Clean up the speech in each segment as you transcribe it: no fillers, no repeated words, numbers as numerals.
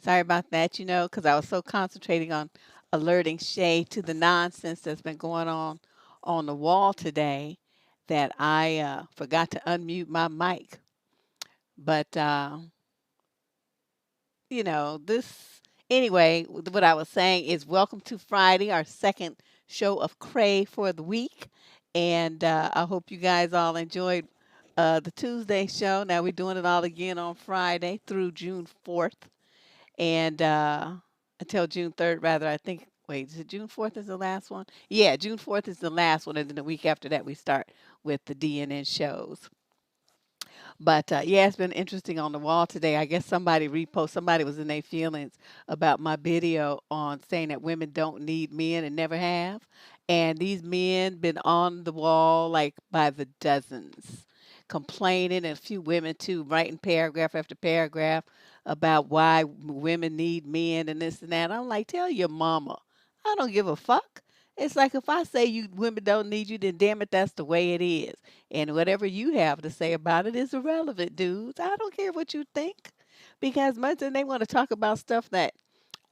Sorry about that, because I was so concentrating on alerting Shay to the nonsense that's been going on the wall today that I forgot to unmute my mic. But, anyway, what I was saying is welcome to Friday, our second show of Cray for the week. And I hope you guys all enjoyed the Tuesday show. Now we're doing it all again on Friday through June 4th. And until June 3rd, rather, I think. Wait, is it June 4th is the last one? Yeah, June 4th is the last one, and then the week after that we start with the DNN shows. But yeah, it's been interesting on the wall today. I guess somebody was in their feelings about my video on saying that women don't need men and never have. And these men been on the wall like by the dozens, complaining, and a few women too, writing paragraph after paragraph about why women need men and this and that. I'm like, tell your mama. I don't give a fuck. It's like if I say you women don't need you, then damn it, that's the way it is. And whatever you have to say about it is irrelevant, dudes. I don't care what you think. Because most of them they want to talk about stuff that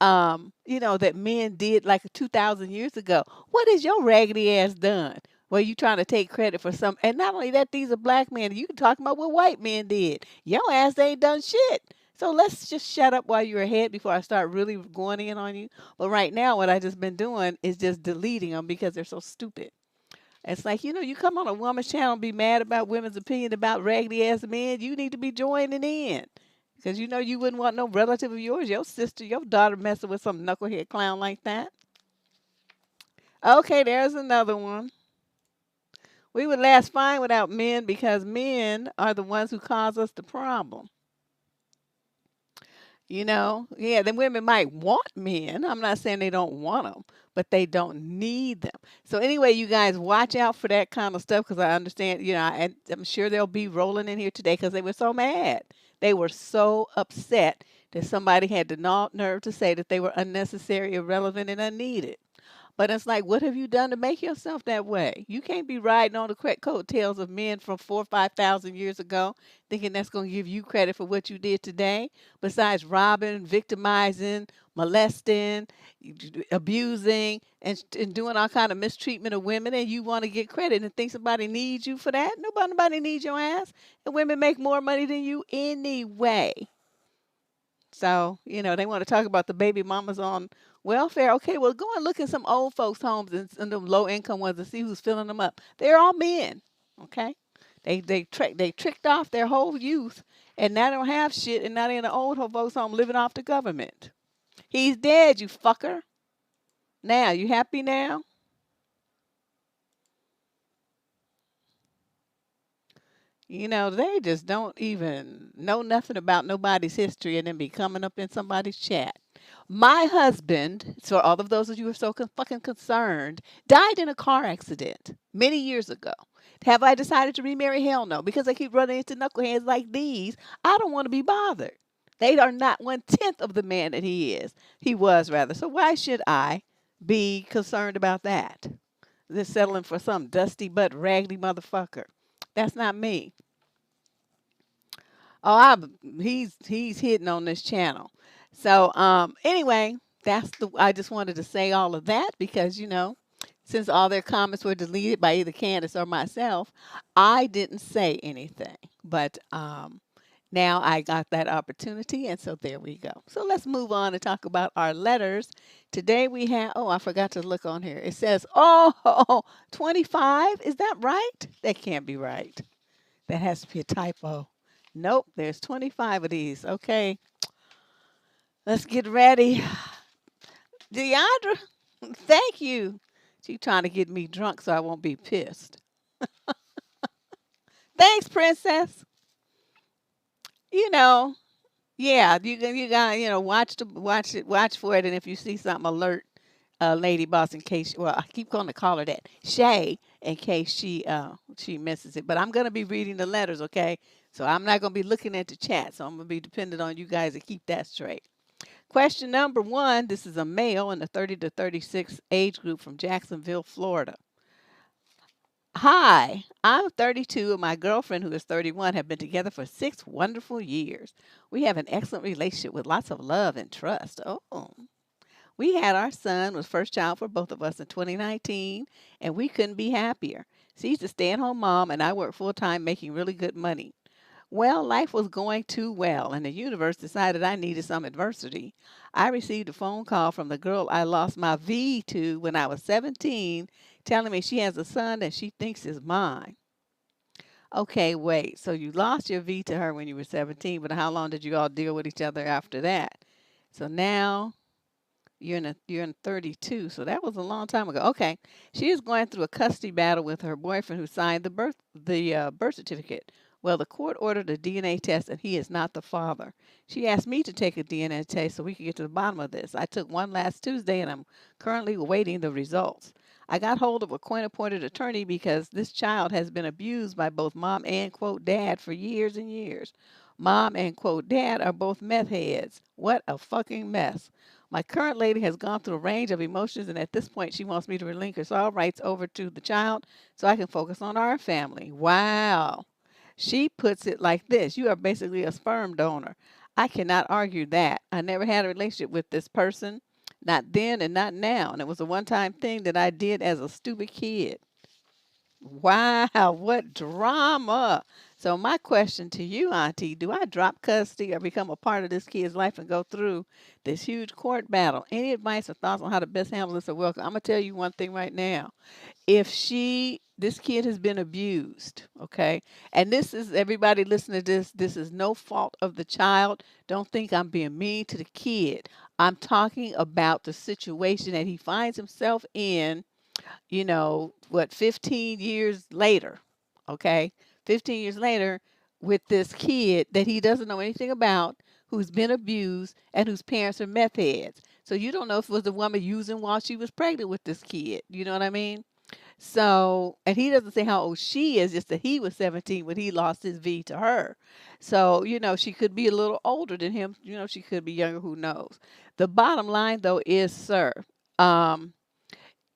that men did like 2,000 years ago. What has your raggedy ass done? Well, you trying to take credit for some, and not only that, these are black men. You can talk about what white men did. Your ass ain't done shit. So let's just shut up while you're ahead before I start really going in on you. But right now, what I just been doing is just deleting them because they're so stupid. It's like, you come on a woman's channel and be mad about women's opinion about raggedy ass men. You need to be joining in. Because you wouldn't want no relative of yours, your sister, your daughter messing with some knucklehead clown like that. Okay, there's another one. We would last fine without men because men are the ones who cause us the problem. Yeah, then women might want men. I'm not saying they don't want them, but they don't need them. So anyway, you guys watch out for that kind of stuff because I understand, I'm sure they'll be rolling in here today because they were so mad. They were so upset that somebody had the nerve to say that they were unnecessary, irrelevant, and unneeded. But it's like, what have you done to make yourself that way? You can't be riding on the coattails of men from 4 or 5 thousand years ago, thinking that's going to give you credit for what you did today. Besides robbing, victimizing, molesting, abusing, and doing all kind of mistreatment of women, and you want to get credit and think somebody needs you for that? Nobody needs your ass. And women make more money than you anyway. So, they want to talk about the baby mamas on welfare. Okay, well, go and look in some old folks' homes and the low income ones and see who's filling them up. They're all men. Okay, they tricked off their whole youth, and now they don't have shit, and now they're in an old folks' home living off the government. He's dead, you fucker. Now, you happy now? They just don't even know nothing about nobody's history and then be coming up in somebody's chat. My husband, so all of those of you who are so fucking concerned, died in a car accident many years ago. Have I decided to remarry? Hell no, because I keep running into knuckleheads like these. I don't want to be bothered. They are not 1/10 of the man that he is. He was, rather. So why should I be concerned about that? They're settling for some dusty butt raggedy motherfucker. That's not me. Oh, he's hitting on this channel. So anyway, I just wanted to say all of that because since all their comments were deleted by either Candace or myself, I didn't say anything. But now I got that opportunity, and so there we go. So let's move on and talk about our letters. Today we have, oh, I forgot to look on here. It says, 25. Is that right? That can't be right. That has to be a typo. Nope, there's 25 of these. Okay, let's get ready. Deandra, thank you. She's trying to get me drunk so I won't be pissed. Thanks, princess. You know, yeah, you got watch for it, and if you see something, alert Lady Boss in case. Well, I keep going to call her that, Shay, in case she misses it. But I'm gonna be reading the letters, okay? So I'm not gonna be looking at the chat. So I'm gonna be dependent on you guys to keep that straight. Question number 1. This is a male in the 30 to 36 age group from Jacksonville, Florida. Hi, I'm 32 and my girlfriend, who is 31, have been together for 6 wonderful years. We have an excellent relationship with lots of love and trust. Oh, we had our son, was first child for both of us in 2019, and we couldn't be happier. She's a stay-at-home mom, and I work full-time making really good money. Well, life was going too well, and the universe decided I needed some adversity. I received a phone call from the girl I lost my V to when I was 17, telling me she has a son that she thinks is mine. Okay, wait. So you lost your V to her when you were 17, but how long did you all deal with each other after that? So now you're in 32, so that was a long time ago. Okay, she is going through a custody battle with her boyfriend who signed the birth certificate. Well, the court ordered a DNA test, and he is not the father. She asked me to take a DNA test so we could get to the bottom of this. I took one last Tuesday, and I'm currently awaiting the results. I got hold of a court-appointed attorney because this child has been abused by both mom and quote dad for years and years. Mom and quote dad are both meth heads. What a fucking mess. My current lady has gone through a range of emotions, and at this point, she wants me to relinquish all rights over to the child so I can focus on our family. Wow. She puts it like this: you are basically a sperm donor. I cannot argue that. I never had a relationship with this person, not then and not now. And it was a one time thing that I did as a stupid kid. Wow, what drama. So my question to you, Auntie, do I drop custody or become a part of this kid's life and go through this huge court battle? Any advice or thoughts on how to best handle this are welcome. I'm gonna tell you one thing right now. If this kid has been abused, okay, and this is everybody listening to this is no fault of the child. Don't think I'm being mean to the kid. I'm talking about the situation that he finds himself in, 15 years later, okay? 15 years later with this kid that he doesn't know anything about, who's been abused and whose parents are meth heads. So you don't know if it was the woman using while she was pregnant with this kid. You know what I mean? So, and he doesn't say how old she is, just that he was 17 when he lost his V to her. So, she could be a little older than him. She could be younger, who knows? The bottom line, though, is, sir, um,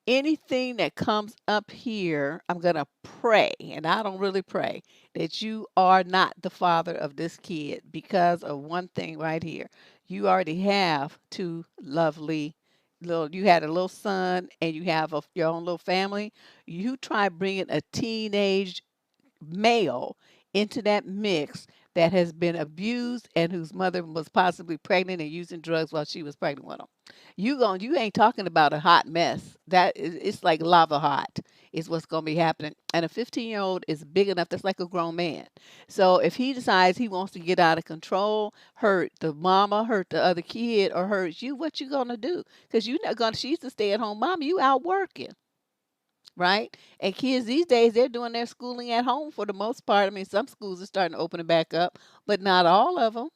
anything that comes up here, I'm going to pray, and I don't really pray, that you are not the father of this kid because of one thing right here. You already have two lovely you had a little son and you have your own little family. You try bringing a teenage male into that mix that has been abused and whose mother was possibly pregnant and using drugs while she was pregnant with him. You ain't talking about a hot mess. It's like lava hot is what's gonna be happening. And a 15-year-old is big enough that's like a grown man. So if he decides he wants to get out of control, hurt the mama, hurt the other kid, or hurt you, what you gonna do? Because you're not gonna she's the stay-at-home mama, you out working. Right? And kids these days, they're doing their schooling at home for the most part. I mean, some schools are starting to open it back up, but not all of them.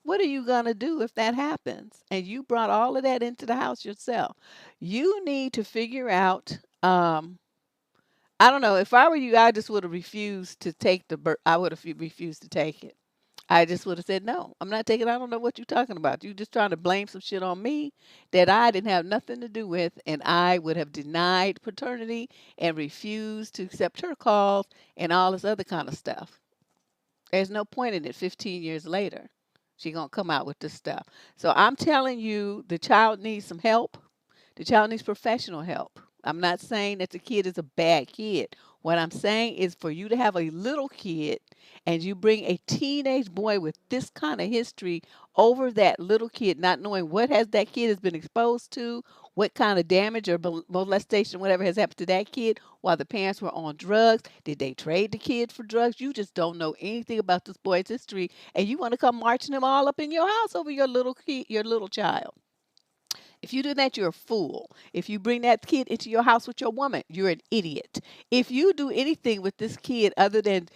What are you going to do if that happens? And you brought all of that into the house yourself. You need to figure out, I don't know, if I were you, I just would have refused to take I would have refused to take it. I just would have said, no, I'm not taking, I don't know what you're talking about. You just trying to blame some shit on me that I didn't have nothing to do with. And I would have denied paternity and refused to accept her calls and all this other kind of stuff. There's no point in it 15 years later. She going to come out with this stuff. So I'm telling you, the child needs some help. The child needs professional help. I'm not saying that the kid is a bad kid. What I'm saying is for you to have a little kid and you bring a teenage boy with this kind of history over that little kid, not knowing what has that kid has been exposed to, what kind of damage or molestation, whatever has happened to that kid while the parents were on drugs. Did they trade the kid for drugs? You just don't know anything about this boy's history, and you want to come marching them all up in your house over your little kid, your little child. If you do that, you're a fool. If you bring that kid into your house with your woman, you're an idiot. If you do anything with this kid other than,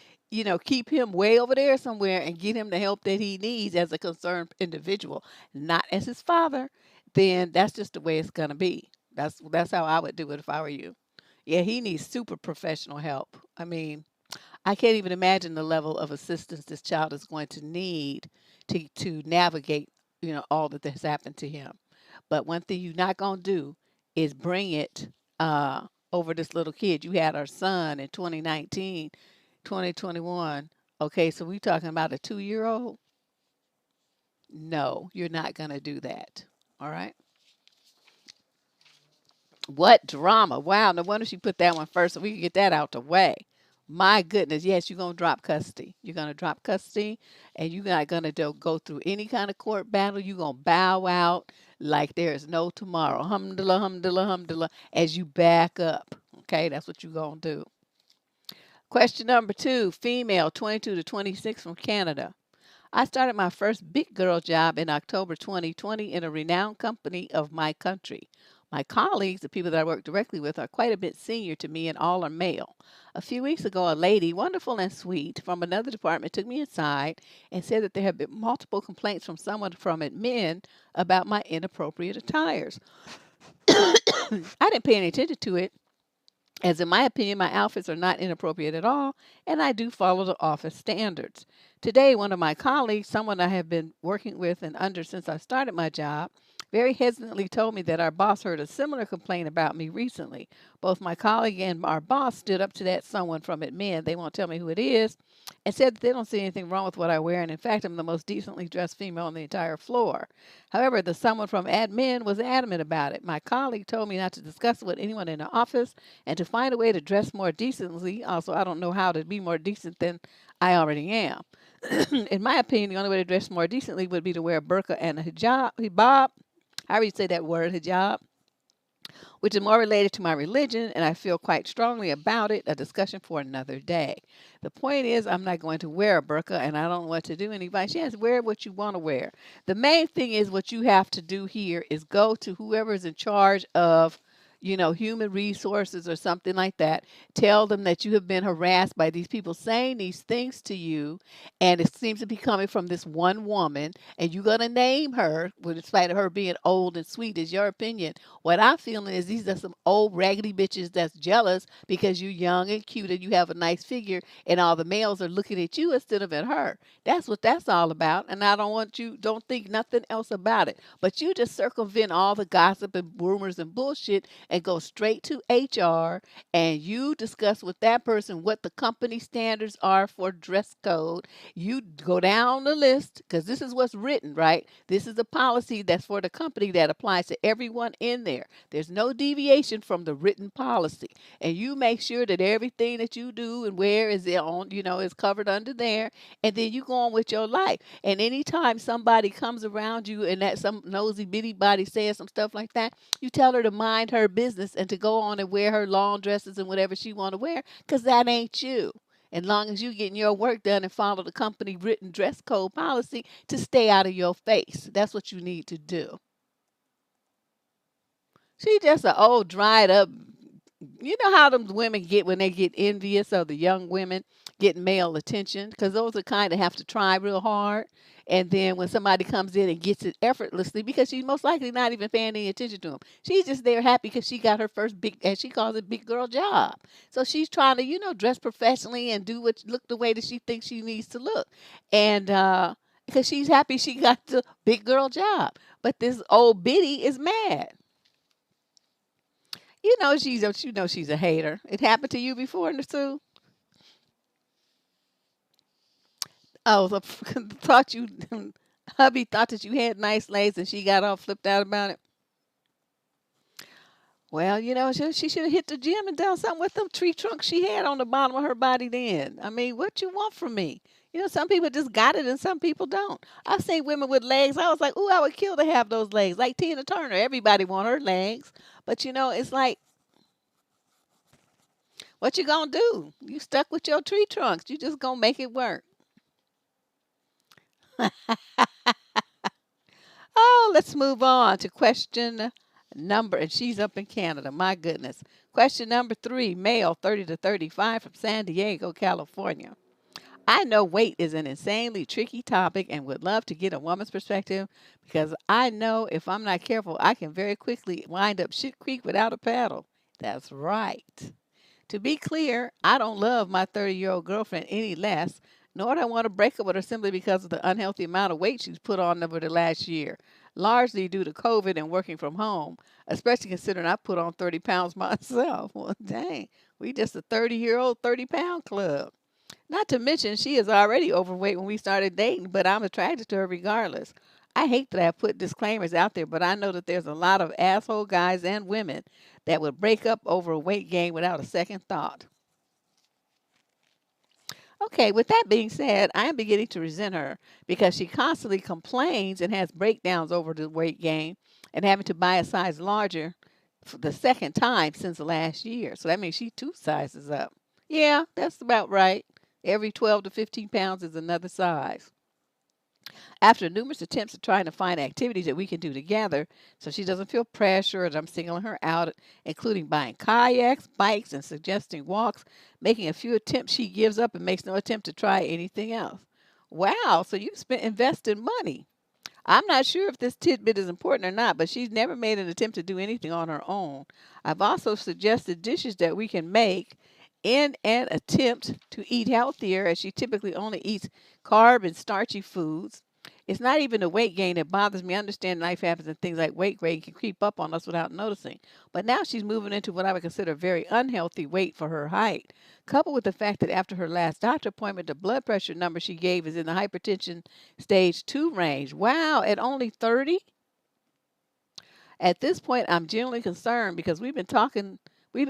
keep him way over there somewhere and get him the help that he needs as a concerned individual, not as his father, then that's just the way it's gonna be. That's how I would do it if I were you. Yeah, he needs super professional help. I mean, I can't even imagine the level of assistance this child is going to need to navigate, all that has happened to him. But one thing you're not gonna do is bring it over this little kid. You had our son in 2019, 2021. Okay, so we talking about a 2-year-old? No, you're not going to do that. All right. What drama? Wow, no wonder she put that one first so we can get that out the way. My goodness, yes, you're going to drop custody. You're going to drop custody and you're not going to go through any kind of court battle. You're going to bow out like there is no tomorrow. Alhamdulillah, alhamdulillah, alhamdulillah, as you back up. Okay, that's what you're going to do. Question number 2, female, 22 to 26 from Canada. I started my first big girl job in October 2020 in a renowned company of my country. My colleagues, the people that I work directly with, are quite a bit senior to me and all are male. A few weeks ago, a lady, wonderful and sweet, from another department took me aside and said that there had been multiple complaints from someone from admin about my inappropriate attires. I didn't pay any attention to it, as in my opinion, my outfits are not inappropriate at all, and I do follow the office standards. Today, one of my colleagues, someone I have been working with and under since I started my job, very hesitantly told me that our boss heard a similar complaint about me recently. Both my colleague and our boss stood up to that someone from admin, they won't tell me who it is, and said that they don't see anything wrong with what I wear, and in fact, I'm the most decently dressed female on the entire floor. However, the someone from admin was adamant about it. My colleague told me not to discuss it with anyone in the office and to find a way to dress more decently. Also, I don't know how to be more decent than I already am. In my opinion, the only way to dress more decently would be to wear a burqa and a hijab, however you say that word, hijab, which is more related to my religion, and I feel quite strongly about it, a discussion for another day. The point is, I'm not going to wear a burqa, and I don't know what to do. Anybody, yes, wear what you want to wear. The main thing is what you have to do here is go to whoever is in charge of, human resources or something like that. Tell them that you have been harassed by these people saying these things to you, and it seems to be coming from this one woman, and you're going to name her, in spite of her being old and sweet, is your opinion. What I'm feeling is these are some old raggedy bitches that's jealous because you're young and cute and you have a nice figure, and all the males are looking at you instead of at her. That's what that's all about, and I don't think nothing else about it. But you just circumvent all the gossip and rumors and bullshit and go straight to HR and you discuss with that person what the company standards are for dress code. You go down the list because this is what's written, right? This is a policy that's for the company that applies to everyone in there. There's no deviation from the written policy. And you make sure that everything that you do and wear is on, is covered under there. And then you go on with your life. And anytime somebody comes around you and that some nosy bitty body says some stuff like that, you tell her to mind her business and to go on and wear her long dresses and whatever she want to wear, because that ain't you. As long as you getting your work done and follow the company written dress code policy to stay out of your face. That's what you need to do. She just an old dried up. You know how them women get when they get envious of the young women getting male attention, because those are kind of have to try real hard. And then when somebody comes in and gets it effortlessly, because she's most likely not even paying any attention to them, she's just there happy because she got her first big, as she calls it, big girl job. So she's trying to, dress professionally and look the way that she thinks she needs to look, and because she's happy she got the big girl job. But this old biddy is mad. She's a hater. It happened to you before, Sue? Oh, thought you, hubby thought that you had nice legs and she got all flipped out about it. Well, she should have hit the gym and done something with them tree trunks she had on the bottom of her body then. I mean, what you want from me? Some people just got it and some people don't. I've seen women with legs. I was like, ooh, I would kill to have those legs. Like Tina Turner. Everybody want her legs. But, it's like, what you gonna do? You stuck with your tree trunks. You just gonna make it work. Oh, let's move on to question number, and she's up in Canada. My goodness. Question number 3, male, 30 to 35 from San Diego, California. I know weight is an insanely tricky topic and would love to get a woman's perspective because I know if I'm not careful, I can very quickly wind up shit creek without a paddle. That's right. To be clear, I don't love my 30-year-old girlfriend any less, nor do I want to break up with her simply because of the unhealthy amount of weight she's put on over the last year. largely due to COVID and working from home, especially considering I put on 30 pounds myself. Well, dang, we just a 30-year-old 30-pound club. Not to mention, she is already overweight when we started dating, but I'm attracted to her regardless. I hate that I put disclaimers out there, but I know that there's a lot of asshole guys and women that would break up over a weight gain without a second thought. Okay, with that being said, I am beginning to resent her because she constantly complains and has breakdowns over the weight gain and having to buy a size larger for the second time since last year. So that means she two sizes up. Yeah, that's about right. Every 12 to 15 pounds is another size. After numerous attempts at trying to find activities that we can do together so she doesn't feel pressure and I'm singling her out, including buying kayaks, bikes, and suggesting walks, making a few attempts, she gives up and makes no attempt to try anything else. Wow, so you've spent invested money. I'm not sure if this tidbit is important or not, but she's never made an attempt to do anything on her own. I've also suggested dishes that we can make in an attempt to eat healthier, as she typically only eats carb and starchy foods. It's not even the weight gain that bothers me. I understand life happens and things like weight gain can creep up on us without noticing. But now she's moving into what I would consider very unhealthy weight for her height, coupled with the fact that after her last doctor appointment, the blood pressure number she gave is in the hypertension stage 2 range. Wow, at only 30? At this point, I'm genuinely concerned because we've been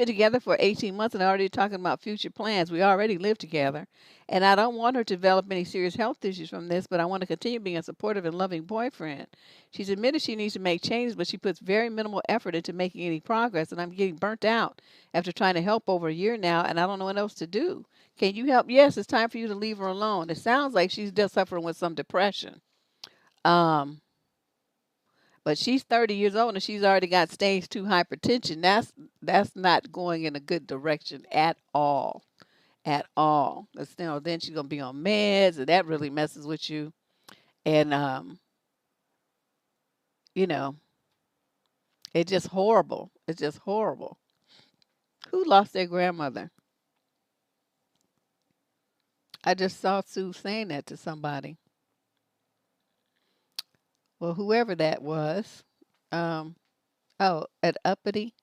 together for 18 months and already talking about future plans. We already live together. And I don't want her to develop any serious health issues from this, but I want to continue being a supportive and loving boyfriend. She's admitted she needs to make changes, but she puts very minimal effort into making any progress, and I'm getting burnt out after trying to help over a year now, and I don't know what else to do. Can you help? Yes, it's time for you to leave her alone. It sounds like she's just suffering with some depression. Um, but she's 30 years old and she's already got stage 2 hypertension. That's not going in a good direction at all. At all. 'Cause, then she's gonna be on meds and that really messes with you. And you know, it's just horrible. It's just horrible. Who lost their grandmother? I just saw Sue saying that to somebody. Well, whoever that was. Um, oh, at Uppity.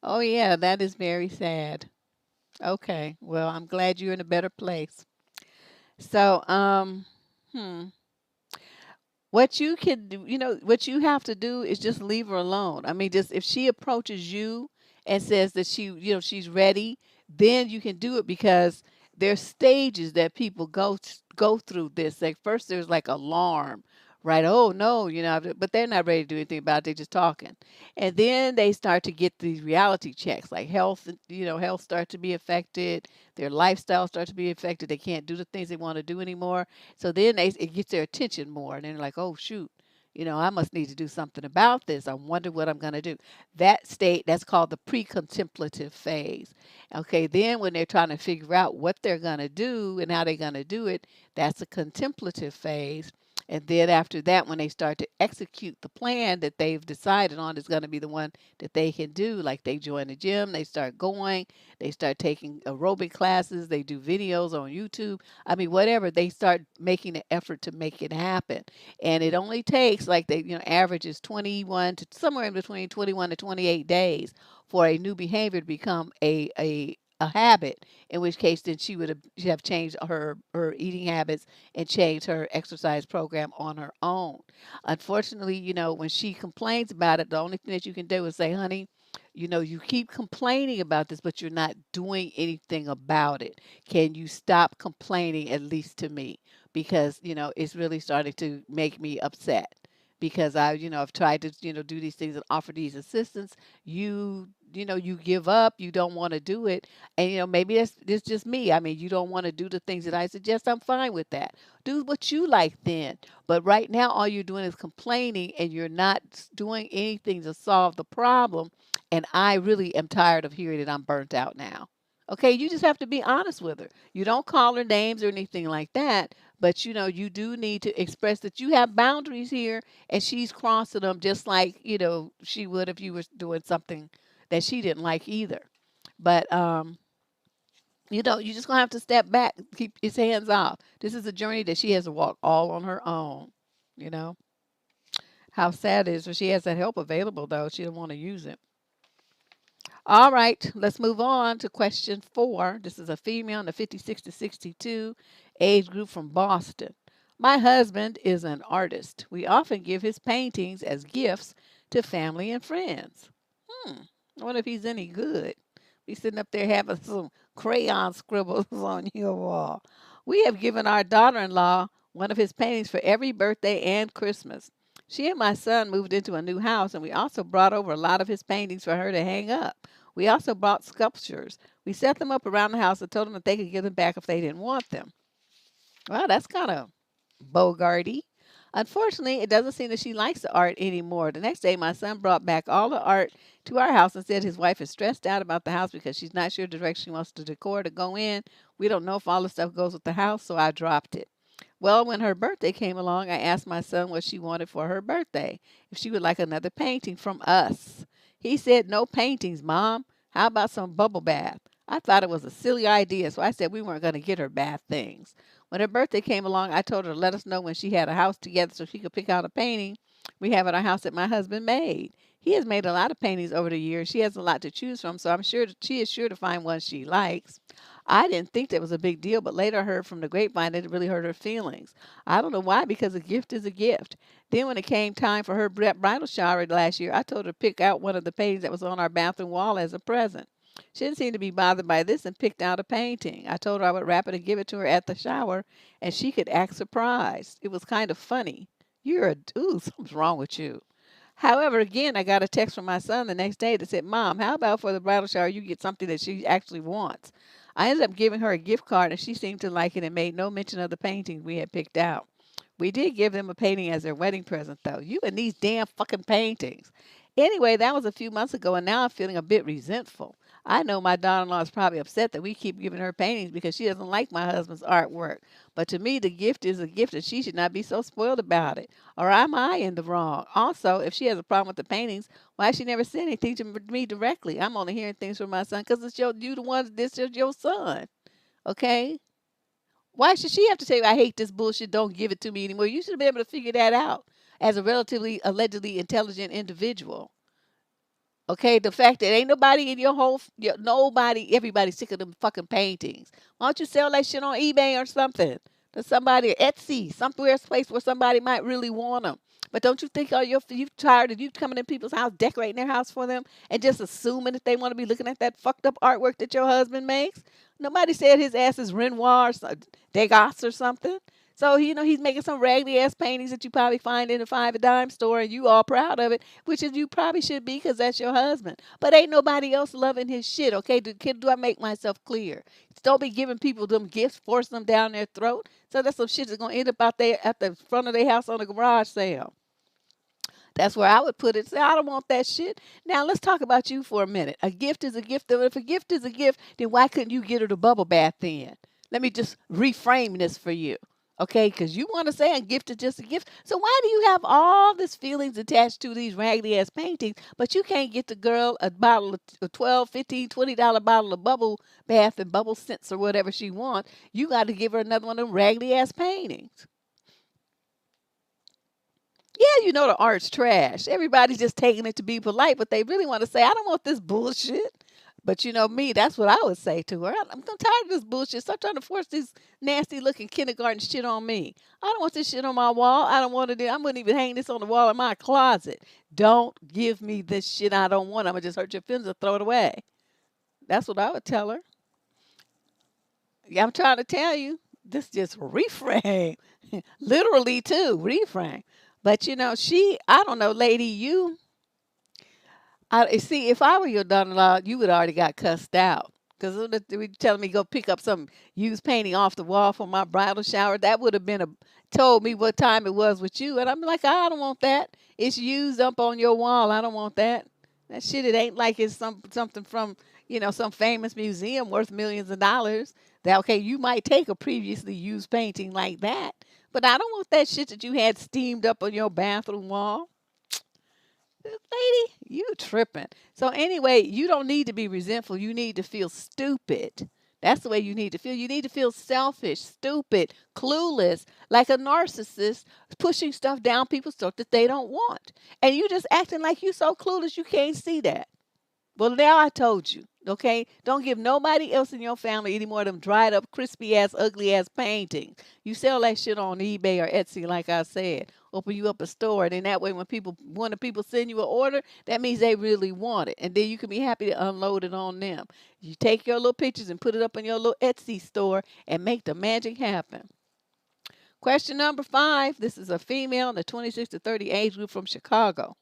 Oh yeah, that is very sad. Okay. Well, I'm glad you're in a better place. So, hmm, what you can do, what you have to do is just leave her alone. I mean, just if she approaches you and says that she's ready, then you can do it because there's stages that people go through this. Like first there's like alarm, right? Oh no, but they're not ready to do anything about it. They're just talking. And then they start to get these reality checks, like health, health starts to be affected, their lifestyle starts to be affected. They can't do the things they want to do anymore, so then it gets their attention more, and they're like, "Oh shoot, I must need to do something about this. I wonder what I'm going to do." That state, that's called the pre-contemplative phase. Okay, then when they're trying to figure out what they're going to do and how they're going to do it, that's a contemplative phase. And then after that, when they start to execute the plan that they've decided on is going to be the one that they can do, like they join the gym, they start going, they start taking aerobic classes, they do videos on YouTube. I mean, whatever, they start making an effort to make it happen. And it only takes, like average is 21 to somewhere in between 21 to 28 days for a new behavior to become a habit, in which case then she'd have changed her eating habits and changed her exercise program on her own. Unfortunately, when she complains about it, the only thing that you can do is say, honey, you keep complaining about this, but you're not doing anything about it. Can you stop complaining, at least to me? Because, it's really starting to make me upset. Because I've tried to, do these things and offer these assistance. You give up, you don't want to do it. And, maybe it's just me. I mean, you don't want to do the things that I suggest. I'm fine with that. Do what you like then. But right now, all you're doing is complaining and you're not doing anything to solve the problem. And I really am tired of hearing that I'm burnt out now. Okay, you just have to be honest with her. You don't call her names or anything like that, but you do need to express that you have boundaries here and she's crossing them just like, she would if you were doing something that she didn't like either. But you just gonna have to step back, keep his hands off. This is a journey that she has to walk all on her own, you know. How sad it is when she has that help available, though. She don't want to use it. All right, let's move on to question 4. This is a female in the 56 to 62 age group from Boston. My husband is an artist. We often give his paintings as gifts to family and friends. I wonder if he's any good. He's sitting up there having some crayon scribbles on your wall. We have given our daughter-in-law one of his paintings for every birthday and Christmas. She and my son moved into a new house, and we also brought over a lot of his paintings for her to hang up. We also bought sculptures. We set them up around the house and told them that they could give them back if they didn't want them. Well, that's kind of bogarty. Unfortunately, it doesn't seem that she likes the art anymore. The next day, my son brought back all the art to our house and said his wife is stressed out about the house because she's not sure the direction she wants the decor to go in. We don't know if all the stuff goes with the house, so I dropped it. Well, when her birthday came along, I asked my son what she wanted for her birthday, if she would like another painting from us. He said, "No paintings, Mom. How about some bubble bath?" I thought it was a silly idea, so I said we weren't going to get her bath things. When her birthday came along, I told her to let us know when she had a house together so she could pick out a painting we have at our house that my husband made. He has made a lot of paintings over the years. She has a lot to choose from, so I'm sure she is sure to find one she likes. I didn't think that was a big deal, but later I heard from the grapevine that it really hurt her feelings. I don't know why, because a gift is a gift. Then when it came time for her bridal shower last year, I told her to pick out one of the paintings that was on our bathroom wall as a present. She didn't seem to be bothered by this and picked out a painting. I told her I would wrap it and give it to her at the shower, and she could act surprised. It was kind of funny. Ooh, something's wrong with you. However, again, I got a text from my son the next day that said, "Mom, how about for the bridal shower you get something that she actually wants?" I ended up giving her a gift card, and she seemed to like it and made no mention of the painting we had picked out. We did give them a painting as their wedding present, though. You and these damn fucking paintings. Anyway, that was a few months ago, and now I'm feeling a bit resentful. I know my daughter-in-law is probably upset that we keep giving her paintings because she doesn't like my husband's artwork. But to me, the gift is a gift, and she should not be so spoiled about it. Or am I in the wrong? Also, if she has a problem with the paintings, why she never said anything to me directly? I'm only hearing things from my son because you the one. This is your son. Okay? Why should she have to say, "I hate this bullshit, don't give it to me anymore"? You should be able to figure that out as a relatively, allegedly intelligent individual. Okay, the fact that ain't nobody in nobody, everybody's sick of them fucking paintings. Why don't you sell that shit on eBay or something? To somebody, Etsy, somewhere place where somebody might really want them. But don't you think you tired of you coming in people's house, decorating their house for them, and just assuming that they want to be looking at that fucked up artwork that your husband makes? Nobody said his ass is Renoir or Degas or something. So, he's making some raggedy ass paintings that you probably find in a five a dime store, and you all proud of it, which is you probably should be because that's your husband. But ain't nobody else loving his shit, okay? Do I make myself clear? Don't be giving people them gifts, forcing them down their throat. So that's some shit that's going to end up out there at the front of their house on a garage sale. That's where I would put it. Say, I don't want that shit. Now, let's talk about you for a minute. A gift is a gift. If a gift is a gift, then why couldn't you get her the bubble bath then? Let me just reframe this for you. Okay, because you want to say a gift is just a gift. So why do you have all these feelings attached to these raggedy ass paintings, but you can't get the girl a bottle of a $12, $15, $20 bottle of bubble bath and bubble scents or whatever she wants? You got to give her another one of them raggedy ass paintings. Yeah, the art's trash. Everybody's just taking it to be polite, but they really want to say, "I don't want this bullshit." But me, that's what I would say to her. I'm tired of this bullshit. Stop trying to force this nasty looking kindergarten shit on me. I don't want this shit on my wall. I don't want it. I wouldn't even hang this on the wall in my closet. Don't give me this shit I don't want. I'm going to just hurt your feelings and throw it away. That's what I would tell her. Yeah, I'm trying to tell you. This just reframe. Literally, too. Reframe. But, I don't know, lady, see, if I were your daughter-in-law, you would already got cussed out. Because you telling me go pick up some used painting off the wall for my bridal shower. That would have been told me what time it was with you. And I'm like, I don't want that. It's used up on your wall. I don't want that. That shit, it ain't like it's something from, some famous museum worth millions of dollars. That, okay, you might take a previously used painting like that. But I don't want that shit that you had steamed up on your bathroom wall. Lady, you tripping. So anyway, you don't need to be resentful. You need to feel stupid. That's the way you need to feel. You need to feel selfish, stupid, clueless, like a narcissist pushing stuff down people's throat that they don't want. And you just acting like you so clueless you can't see that. Well, now I told you, okay? Don't give nobody else in your family any more of them dried up, crispy ass, ugly ass paintings. You sell that shit on eBay or Etsy, like I said. Open you up a store, and then that way, when the people send you an order, that means they really want it, and then you can be happy to unload it on them. You take your little pictures and put it up in your little Etsy store and make the magic happen. Question number 5. This is a female in the 26 to 30 age group from Chicago.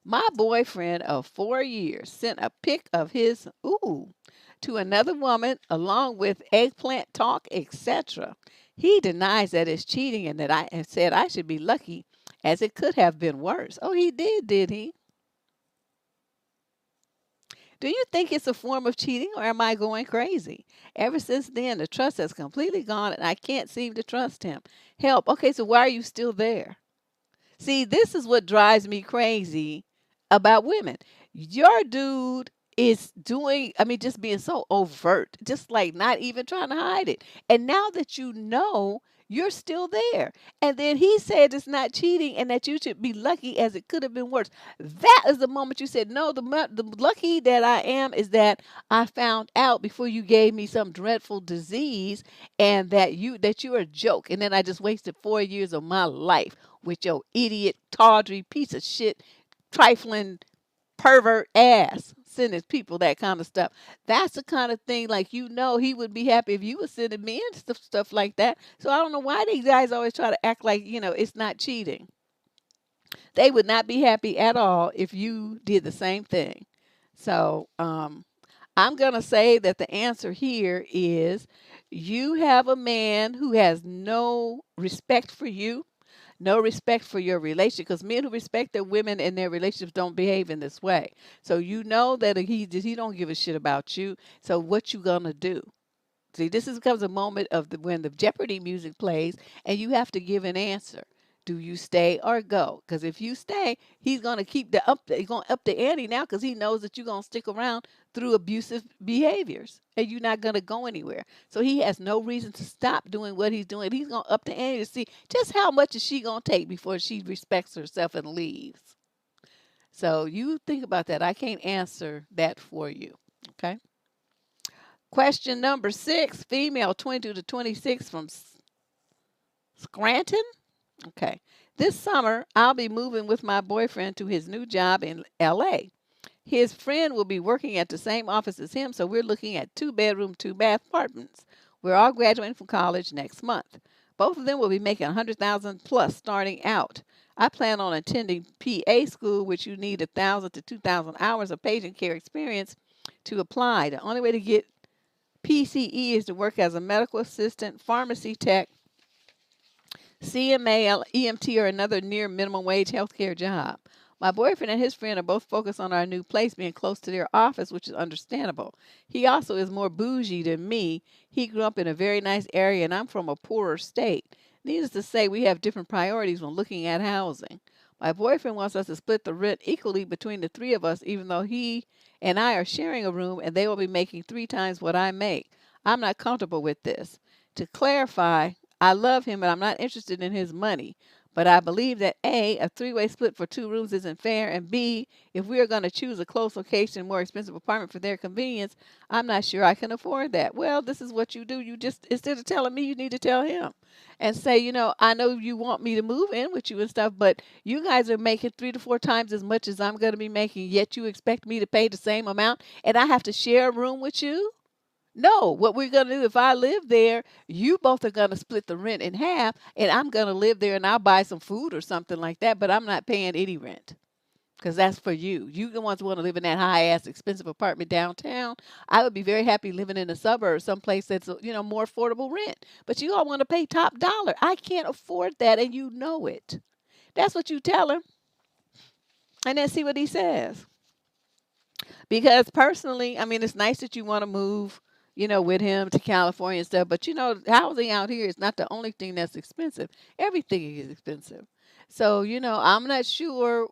My boyfriend of 4 years sent a pic of his to another woman along with eggplant talk, etc. He denies that it's cheating and that I said I should be lucky as it could have been worse. Oh, he did he? Do you think it's a form of cheating or am I going crazy? Ever since then, the trust has completely gone and I can't seem to trust him. Help. Okay, so why are you still there? See, this is what drives me crazy about women. Your dude is doing, I mean, just being so overt, just like not even trying to hide it. And now that you know, you're still there. And then he said it's not cheating and that you should be lucky as it could have been worse. That is the moment you said, no, the lucky that I am is that I found out before you gave me some dreadful disease and that you're a joke. And then I just wasted 4 years of my life with your idiot, tawdry piece of shit, trifling pervert ass sending people that kind of stuff. That's the kind of thing, like, he would be happy if you were sending me and stuff like that. So I don't know why these guys always try to act like, it's not cheating. They would not be happy at all if you did the same thing. So I'm going to say that the answer here is you have a man who has no respect for you, no respect for your relationship, because men who respect their women and their relationships don't behave in this way. So you know that he don't give a shit about you. So what you gonna do? See, this becomes a moment of when the Jeopardy music plays, and you have to give an answer. Do you stay or go? Because if you stay, he's gonna he's gonna up the ante now because he knows that you're gonna stick around through abusive behaviors and you're not gonna go anywhere. So he has no reason to stop doing what he's doing. He's gonna up the ante to see just how much is she gonna take before she respects herself and leaves. So you think about that. I can't answer that for you. Okay. Question number 6, female 22 to 26 from Scranton. Okay. This summer, I'll be moving with my boyfriend to his new job in LA. His friend will be working at the same office as him, so we're looking at 2-bedroom, 2-bath apartments. We're all graduating from college next month. Both of them will be making $100,000 plus starting out. I plan on attending PA school, which you need 1,000 to 2,000 hours of patient care experience to apply. The only way to get PCE is to work as a medical assistant, pharmacy tech, CMA, EMT, or another near minimum wage healthcare job. My boyfriend and his friend are both focused on our new place being close to their office, which is understandable. He also is more bougie than me. He grew up in a very nice area, and I'm from a poorer state. Needless to say, we have different priorities when looking at housing. My boyfriend wants us to split the rent equally between the three of us, even though he and I are sharing a room, and they will be making 3 times what I make. I'm not comfortable with this. To clarify, I love him, and I'm not interested in his money. But I believe that a 3-way split for 2 rooms isn't fair, and B, if we are going to choose a close location, more expensive apartment for their convenience, I'm not sure I can afford that. Well, this is what you do. You just, instead of telling me, you need to tell him and say, I know you want me to move in with you and stuff, but you guys are making 3 to 4 times as much as I'm going to be making, yet you expect me to pay the same amount, and I have to share a room with you? No, what we're going to do, if I live there, you both are going to split the rent in half, and I'm going to live there and I'll buy some food or something like that, but I'm not paying any rent because that's for you. You the ones who want to live in that high-ass expensive apartment downtown. I would be very happy living in the suburbs, someplace that's, more affordable rent. But you all want to pay top dollar. I can't afford that, and you know it. That's what you tell him, and then see what he says. Because personally, I mean, it's nice that you want to move, with him to California and stuff. But, housing out here is not the only thing that's expensive. Everything is expensive. So, I'm not sure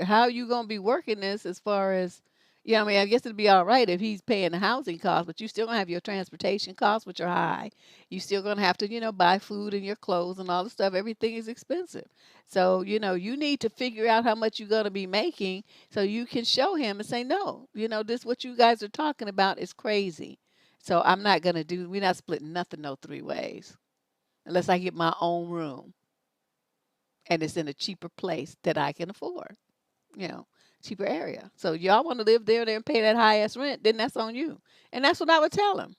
how you're going to be working this as far as, Yeah, I mean, I guess it'd be all right if he's paying the housing costs, but you still gonna have your transportation costs, which are high. You still gonna have to, buy food and your clothes and all the stuff. Everything is expensive. So, you need to figure out how much you're gonna be making so you can show him and say, no, this what you guys are talking about is crazy. So I'm not gonna we're not splitting nothing no three ways unless I get my own room and it's in a cheaper place that I can afford. you know, cheaper area. So y'all want to live there and pay that high ass rent, then that's on you. And that's what I would tell him.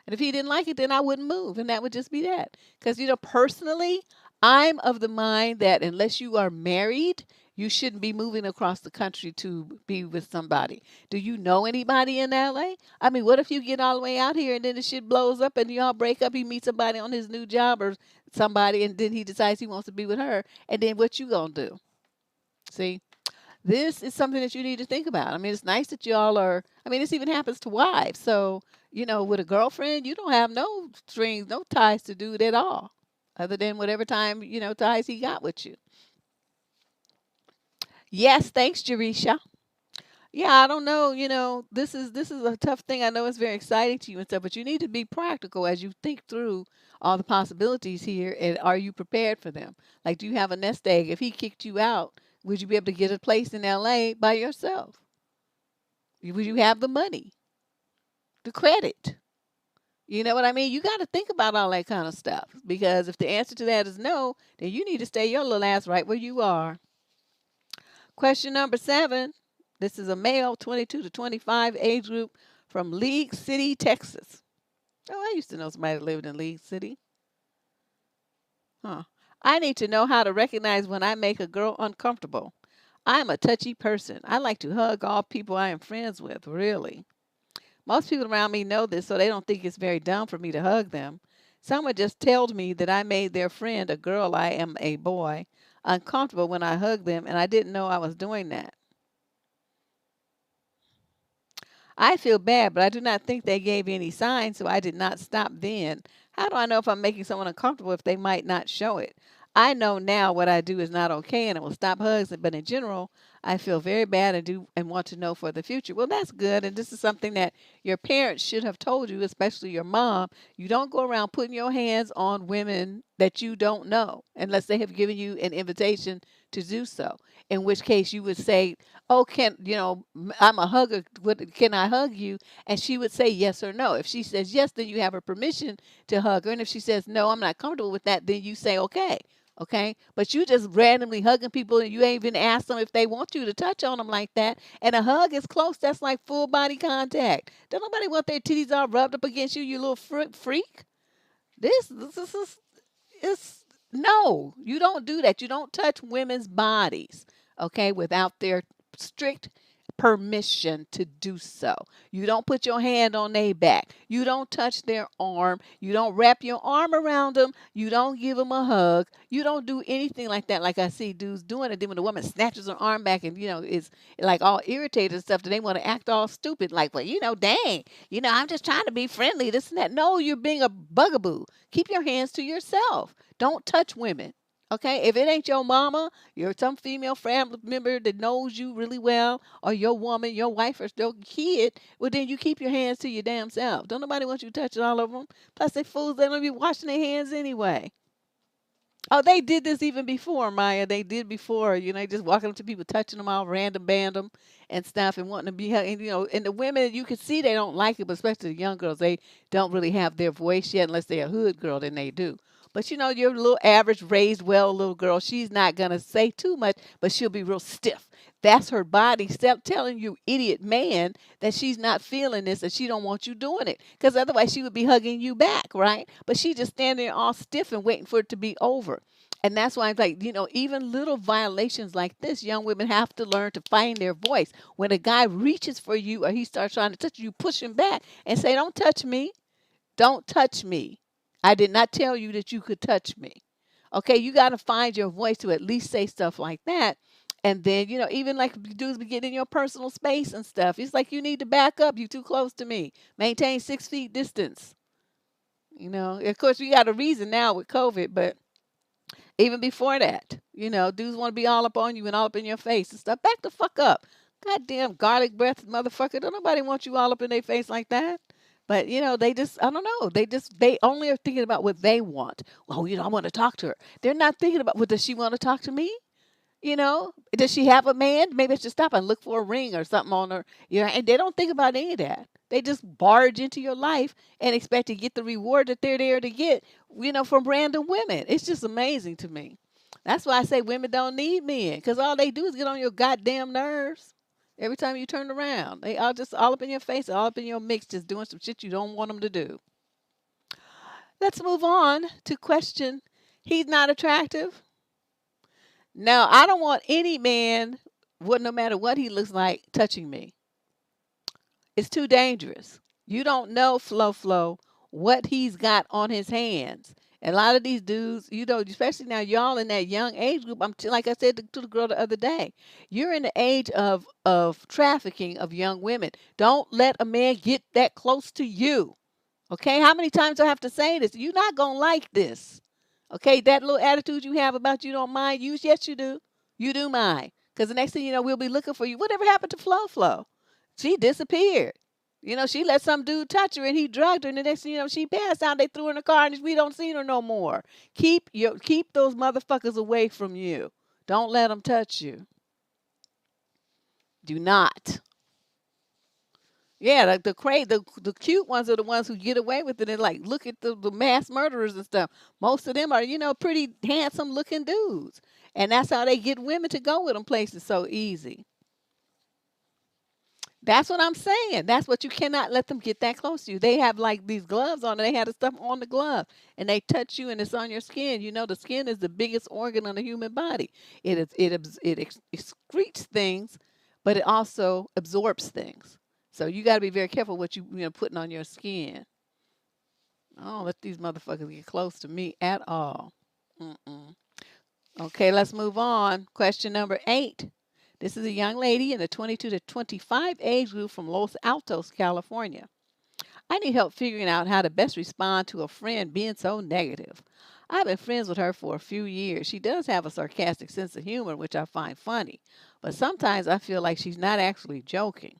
And if he didn't like it, then I wouldn't move. And that would just be that. Because, personally, I'm of the mind that unless you are married, you shouldn't be moving across the country to be with somebody. Do you know anybody in LA? I mean, what if you get all the way out here and then the shit blows up and y'all break up? He meets somebody on his new job or somebody, and then he decides he wants to be with her. And then what you gonna do? See? This is something that you need to think about. I mean, it's nice that y'all are, I mean, this even happens to wives. So, with a girlfriend, you don't have no strings, no ties to do it at all, other than whatever time, ties he got with you. Yes, thanks, Jerisha. Yeah, I don't know, this is a tough thing. I know it's very exciting to you and stuff, but you need to be practical as you think through all the possibilities here, and are you prepared for them? Like, do you have a nest egg? If he kicked you out, would you be able to get a place in LA by yourself? Would you have the money, the credit? You know what I mean? You got to think about all that kind of stuff, because if the answer to that is no, then you need to stay your little ass right where you are. Question number 7. This is a male, 22 to 25 age group from League City, Texas. Oh, I used to know somebody that lived in League City. Huh. I need to know how to recognize when I make a girl uncomfortable. I'm a touchy person. I like to hug all people I am friends with, really. Most people around me know this, so they don't think it's very dumb for me to hug them. Someone just told me that I made their friend, a girl, I am a boy, uncomfortable when I hugged them, and I didn't know I was doing that. I feel bad, but I do not think they gave any signs, so I did not stop then. How do I know if I'm making someone uncomfortable if they might not show it? I know now what I do is not okay and it will stop hugs, but in general, I feel very bad and do and want to know for the future. Well, that's good. And this is something that your parents should have told you, especially your mom. You don't go around putting your hands on women that you don't know unless they have given you an invitation to do so. In which case you would say, oh, I'm a hugger. Can I hug you? And she would say yes or no. If she says yes, then you have her permission to hug her. And if she says no, I'm not comfortable with that, then you say okay. Okay. But you just randomly hugging people and you ain't even asked them if they want you to touch on them like that. And a hug is close. That's like full body contact. Don't nobody want their titties all rubbed up against you, you little freak. This is it's no, you don't do that. You don't touch women's bodies, okay, without their strict permission to do so. You don't put your hand on their back. You don't touch their arm. You don't wrap your arm around them. You don't give them a hug. You don't do anything like that. Like I see dudes doing it. Then when the woman snatches her arm back and is like all irritated and stuff, then they want to act all stupid. Like, well, dang, I'm just trying to be friendly. This and that. No, you're being a bugaboo. Keep your hands to yourself. Don't touch women. Okay, if it ain't your mama, you're some female family member that knows you really well, or your woman, your wife, or your kid, well, then you keep your hands to your damn self. Don't nobody want you touching all of them. Plus, they fools, they don't be washing their hands anyway. Oh, they did this even before, Maya. They did before, just walking up to people, touching them all, random bandom and stuff, and wanting to be, and the women, you can see they don't like it, but especially the young girls, they don't really have their voice yet, unless they're a hood girl, then they do. But your little average raised well little girl, she's not gonna say too much, but she'll be real stiff. That's her body telling you, idiot man, that she's not feeling this and she don't want you doing it. Because otherwise she would be hugging you back, right? But she just standing there all stiff and waiting for it to be over. And that's why I'm like, even little violations like this, young women have to learn to find their voice. When a guy reaches for you or he starts trying to touch you, push him back and say, don't touch me. Don't touch me. I did not tell you that you could touch me. Okay, you got to find your voice to at least say stuff like that. And then, even like dudes be getting in your personal space and stuff. It's like you need to back up. You too close to me. Maintain 6 feet distance. Of course, we got a reason now with COVID, but even before that, dudes want to be all up on you and all up in your face and stuff. Back the fuck up. Goddamn garlic breath motherfucker. Don't nobody want you all up in their face like that. But they just, I don't know. They only are thinking about what they want. Well, I want to talk to her. They're not thinking about, well, does she want to talk to me? Does she have a man? Maybe I should stop and look for a ring or something on her. And they don't think about any of that. They just barge into your life and expect to get the reward that they're there to get, from random women. It's just amazing to me. That's why I say women don't need men, because all they do is get on your goddamn nerves. Every time you turn around, they are just all up in your face, all up in your mix, just doing some shit you don't want them to do. Let's move on to question. He's not attractive. Now, I don't want any man, no matter what he looks like, touching me. It's too dangerous. You don't know, Flo, what he's got on his hands. And a lot of these dudes, especially now, y'all in that young age group. Like I said to the girl the other day, you're in the age of trafficking of young women. Don't let a man get that close to you. Okay? How many times do I have to say this? You're not going to like this. Okay? That little attitude you have about you don't mind use, yes, you do. You do mind. Because the next thing you know, we'll be looking for you. Whatever happened to Flo? She disappeared. She let some dude touch her and he drugged her, and the next thing you know, she passed out. They threw her in the car and we don't see her no more. Keep those motherfuckers away from you. Don't let them touch you. Do not. Yeah, the cute ones are the ones who get away with it. And like, look at the mass murderers and stuff. Most of them are, pretty handsome looking dudes. And that's how they get women to go with them places so easy. That's what I'm saying. That's what you cannot let them get that close to you. They have like these gloves on, and they have the stuff on the glove, and they touch you, and it's on your skin. The skin is the biggest organ on the human body. It excretes things, but it also absorbs things. So you got to be very careful what you putting on your skin. I don't let these motherfuckers get close to me at all. Mm-mm. Okay, let's move on. Question number 8. This is a young lady in the 22 to 25 age group from Los Altos, California. I need help figuring out how to best respond to a friend being so negative. I've been friends with her for a few years. She does have a sarcastic sense of humor, which I find funny, but sometimes I feel like she's not actually joking.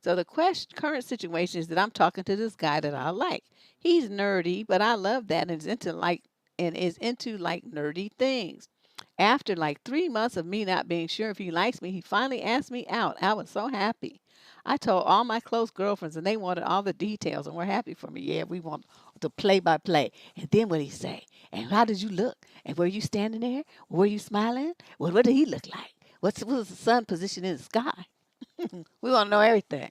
So the current situation is that I'm talking to this guy that I like. He's nerdy, but I love that and is into nerdy things. After like 3 months of me not being sure if he likes me, he finally asked me out. I was so happy. I told all my close girlfriends, and they wanted all the details and were happy for me. Yeah, we want the play by play. And then what he say? And how did you look? And were you standing there? Were you smiling? What did he look like? What was the sun position in the sky? We want to know everything.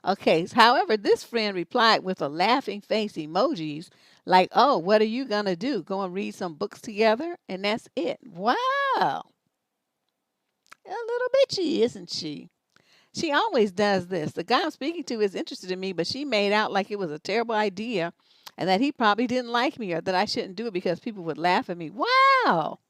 Okay, however, this friend replied with a laughing face emojis like, oh, what are you going to do? Go and read some books together? And that's it. Wow. A little bitchy, isn't she? She always does this. The guy I'm speaking to is interested in me, but she made out like it was a terrible idea and that he probably didn't like me or that I shouldn't do it because people would laugh at me. Wow.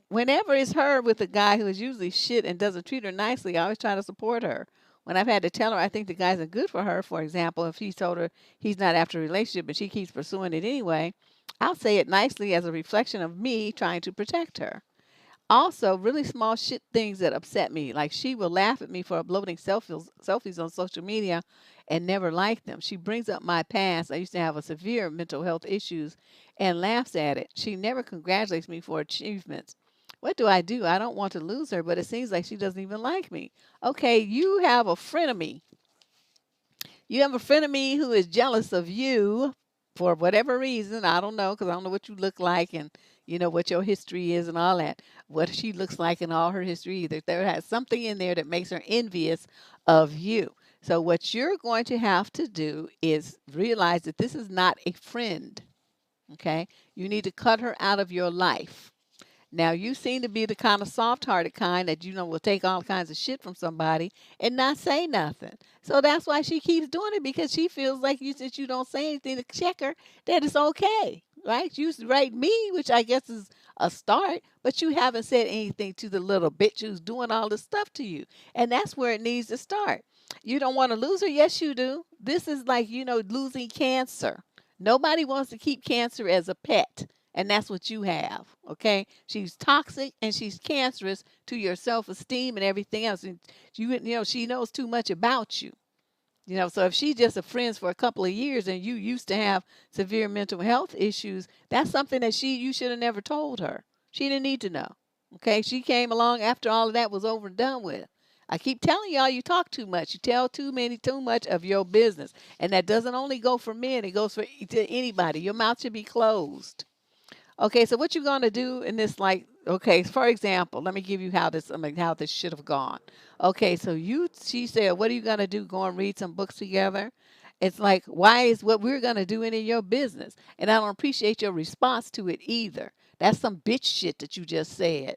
Whenever it's her with a guy who is usually shit and doesn't treat her nicely, I always try to support her. When I've had to tell her I think the guy isn't good for her, for example, if he told her he's not after a relationship but she keeps pursuing it anyway, I'll say it nicely as a reflection of me trying to protect her. Also, really small shit things that upset me, like she will laugh at me for uploading selfies on social media and never like them. She brings up my past. I used to have a severe mental health issues and laughs at it. She never congratulates me for achievements. What do? I don't want to lose her, but it seems like she doesn't even like me. Okay, you have a frenemy. You have a frenemy who is jealous of you for whatever reason. I don't know, because I don't know what you look like and what your history is and all that. What she looks like in all her history either. There has something in there that makes her envious of you. So what you're going to have to do is realize that this is not a friend. Okay? You need to cut her out of your life. Now, you seem to be the kind of soft-hearted kind that, will take all kinds of shit from somebody and not say nothing. So that's why she keeps doing it, because she feels like since you don't say anything to check her, that it's okay, right? You used to write me, which I guess is a start, but you haven't said anything to the little bitch who's doing all this stuff to you. And that's where it needs to start. You don't want to lose her? Yes, you do. This is like, losing cancer. Nobody wants to keep cancer as a pet. And that's what you have. Okay. She's toxic and she's cancerous to your self-esteem and everything else. And she knows too much about you. So if she's just a friend for a couple of years and you used to have severe mental health issues, that's something that you should have never told her. She didn't need to know. Okay, she came along after all of that was over and done with. I keep telling y'all, you talk too much. You tell too much of your business, and that doesn't only go for men; it goes for to anybody. Your mouth should be closed. Okay, so what you gonna do in this? Like, okay, for example, let me give you how this should have gone. Okay, so she said, what are you gonna do? Go and read some books together. It's like, why is what we're gonna do any of your business? And I don't appreciate your response to it either. That's some bitch shit that you just said.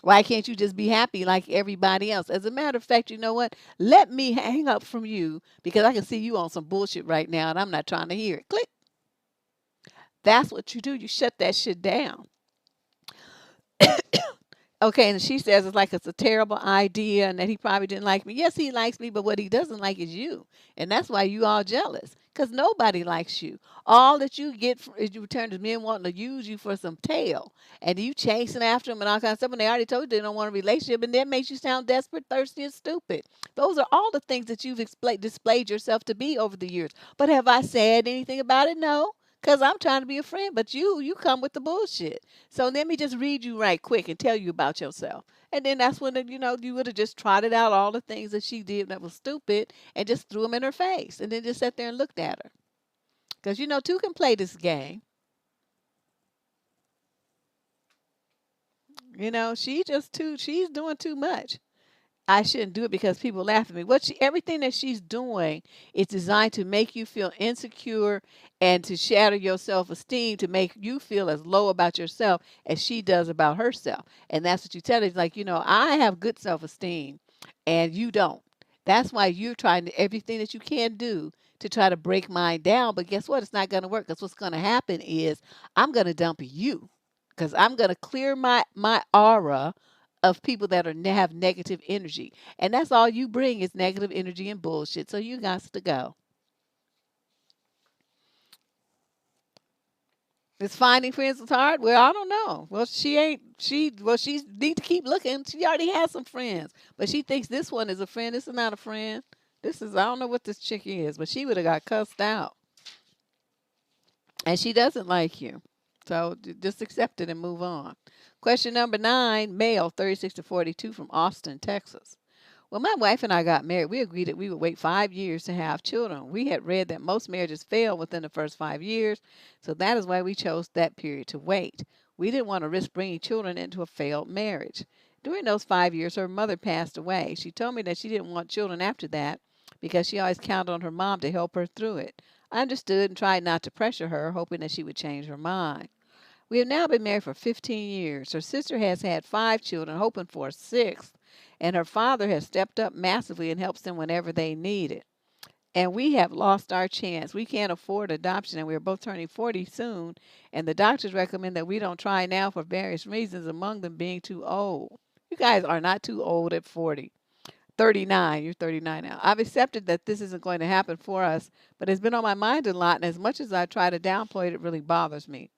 Why can't you just be happy like everybody else? As a matter of fact, you know what? Let me hang up from you because I can see you on some bullshit right now, and I'm not trying to hear it. Click. That's what you do. You shut that shit down. Okay, and she says it's a terrible idea and that he probably didn't like me. Yes, he likes me, but what he doesn't like is you. And that's why you all jealous. Because nobody likes you. All that you get is you return to men wanting to use you for some tail. And you chasing after them and all kinds of stuff. And they already told you they don't want a relationship. And that makes you sound desperate, thirsty, and stupid. Those are all the things that you've displayed yourself to be over the years. But have I said anything about it? No. Because I'm trying to be a friend. But you come with the bullshit. So let me just read you right quick and tell you about yourself. And then that's when, you would have just trotted out all the things that she did that was stupid and just threw them in her face and then just sat there and looked at her. Because, two can play this game. She's doing too much. I shouldn't do it because people laugh at me. Everything that she's doing is designed to make you feel insecure and to shatter your self-esteem, to make you feel as low about yourself as she does about herself. And that's what you tell her. It's like, I have good self-esteem and you don't. That's why you're trying everything that you can do to try to break mine down. But guess what? It's not going to work because what's going to happen is I'm going to dump you because I'm going to clear my aura of people that have negative energy. And that's all you bring is negative energy and bullshit. So you got to go. Is finding friends is hard? Well, I don't know. Well, she need to keep looking. She already has some friends. But she thinks this one is a friend. This is not a friend. I don't know what this chick is, but she would have got cussed out. And she doesn't like you. So just accept it and move on. Question number 9, male, 36 to 42 from Austin, Texas. When my wife and I got married, we agreed that we would wait 5 years to have children. We had read that most marriages fail within the first 5 years, so that is why we chose that period to wait. We didn't want to risk bringing children into a failed marriage. During those 5 years, her mother passed away. She told me that she didn't want children after that because she always counted on her mom to help her through it. I understood and tried not to pressure her, hoping that she would change her mind. We have now been married for 15 years. Her sister has had 5 children, hoping for a 6th, and her father has stepped up massively and helps them whenever they need it. And we have lost our chance. We can't afford adoption, and we're both turning 40 soon, and the doctors recommend that we don't try now for various reasons, among them being too old. You guys are not too old at 40. 39, you're 39 now. I've accepted that this isn't going to happen for us, but it's been on my mind a lot, and as much as I try to downplay it, it really bothers me.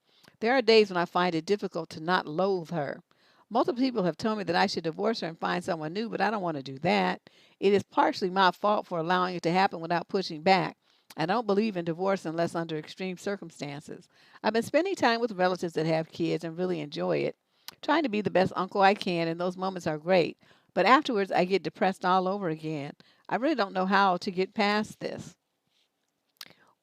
There are days when I find it difficult to not loathe her. Multiple people have told me that I should divorce her and find someone new, but I don't want to do that. It is partially my fault for allowing it to happen without pushing back. I don't believe in divorce unless under extreme circumstances. I've been spending time with relatives that have kids and really enjoy it. Trying to be the best uncle I can, and those moments are great. But afterwards, I get depressed all over again. I really don't know how to get past this.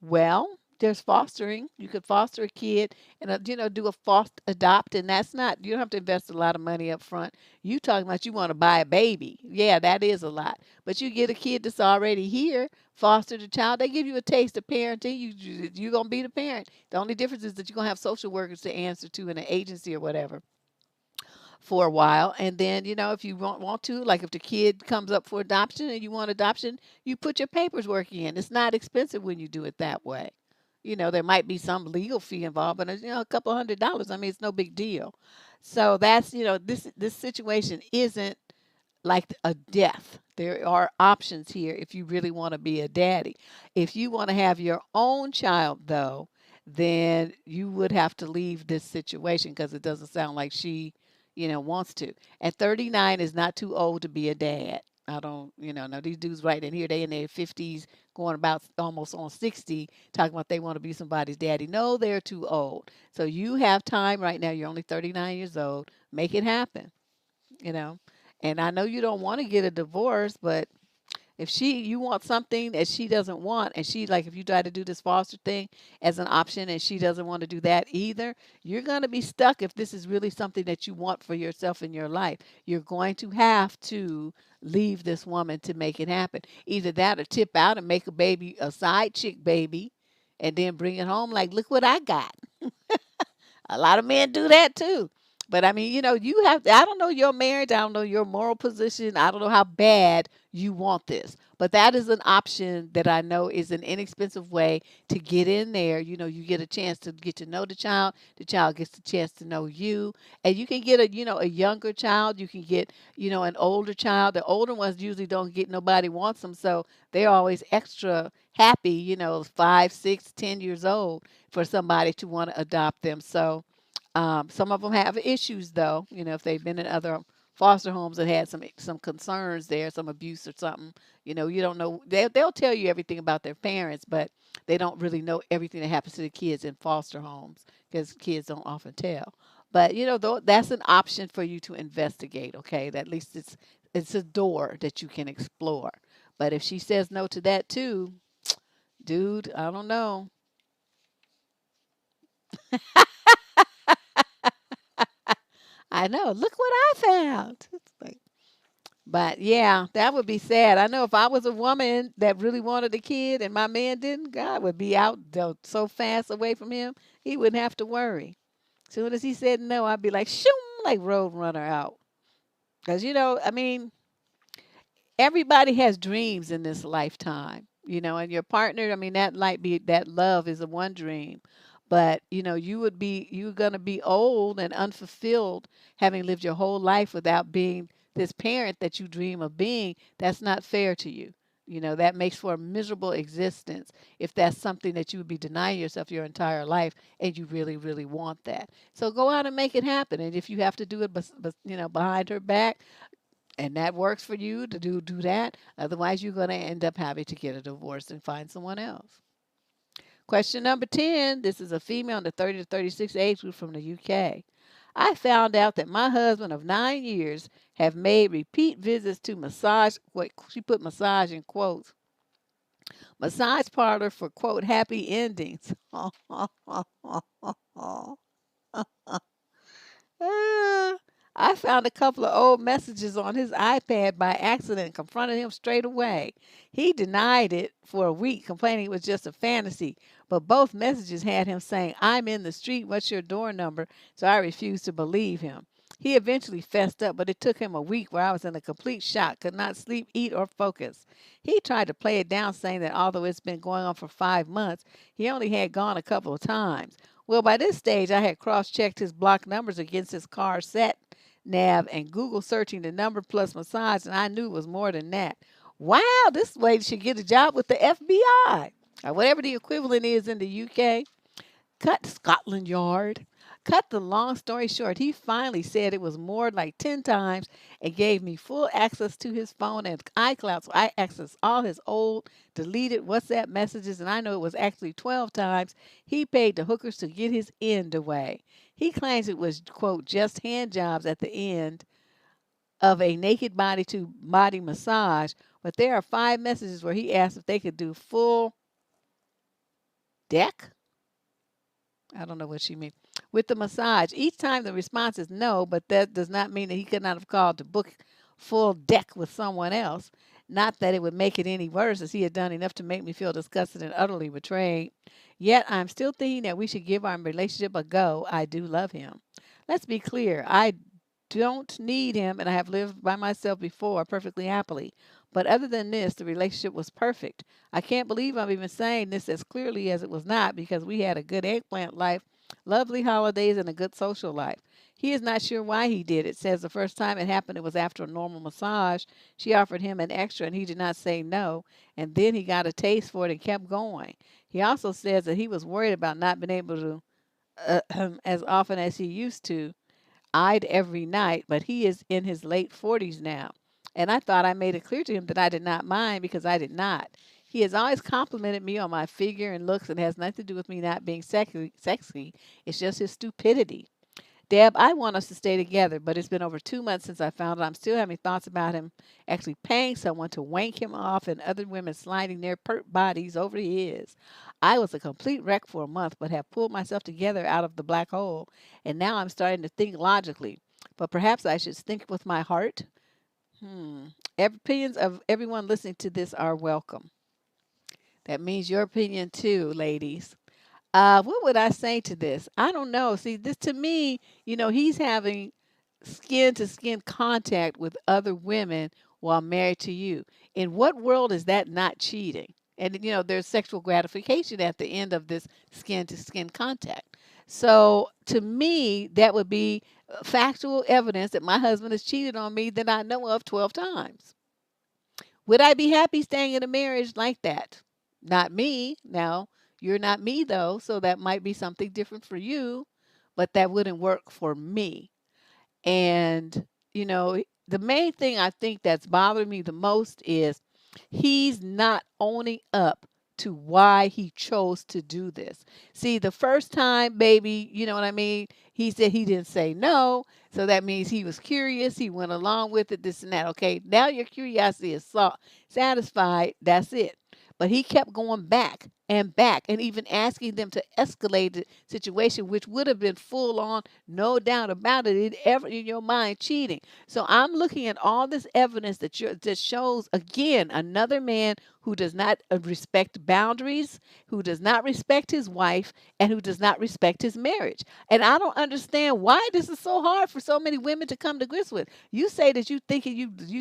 Well, there's fostering. You could foster a kid and do a foster adopt, and that's not, you don't have to invest a lot of money up front. You talking about you want to buy a baby. Yeah, that is a lot. But you get a kid that's already here, foster the child, they give you a taste of parenting. You're going to be the parent. The only difference is that you're going to have social workers to answer to in an agency or whatever for a while. And then, if you want to, like if the kid comes up for adoption and you want adoption, you put your paperwork in. It's not expensive when you do it that way. There might be some legal fee involved, but it's, a couple $100. I mean, it's no big deal. So that's, this situation isn't like a death. There are options here if you really want to be a daddy. If you want to have your own child, though, then you would have to leave this situation because it doesn't sound like she, wants to. And 39 is not too old to be a dad. I don't, now these dudes right in here, they in their 50s, going about almost on 60, talking about they want to be somebody's daddy. No, they're too old. So you have time right now. You're only 39 years old. Make it happen, you know. And I know you don't want to get a divorce, but if you want something that she doesn't want, and she, like, if you try to do this foster thing as an option and she doesn't want to do that either, you're going to be stuck if this is really something that you want for yourself in your life. You're going to have to leave this woman to make it happen. Either that or tip out and make a baby, a side chick baby, and then bring it home like, look what I got. A lot of men do that too. But I mean, you have to, I don't know your marriage, I don't know your moral position, I don't know how bad you want this. But that is an option that I know is an inexpensive way to get in there. You get a chance to get to know the child gets a chance to know you, and you can get a younger child, you can get, an older child. The older ones usually don't get, nobody wants them, so they're always extra happy, 5, 6, 10 years old for somebody to want to adopt them. So some of them have issues, though. If they've been in other foster homes and had some concerns there, some abuse or something. You don't know. They'll tell you everything about their parents, but they don't really know everything that happens to the kids in foster homes because kids don't often tell. But though that's an option for you to investigate. Okay, at least it's a door that you can explore. But if she says no to that too, dude, I don't know. I know. Look what I found. It's like, but yeah, that would be sad. I know if I was a woman that really wanted a kid and my man didn't, God would be out so fast away from him, he wouldn't have to worry. Soon as he said no, I'd be like, shoom, like Road Runner out. Because, I mean, everybody has dreams in this lifetime, and your partner, I mean, that might be, that love is a one dream, but you're going to be old and unfulfilled having lived your whole life without being this parent that you dream of being. That's not fair to you. That makes for a miserable existence if that's something that you would be denying yourself your entire life and you really, really want that. So go out and make it happen. And if you have to do it, behind her back, and that works for you to do that. Otherwise, you're going to end up having to get a divorce and find someone else. Question number 10. This is a female in the 30 to 36 age group from the UK. I found out that my husband of 9 years have made repeat visits to massage. What she put massage in quotes. Massage parlor for quote happy endings. Ah, I found a couple of old messages on his iPad by accident and confronted him straight away. He denied it for a week, complaining it was just a fantasy. But both messages had him saying, I'm in the street, what's your door number? So I refused to believe him. He eventually fessed up, but it took him a week where I was in a complete shock, could not sleep, eat, or focus. He tried to play it down, saying that although it's been going on for 5 months, he only had gone a couple of times. Well, by this stage, I had cross-checked his blocked numbers against his car sat nav and Google searching the number plus massage, and I knew it was more than that. Wow, this lady should get a job with the FBI or whatever the equivalent is in the UK. Cut Scotland Yard. Cut the long story short, he finally said it was more like 10 times and gave me full access to his phone and iCloud. So I accessed all his old, deleted WhatsApp messages, and I know it was actually 12 times he paid the hookers to get his end away. He claims it was, quote, just hand jobs at the end of a naked body to body massage, but there are 5 messages where he asked if they could do full deck. I don't know what she means. With the massage. Each time the response is no, but that does not mean that he could not have called to book full deck with someone else. Not that it would make it any worse, as he had done enough to make me feel disgusted and utterly betrayed. Yet I'm still thinking that we should give our relationship a go. I do love him. Let's be clear. I don't need him, and I have lived by myself before perfectly happily. But other than this, the relationship was perfect. I can't believe I'm even saying this as clearly as it was not, because we had a good eggplant life, lovely holidays, and a good social life. He is not sure why he did it. Says the first time it happened, it was after a normal massage. She offered him an extra and he did not say no. And then he got a taste for it and kept going. He also says that he was worried about not being able to, as often as he used to, eyed every night, but he is in his late 40s now. And I thought I made it clear to him that I did not mind because I did not. He has always complimented me on my figure and looks and has nothing to do with me not being sexy. It's just his stupidity. Deb, I want us to stay together, but it's been over 2 months since I found out. I'm still having thoughts about him actually paying someone to wank him off and other women sliding their pert bodies over his. I was a complete wreck for a month, but have pulled myself together out of the black hole, and now I'm starting to think logically. But perhaps I should think with my heart. Hmm. Opinions of everyone listening to this are welcome. That means your opinion too, ladies. What would I say to this? I don't know. See, this to me, he's having skin to skin contact with other women while married to you. In what world is that not cheating? And there's sexual gratification at the end of this skin to skin contact. So to me, that would be factual evidence that my husband has cheated on me that I know of 12 times. Would I be happy staying in a marriage like that? Not me. Now, you're not me though, so that might be something different for you, but that wouldn't work for me. And, the main thing I think that's bothering me the most is he's not owning up to why he chose to do this. See, the first time, baby, you know what I mean? He said he didn't say no. So that means he was curious. He went along with it, this and that. Okay, now your curiosity is satisfied. That's it. But he kept going back and even asking them to escalate the situation, which would have been full on, no doubt about it, in your mind cheating. So I'm looking at all this evidence that shows again another man who does not respect boundaries, who does not respect his wife, and who does not respect his marriage. And I don't understand why this is so hard for so many women to come to grips with. You say that you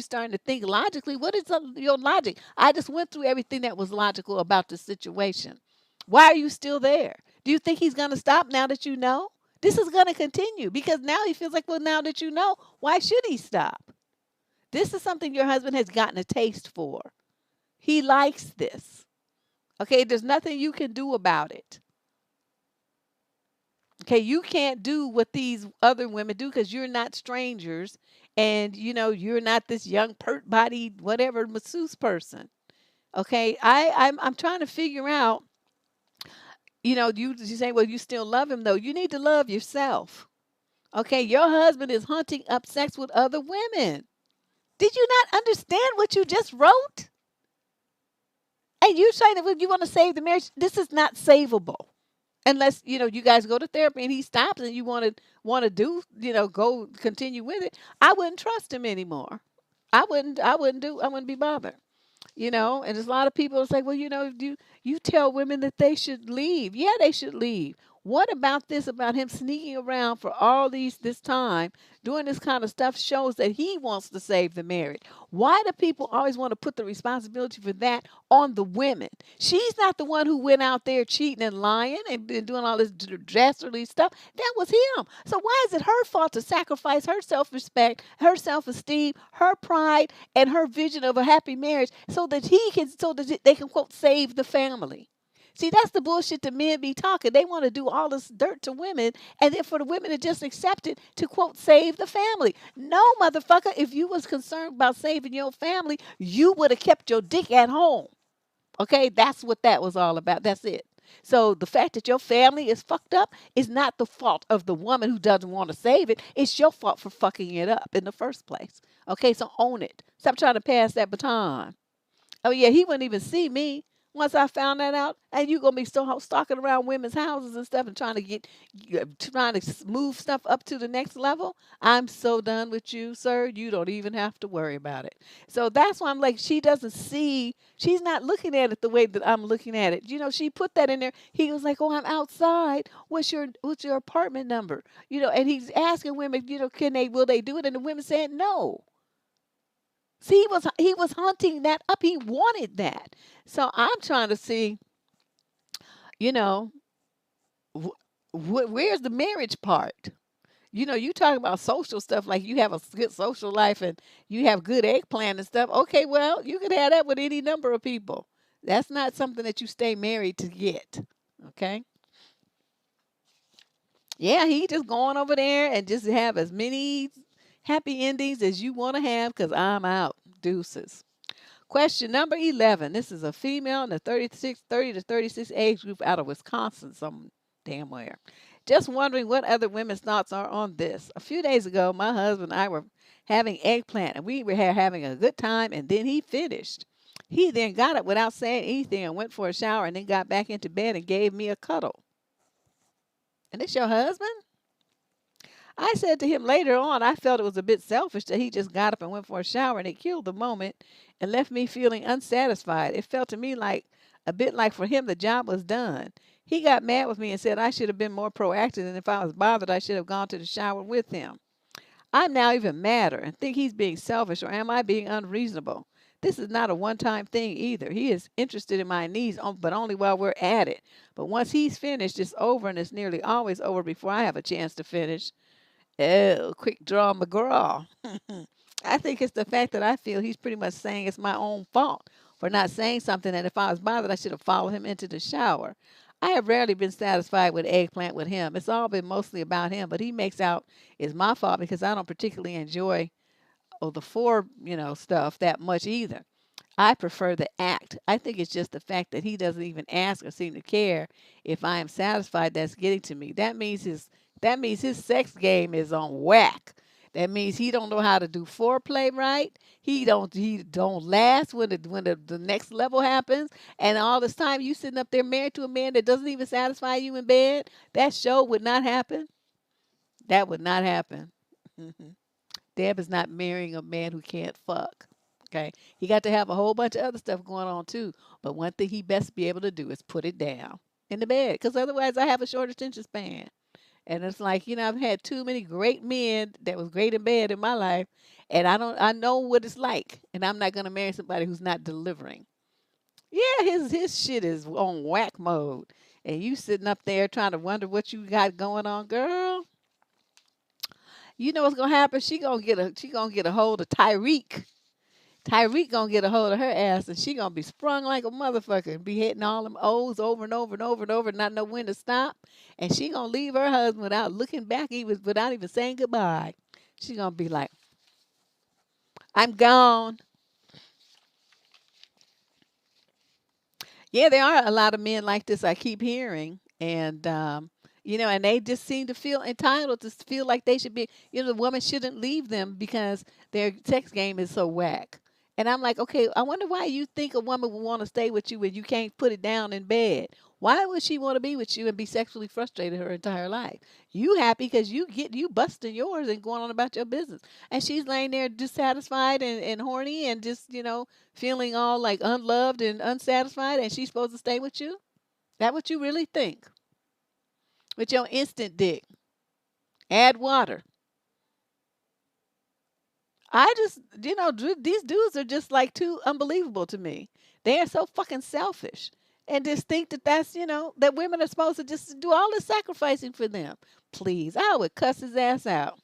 starting to think logically. What is your logic? I just went through everything that was logical about the situation. Why are you still there? Do you think he's going to stop now that you know? This is going to continue because now he feels like, well, now that you know, why should he stop? This is something your husband has gotten a taste for. He likes this. Okay, there's nothing you can do about it. Okay, you can't do what these other women do because you're not strangers and you're not this young pert body whatever masseuse person. Okay, I'm trying to figure out, you say, well, you still love him though. You need to love yourself. Okay, your husband is hunting up sex with other women. Did you not understand what you just wrote? And you saying that you want to save the marriage, this is not savable. Unless, you guys go to therapy and he stops and you want to do, go continue with it. I wouldn't trust him anymore. I wouldn't be bothered. And there's a lot of people that say, well, you tell women that they should leave. Yeah, they should leave. What about this, about him sneaking around for all this time, doing this kind of stuff shows that he wants to save the marriage. Why do people always want to put the responsibility for that on the women? She's not the one who went out there cheating and lying and doing all this dastardly stuff. That was him. So why is it her fault to sacrifice her self-respect, her self-esteem, her pride, and her vision of a happy marriage so that they can, quote, save the family? See, that's the bullshit the men be talking. They want to do all this dirt to women, and then for the women to just accept it to, quote, save the family. No, motherfucker, if you was concerned about saving your family, you would have kept your dick at home. Okay, that's what that was all about. That's it. So the fact that your family is fucked up is not the fault of the woman who doesn't want to save it. It's your fault for fucking it up in the first place. Okay, so own it. Stop trying to pass that baton. Oh, yeah, he wouldn't even see me once I found that out. And you going to be still stalking around women's houses and stuff and trying to move stuff up to the next level. I'm so done with you, sir. You don't even have to worry about it. So that's why I'm like, she's not looking at it the way that I'm looking at it. She put that in there. He was like, oh, I'm outside. What's your apartment number? And he's asking women, will they do it? And the women said no. See, he was hunting that up. He wanted that. So I'm trying to see, where's the marriage part? You talk about social stuff like you have a good social life and you have good eggplant and stuff. Okay, well, you could have that with any number of people. That's not something that you stay married to get. Okay. Yeah, he just going over there and just have as many happy endings as you want to have because I'm out. Deuces. Question number 11. This is a female in the 30 to 36 age group out of Wisconsin, some damn where. Just wondering what other women's thoughts are on this. A few days ago, my husband and I were having eggplant, and we were having a good time, and then he finished. He then got up without saying anything and went for a shower and then got back into bed and gave me a cuddle. And it's your husband? I said to him later on, I felt it was a bit selfish that he just got up and went for a shower and it killed the moment and left me feeling unsatisfied. It felt to me like a bit like for him the job was done. He got mad with me and said I should have been more proactive and if I was bothered I should have gone to the shower with him. I'm now even madder and think he's being selfish or am I being unreasonable? This is not a one-time thing either. He is interested in my needs, but only while we're at it. But once he's finished, it's over and it's nearly always over before I have a chance to finish. Oh, quick draw McGraw. I think it's the fact that I feel he's pretty much saying it's my own fault for not saying something, and if I was bothered, I should have followed him into the shower. I have rarely been satisfied with eggplant with him. It's all been mostly about him, but he makes out it's my fault because I don't particularly enjoy the stuff that much either. I prefer the act. I think it's just the fact that he doesn't even ask or seem to care if I am satisfied that's getting to me. That means his sex game is on whack. That means he don't know how to do foreplay right. He don't last when the next level happens. And all this time you sitting up there married to a man that doesn't even satisfy you in bed. That show would not happen. That would not happen. Deb is not marrying a man who can't fuck. Okay. He got to have a whole bunch of other stuff going on too. But one thing he best be able to do is put it down in the bed. Because otherwise I have a short attention span. And it's like, I've had too many great men that was great in bed in my life. And I know what it's like. And I'm not gonna marry somebody who's not delivering. Yeah, his shit is on whack mode. And you sitting up there trying to wonder what you got going on, girl. You know what's gonna happen? She gonna get a hold of Tyreek. Tyreek gonna get a hold of her ass and she gonna be sprung like a motherfucker and be hitting all them O's over and over and over and over and not know when to stop. And she gonna leave her husband without looking back, even without even saying goodbye. She gonna be like, I'm gone. Yeah, there are a lot of men like this I keep hearing. And they just seem to feel entitled to feel like they should be, the woman shouldn't leave them because their sex game is so whack. And I'm like, okay, I wonder why you think a woman would want to stay with you when you can't put it down in bed. Why would she want to be with you and be sexually frustrated her entire life? You happy because you busting yours and going on about your business. And she's laying there dissatisfied and horny and just, feeling all like unloved and unsatisfied and she's supposed to stay with you? That what you really think? With your instant dick. Add water. I just, these dudes are just like too unbelievable to me. They are so fucking selfish and just think that women are supposed to just do all the sacrificing for them. Please, I would cuss his ass out.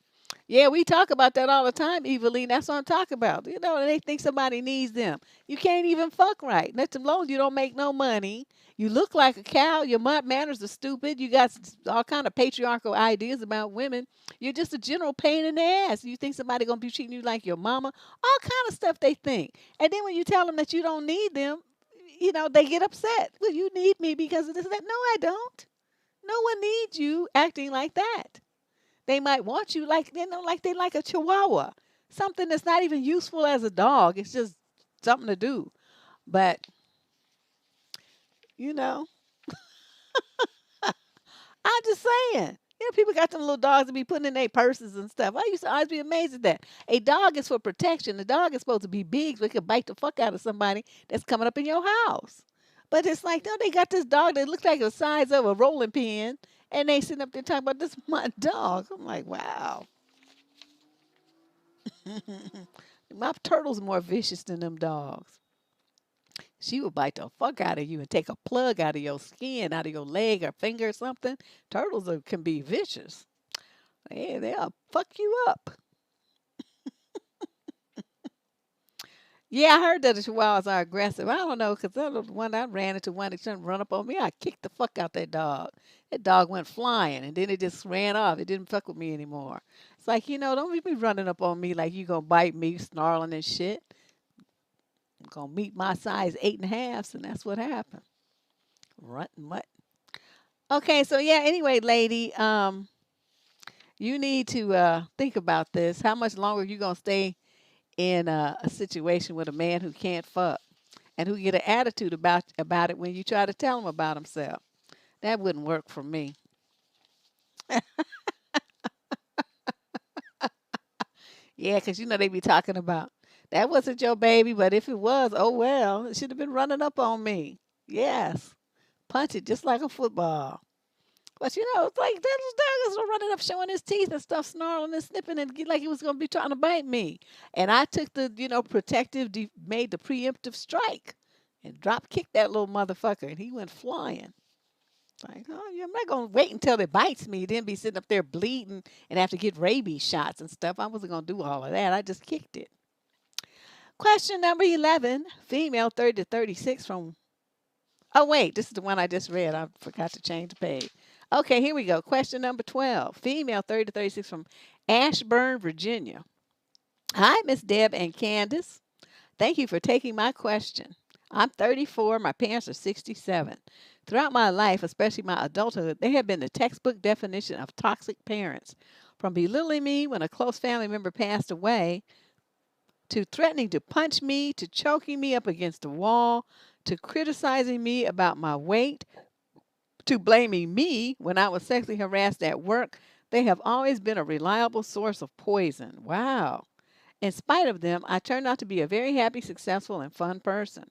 Yeah, we talk about that all the time, Eveline. That's what I'm talking about. They think somebody needs them. You can't even fuck right. Let alone you don't make no money. You look like a cow. Your manners are stupid. You got all kind of patriarchal ideas about women. You're just a general pain in the ass. You think somebody gonna be treating you like your mama? All kind of stuff they think. And then when you tell them that you don't need them, they get upset. Well, you need me because of this and that. No, I don't. No one needs you acting like that. They might want you like they like a chihuahua. Something that's not even useful as a dog. It's just something to do. But, you know, I'm just saying. People got them little dogs to be putting in their purses and stuff. I used to always be amazed at that. A dog is for protection. The dog is supposed to be big so it can bite the fuck out of somebody that's coming up in your house. But it's like, no, they got this dog that looks like the size of a rolling pin, and they sitting up there talking about this is my dog. I'm like, wow. My turtle's more vicious than them dogs. She would bite the fuck out of you and take a plug out of your skin, out of your leg or finger or something. Turtles can be vicious. They'll fuck you up. Yeah, I heard that the chihuahuas are aggressive. I don't know, because the one I ran into, one that trying to run up on me, I kicked the fuck out that dog. That dog went flying, and then it just ran off. It didn't fuck with me anymore. It's like, don't be running up on me like you gonna bite me, snarling and shit. I'm gonna meet my size 8.5, and that's what happened. Rut mutt. Okay, so yeah. Anyway, lady, you need to think about this. How much longer you gonna stay in a situation with a man who can't fuck and who get an attitude about it when you try to tell him about himself? That wouldn't work for me. Yeah, 'cause they be talking about that wasn't your baby, but if it was, oh well, it should have been running up on me. Yes, punch it just like a football. But it's like that little dog is running up, showing his teeth and stuff, snarling and snipping, and like he was gonna be trying to bite me. And I took the protective, made the preemptive strike, and drop kicked that little motherfucker, and he went flying. Like, oh, yeah, I'm not gonna wait until it bites me, then be sitting up there bleeding and have to get rabies shots and stuff. I wasn't gonna do all of that. I just kicked it. Question number 11, female 30 to 36 from. Oh wait, this is the one I just read. I forgot to change the page. Okay, here we go. Question number 12, female 30 to 36 from Ashburn, Virginia. Hi, Miss Deb and Candace. Thank you for taking my question. I'm 34. My parents are 67. Throughout my life, especially my adulthood, they have been the textbook definition of toxic parents. From belittling me when a close family member passed away, to threatening to punch me, to choking me up against the wall, to criticizing me about my weight, to blaming me when I was sexually harassed at work, they have always been a reliable source of poison. Wow. In spite of them, I turned out to be a very happy, successful, and fun person.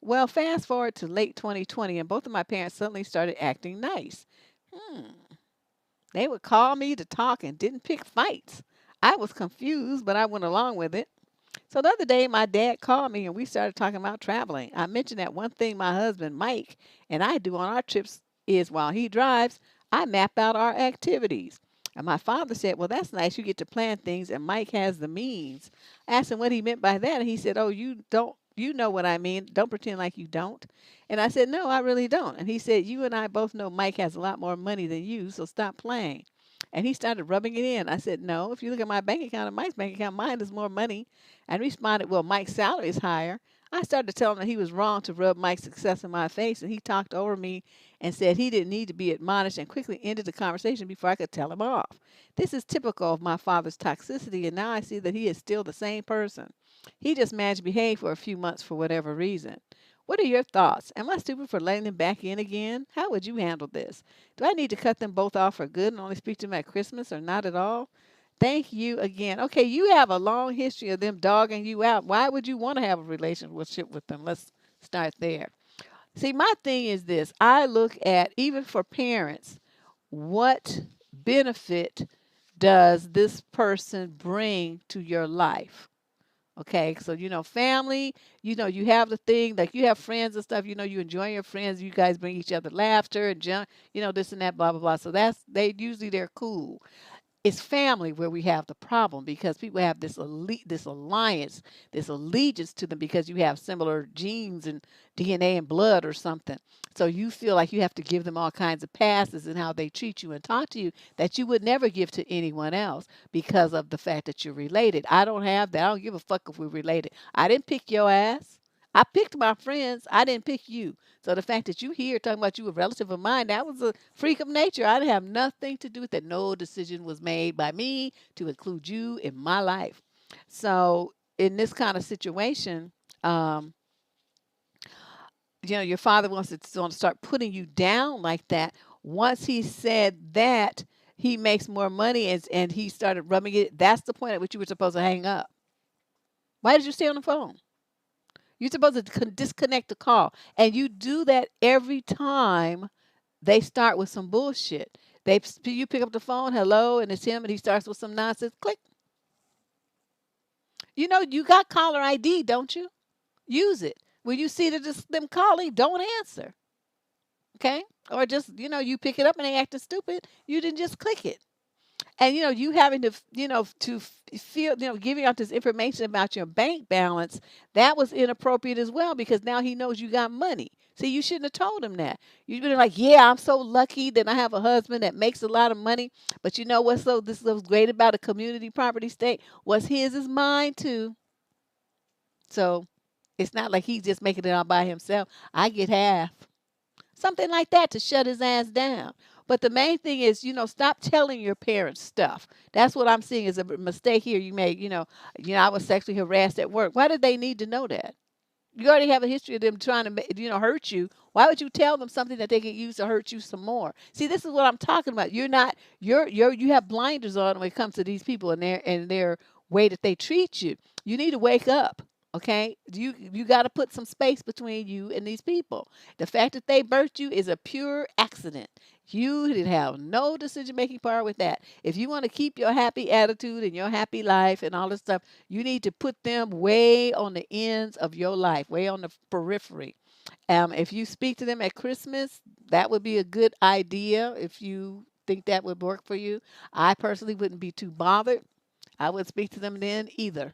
Well, fast forward to late 2020, and both of my parents suddenly started acting nice. Hmm. They would call me to talk and didn't pick fights. I was confused, but I went along with it. So the other day, my dad called me and we started talking about traveling. I mentioned that one thing my husband, Mike, and I do on our trips is while he drives, I map out our activities. And my father said, well, that's nice. You get to plan things, and Mike has the means. I asked him what he meant by that, and he said, oh, you don't. You know what I mean. Don't pretend like you don't. And I said, no, I really don't. And he said, you and I both know Mike has a lot more money than you, so stop playing. And he started rubbing it in. I said, no, if you look at my bank account and Mike's bank account, mine is more money. And responded, well, Mike's salary is higher. I started to tell him that he was wrong to rub Mike's success in my face, and he talked over me and said he didn't need to be admonished and quickly ended the conversation before I could tell him off. This is typical of my father's toxicity, and now I see that he is still the same person. He just managed to behave for a few months for whatever reason. What are your thoughts? Am I stupid for letting them back in again? How would you handle this? Do I need to cut them both off for good and only speak to them at Christmas or not at all? Thank you again. Okay, you have a long history of them dogging you out. Why would you want to have a relationship with them? Let's start there. See, my thing is this. I look at, even for parents, what benefit does this person bring to your life? Okay, so family, you have the thing, like you have friends and stuff, you enjoy your friends, you guys bring each other laughter and this and that, blah blah blah. So they're cool. It's family where we have the problem because people have this alliance, this allegiance to them because you have similar genes and DNA and blood or something. So you feel like you have to give them all kinds of passes in how they treat you and talk to you that you would never give to anyone else because of the fact that you're related. I don't have that. I don't give a fuck if we're related. I didn't pick your ass. I picked my friends. I didn't pick you. So the fact that you here talking about you a relative of mine, that was a freak of nature. I didn't have nothing to do with that. No decision was made by me to include you in my life. So in this kind of situation, um, your father wants to start putting you down like that. Once he said that he makes more money and he started rubbing it, that's the point at which you were supposed to hang up. Why did you stay on the phone? You're supposed to disconnect the call. And you do that every time they start with some bullshit. You pick up the phone, hello, and it's him, and he starts with some nonsense. Click. You got caller ID, don't you? Use it. When you see that it's them calling, don't answer. Okay? Or just, you pick it up and they acting stupid. You didn't just click it. And you having to feel, giving out this information about your bank balance, that was inappropriate as well, because now he knows you got money. See, you shouldn't have told him that. You'd been like, yeah, I'm so lucky that I have a husband that makes a lot of money. But you know what's this is what's great about a community property state? What's his is mine too. So it's not like he's just making it all by himself. I get half. Something like that to shut his ass down. But the main thing is, stop telling your parents stuff. That's what I'm seeing is a mistake here you made. I was sexually harassed at work. Why did they need to know that? You already have a history of them trying to, hurt you. Why would you tell them something that they can use to hurt you some more? See, this is what I'm talking about. You have blinders on when it comes to these people and their way that they treat you. You need to wake up. Okay, you got to put some space between you and these people. The fact that they birthed you is a pure accident. You did have no decision making power with that. If you want to keep your happy attitude and your happy life and all this stuff, you need to put them way on the ends of your life, way on the periphery. If you speak to them at Christmas, that would be a good idea if you think that would work for you. I personally wouldn't be too bothered. I wouldn't speak to them then either.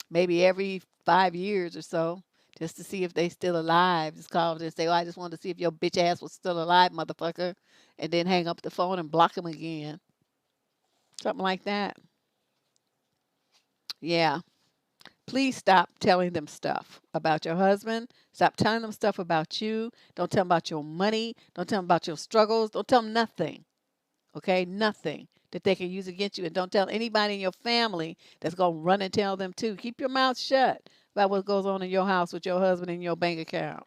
Maybe every 5 years or so, just to see if they still alive. Just call them and say, "Oh, I just wanted to see if your bitch ass was still alive, motherfucker," and then hang up the phone and block them again. Something like that. Yeah. Please stop telling them stuff about your husband. Stop telling them stuff about you. Don't tell them about your money. Don't tell them about your struggles. Don't tell them nothing. Okay? Nothing that they can use against you. And don't tell anybody in your family that's going to run and tell them too. Keep your mouth shut about what goes on in your house with your husband and your bank account.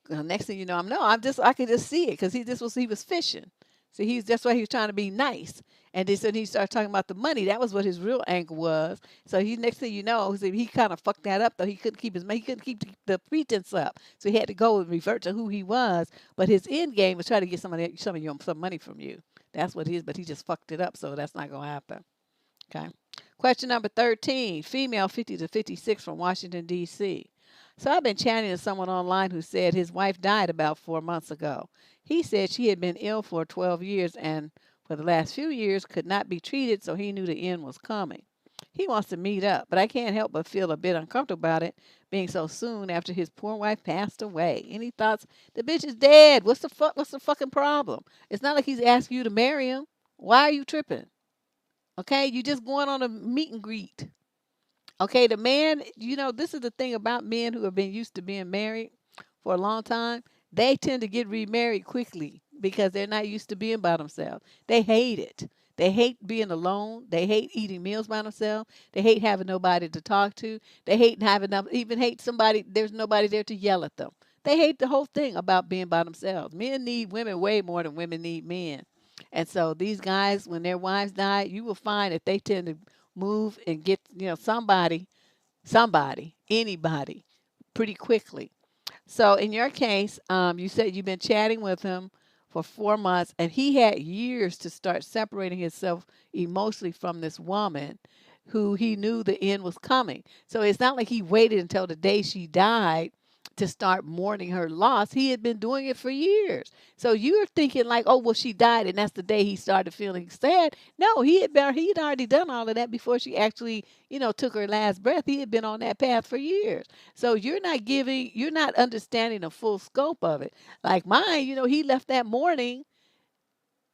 Next thing you know, I could just see it because he was fishing. So that's why he was trying to be nice. And then so he started talking about the money. That was what his real angle was. So next thing you know, he kind of fucked that up though. He couldn't keep the pretense up. So he had to go and revert to who he was. But his end game was trying to get some money from you. That's what it is. But he just fucked it up. So that's not gonna happen. Okay. Question number 13. Female 50 to 56 from Washington, D.C. So I've been chatting to someone online who said his wife died about 4 months ago. He said she had been ill for 12 years and for the last few years could not be treated, so he knew the end was coming. He wants to meet up, but I can't help but feel a bit uncomfortable about it being so soon after his poor wife passed away. Any thoughts? The bitch is dead. What's the fucking problem? It's not like he's asking you to marry him. Why are you tripping? Okay, you just going on a meet and greet. Okay, the man, this is the thing about men who have been used to being married for a long time. They tend to get remarried quickly because they're not used to being by themselves. They hate it. They hate being alone. They hate eating meals by themselves. They hate having nobody to talk to. They hate even hate somebody, there's nobody there to yell at them. They hate the whole thing about being by themselves. Men need women way more than women need men. And so these guys, when their wives die, you will find that they tend to move and get, somebody, anybody, pretty quickly. So in your case, you said you've been chatting with him for 4 months, and he had years to start separating himself emotionally from this woman who he knew the end was coming. So it's not like he waited until the day she died to start mourning her loss. He had been doing it for years. So you're thinking like, oh, well, she died, and that's the day he started feeling sad. No, he'd already done all of that before she actually, took her last breath. He had been on that path for years. So you're not understanding the full scope of it. Like mine, he left that morning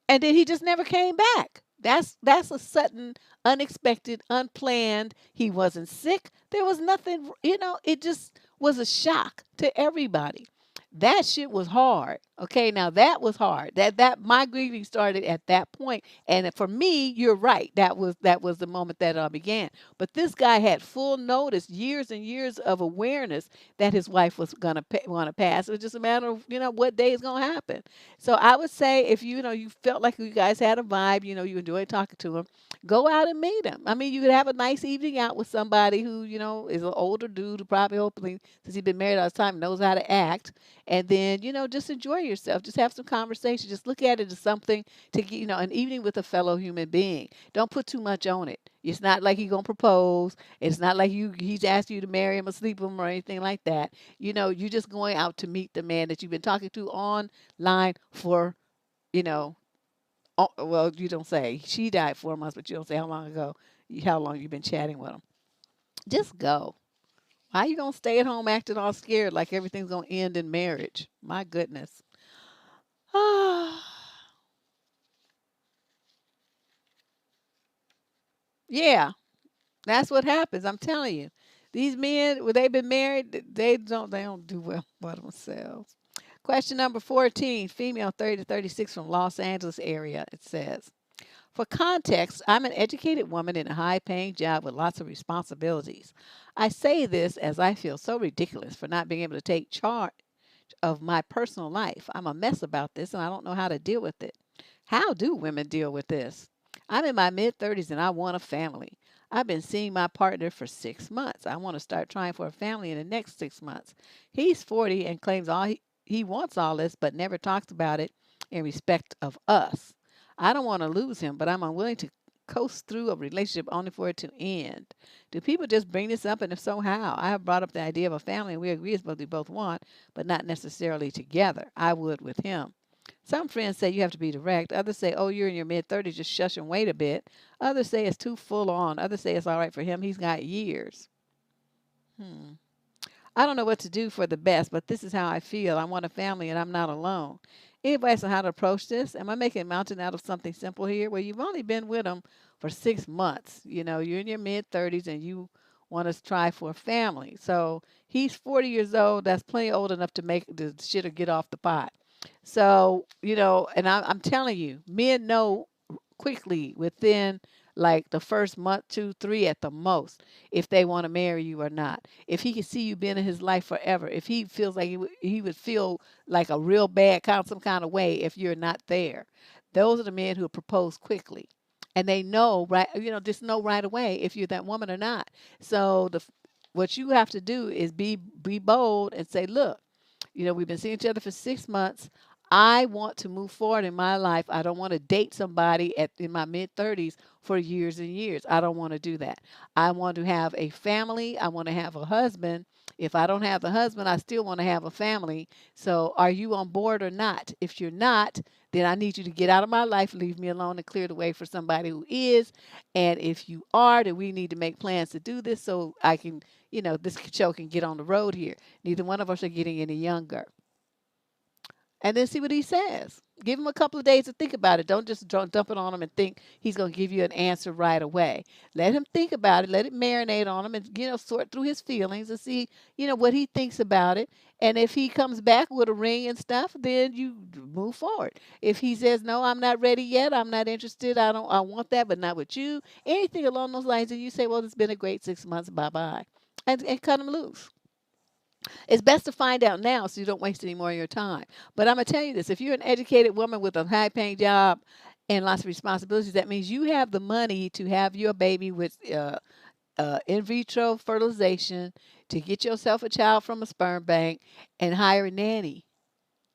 and then he just never came back. That's a sudden, unexpected, unplanned. He wasn't sick. There was nothing, it just was a shock to everybody. That shit was hard. Okay, now that was hard. That my grieving started at that point. And for me, you're right. That was the moment that began. But this guy had full notice, years and years of awareness that his wife was gonna want to pass. It was just a matter of what day is gonna happen. So I would say if you felt like you guys had a vibe, you enjoyed talking to him, go out and meet him. I mean, you could have a nice evening out with somebody who is an older dude who probably hopefully since he's been married all the time knows how to act. And then, just enjoy yourself. Just have some conversation. Just look at it as something to get, an evening with a fellow human being. Don't put too much on it. It's not like he's going to propose. It's not like he's asking you to marry him or sleep with him or anything like that. You're just going out to meet the man that you've been talking to online for, you know, Oh, well, you don't say. She died 4 months, but you don't say how long ago, how long you've been chatting with him. Just go. Why you gonna stay at home acting all scared like everything's gonna end in marriage? My goodness. Yeah, that's what happens. I'm telling you. These men, when they've been married, they don't do well by themselves. Question number 14, female 30 to 36 from Los Angeles area. It says, for context, I'm an educated woman in a high paying job with lots of responsibilities. I say this as I feel so ridiculous for not being able to take charge of my personal life. I'm a mess about this and I don't know how to deal with it. How do women deal with this? I'm in my mid 30s and I want a family. I've been seeing my partner for 6 months. I want to start trying for a family in the next 6 months. He's 40 and claims he wants all this, but never talks about it in respect of us. I don't want to lose him, but I'm unwilling to coast through a relationship only for it to end. Do people just bring this up, and if so, how? I have brought up the idea of a family, and we agree it's what we both want, but not necessarily together. I would with him. Some friends say you have to be direct. Others say, oh, you're in your mid 30s, just shush and wait a bit. Others say it's too full on. Others say it's all right for him. He's got years. Hmm. I don't know what to do for the best, but this is how I feel. I want a family and I'm not alone. Any advice on how to approach this? Am I making a mountain out of something simple here? Well, you've only been with him for 6 months. You know, you're in your mid 30s and you want to try for a family. So he's 40 years old. That's plenty old enough to make the shit or get off the pot. So, and I'm telling you, men know quickly within like the first month, 2, 3 at the most, if they want to marry you or not. If he can see you being in his life forever, if he feels like he would feel like a real bad kind, some kind of way if you're not there. Those are the men who propose quickly. And they know, right, just know right away if you're that woman or not. So what you have to do is be bold and say, look, we've been seeing each other for 6 months. I want to move forward in my life. I don't want to date somebody in my mid 30s for years and years. I don't want to do that. I want to have a family. I want to have a husband. If I don't have the husband, I still want to have a family. So are you on board or not? If you're not, then I need you to get out of my life, leave me alone, and clear the way for somebody who is. And if you are, then we need to make plans to do this so I can, this show can get on the road here. Neither one of us are getting any younger. And then see what he says. Give him a couple of days to think about it. Don't just dump it on him and think he's going to give you an answer right away. Let him think about it. Let it marinate on him and, sort through his feelings and see, what he thinks about it. And if he comes back with a ring and stuff, then you move forward. If he says, no, I'm not ready yet. I'm not interested. I want that, but not with you. Anything along those lines. And you say, well, it's been a great 6 months. Bye-bye. And cut him loose. It's best to find out now so you don't waste any more of your time. But I'm going to tell you this. If you're an educated woman with a high-paying job and lots of responsibilities, that means you have the money to have your baby with in vitro fertilization, to get yourself a child from a sperm bank, and hire a nanny.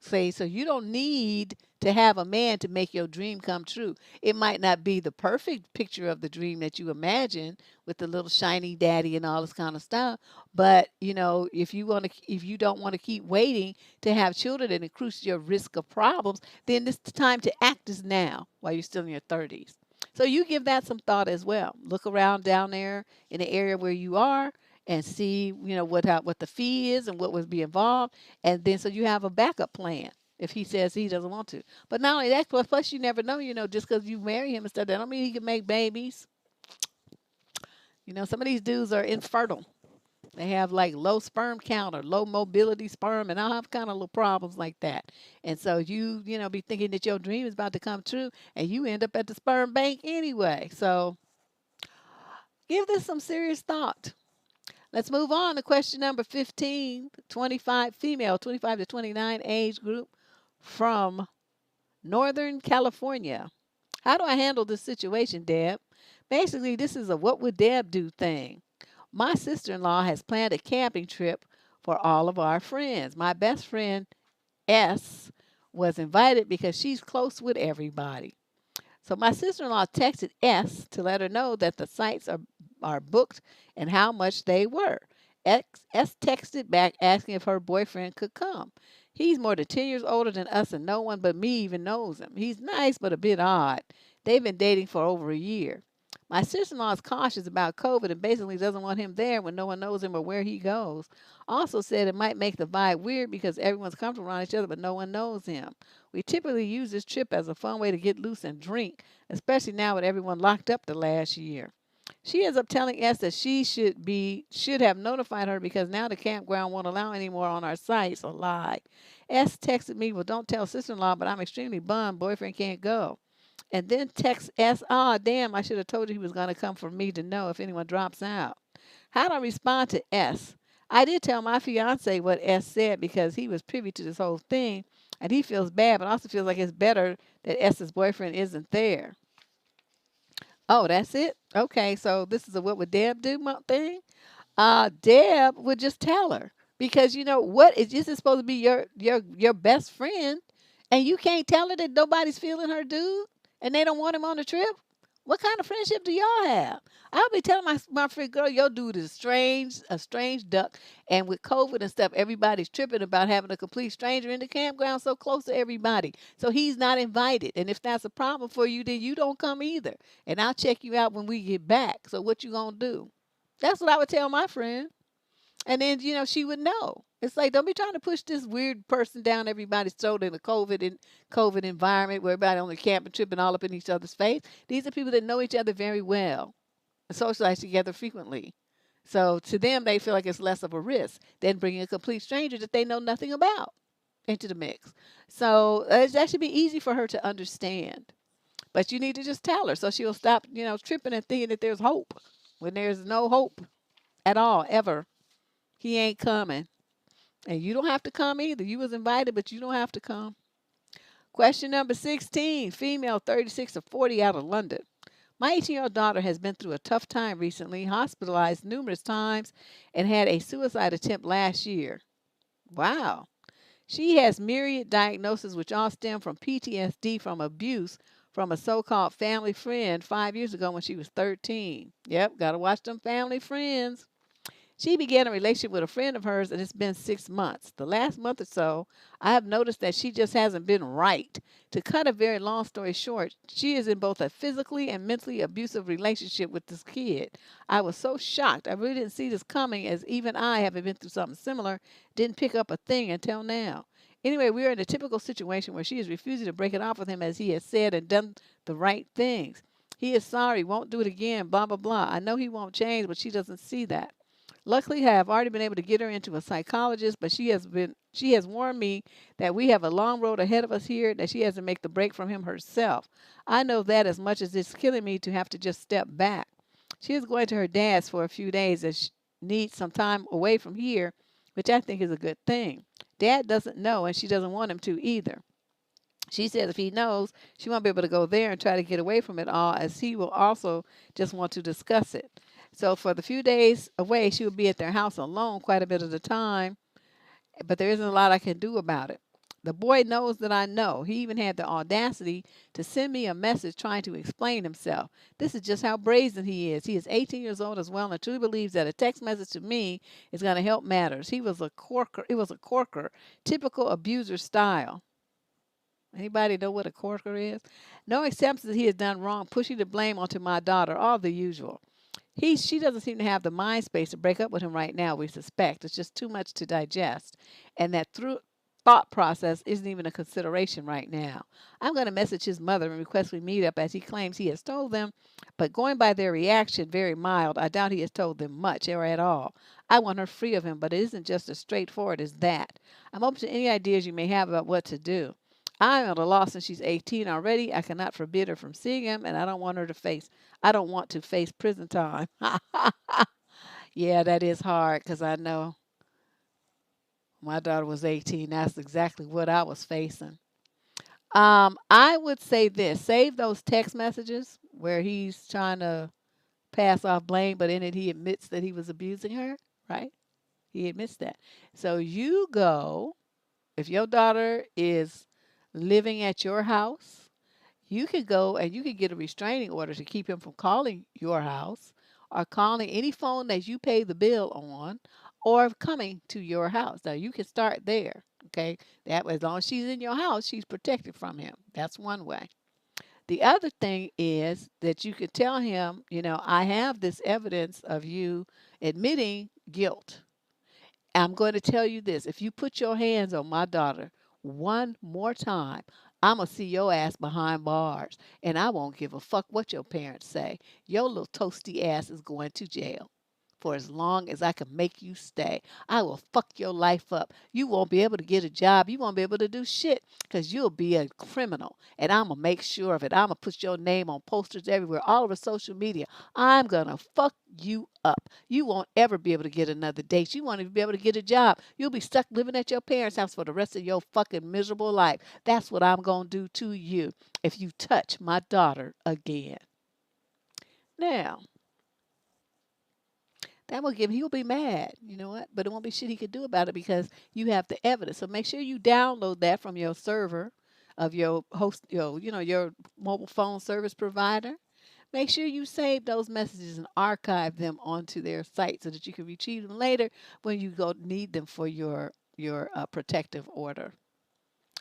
Say, so you don't need to have a man to make your dream come true. It might not be the perfect picture of the dream that you imagine with the little shiny daddy and all this kind of stuff, but if you don't want to keep waiting to have children and increase your risk of problems, then this the time to act is now while you're still in your 30s. So you give that some thought as well. Look around down there in the area where you are and see, what the fee is and what would be involved, and then so you have a backup plan if he says he doesn't want to. But not only that, plus you never know, just because you marry him and stuff, that don't mean he can make babies. Some of these dudes are infertile. They have like low sperm count or low mobility sperm, and I'll have kind of little problems like that. And so be thinking that your dream is about to come true, and you end up at the sperm bank anyway. So give this some serious thought. Let's move on to question number 15, 25, female, 25 to 29 age group from Northern California. How do I handle this situation, Deb? Basically, this is a what would Deb do thing. My sister-in-law has planned a camping trip for all of our friends. My best friend, S, was invited because she's close with everybody. So my sister-in-law texted S to let her know that the sites are booked and how much they were. S texted back asking if her boyfriend could come. He's more than 10 years older than us, and no one but me even knows him. He's nice, but a bit odd. They've been dating for over a year. My sister-in-law is cautious about COVID and basically doesn't want him there when no one knows him or where he goes. Also said it might make the vibe weird because everyone's comfortable around each other, but no one knows him. We typically use this trip as a fun way to get loose and drink, especially now with everyone locked up the last year. She ends up telling us that should have notified her because now the campground won't allow any more on our sites. A lie. S texted me, well, don't tell sister-in-law, but I'm extremely bummed. Boyfriend can't go. And then text S, damn, I should have told you he was going to come for me to know if anyone drops out. How do I respond to S? I did tell my fiance what S said because he was privy to this whole thing, and he feels bad, but also feels like it's better that S's boyfriend isn't there. Oh, that's it? Okay, so this is a what would Deb do thing? Deb would just tell her because you know what is this is supposed to be your best friend, and you can't tell her that nobody's feeling her dude, and they don't want him on the trip. What kind of friendship do y'all have? I'll be telling my friend, girl, your dude is a strange duck. And with COVID and stuff, everybody's tripping about having a complete stranger in the campground so close to everybody. So he's not invited. And if that's a problem for you, then you don't come either. And I'll check you out when we get back. So what you gonna do? That's what I would tell my friend. And then, she would know. It's like, don't be trying to push this weird person down everybody's throat in a COVID environment where everybody on the camp and tripping all up in each other's face. These are people that know each other very well and socialize together frequently. So to them, they feel like it's less of a risk than bringing a complete stranger that they know nothing about into the mix. So that should be easy for her to understand. But you need to just tell her so she'll stop, tripping and thinking that there's hope when there's no hope at all, ever. He ain't coming. And you don't have to come either. You was invited, but you don't have to come. Question number 16, female 36 to 40 out of London. My 18-year-old daughter has been through a tough time recently, hospitalized numerous times, and had a suicide attempt last year. Wow. She has myriad diagnoses which all stem from PTSD from abuse from a so-called family friend 5 years ago when she was 13. Yep, got to watch them family friends. She began a relationship with a friend of hers, and it's been 6 months. The last month or so, I have noticed that she just hasn't been right. To cut a very long story short, she is in both a physically and mentally abusive relationship with this kid. I was so shocked. I really didn't see this coming, as even I, having been through something similar, didn't pick up a thing until now. Anyway, we are in a typical situation where she is refusing to break it off with him as he has said and done the right things. He is sorry, won't do it again, blah, blah, blah. I know he won't change, but she doesn't see that. Luckily, I have already been able to get her into a psychologist, but she has warned me that we have a long road ahead of us here, that she has to make the break from him herself. I know that as much as it's killing me to have to just step back. She is going to her dad's for a few days as she needs some time away from here, which I think is a good thing. Dad doesn't know, and she doesn't want him to either. She says if he knows, she won't be able to go there and try to get away from it all, as he will also just want to discuss it. So for the few days away, she will be at their house alone quite a bit of the time, but there isn't a lot I can do about it. The boy knows that I know. He even had the audacity to send me a message trying to explain himself. This is just how brazen he is. He is 18 years old as well and truly believes that a text message to me is going to help matters. It was a corker, typical abuser style. Anybody know what a corker is? No acceptance that he has done wrong, pushing the blame onto my daughter, all the usual. She doesn't seem to have the mind space to break up with him right now, we suspect. It's just too much to digest. And that thought process isn't even a consideration right now. I'm going to message his mother and request we meet up as he claims he has told them, but going by their reaction, very mild, I doubt he has told them much or at all. I want her free of him, but it isn't just as straightforward as that. I'm open to any ideas you may have about what to do. I'm at a loss since she's 18 already. I cannot forbid her from seeing him, and I don't want to face prison time. Yeah, that is hard because I know my daughter was 18. That's exactly what I was facing. I would say this: save those text messages where he's trying to pass off blame, but in it he admits that he was abusing her. Right? He admits that. So you go if your daughter is living at your house. You could go and you could get a restraining order to keep him from calling your house or calling any phone that you pay the bill on or coming to your house. Now, you can start there. Okay, that way, as long as she's in your house, she's protected from him. That's one way. The other thing is that you could tell him, I have this evidence of you admitting guilt. I'm going to tell you this. If you put your hands on my daughter one more time, I'm going to see your ass behind bars. And I won't give a fuck what your parents say. Your little toasty ass is going to jail for as long as I can make you stay. I will fuck your life up. You won't be able to get a job. You won't be able to do shit because you'll be a criminal. And I'm going to make sure of it. I'm going to put your name on posters everywhere, all over social media. I'm going to fuck you up. You won't ever be able to get another date. You won't even be able to get a job. You'll be stuck living at your parents' house for the rest of your fucking miserable life. That's what I'm going to do to you if you touch my daughter again. Now, that will give he'll be mad, you know what? But it won't be shit he could do about it because you have the evidence. So make sure you download that from your server of your host, your mobile phone service provider. Make sure you save those messages and archive them onto their site so that you can retrieve them later when you go need them for your protective order.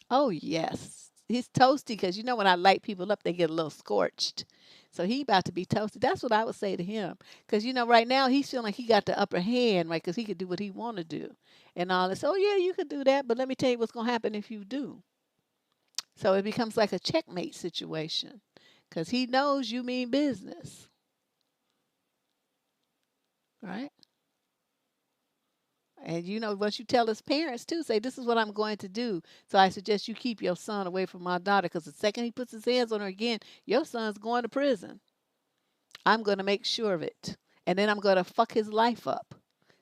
Oh yes, he's toasty because when I light people up, they get a little scorched. So he about to be toasted. That's what I would say to him because right now he's feeling like he got the upper hand, right? Because he could do what he want to do and all this. Oh yeah, you could do that, but let me tell you what's gonna happen if you do. So it becomes like a checkmate situation because he knows you mean business, right? And once you tell his parents too, say, this is what I'm going to do. So I suggest you keep your son away from my daughter because the second he puts his hands on her again, your son's going to prison. I'm going to make sure of it. And then I'm going to fuck his life up.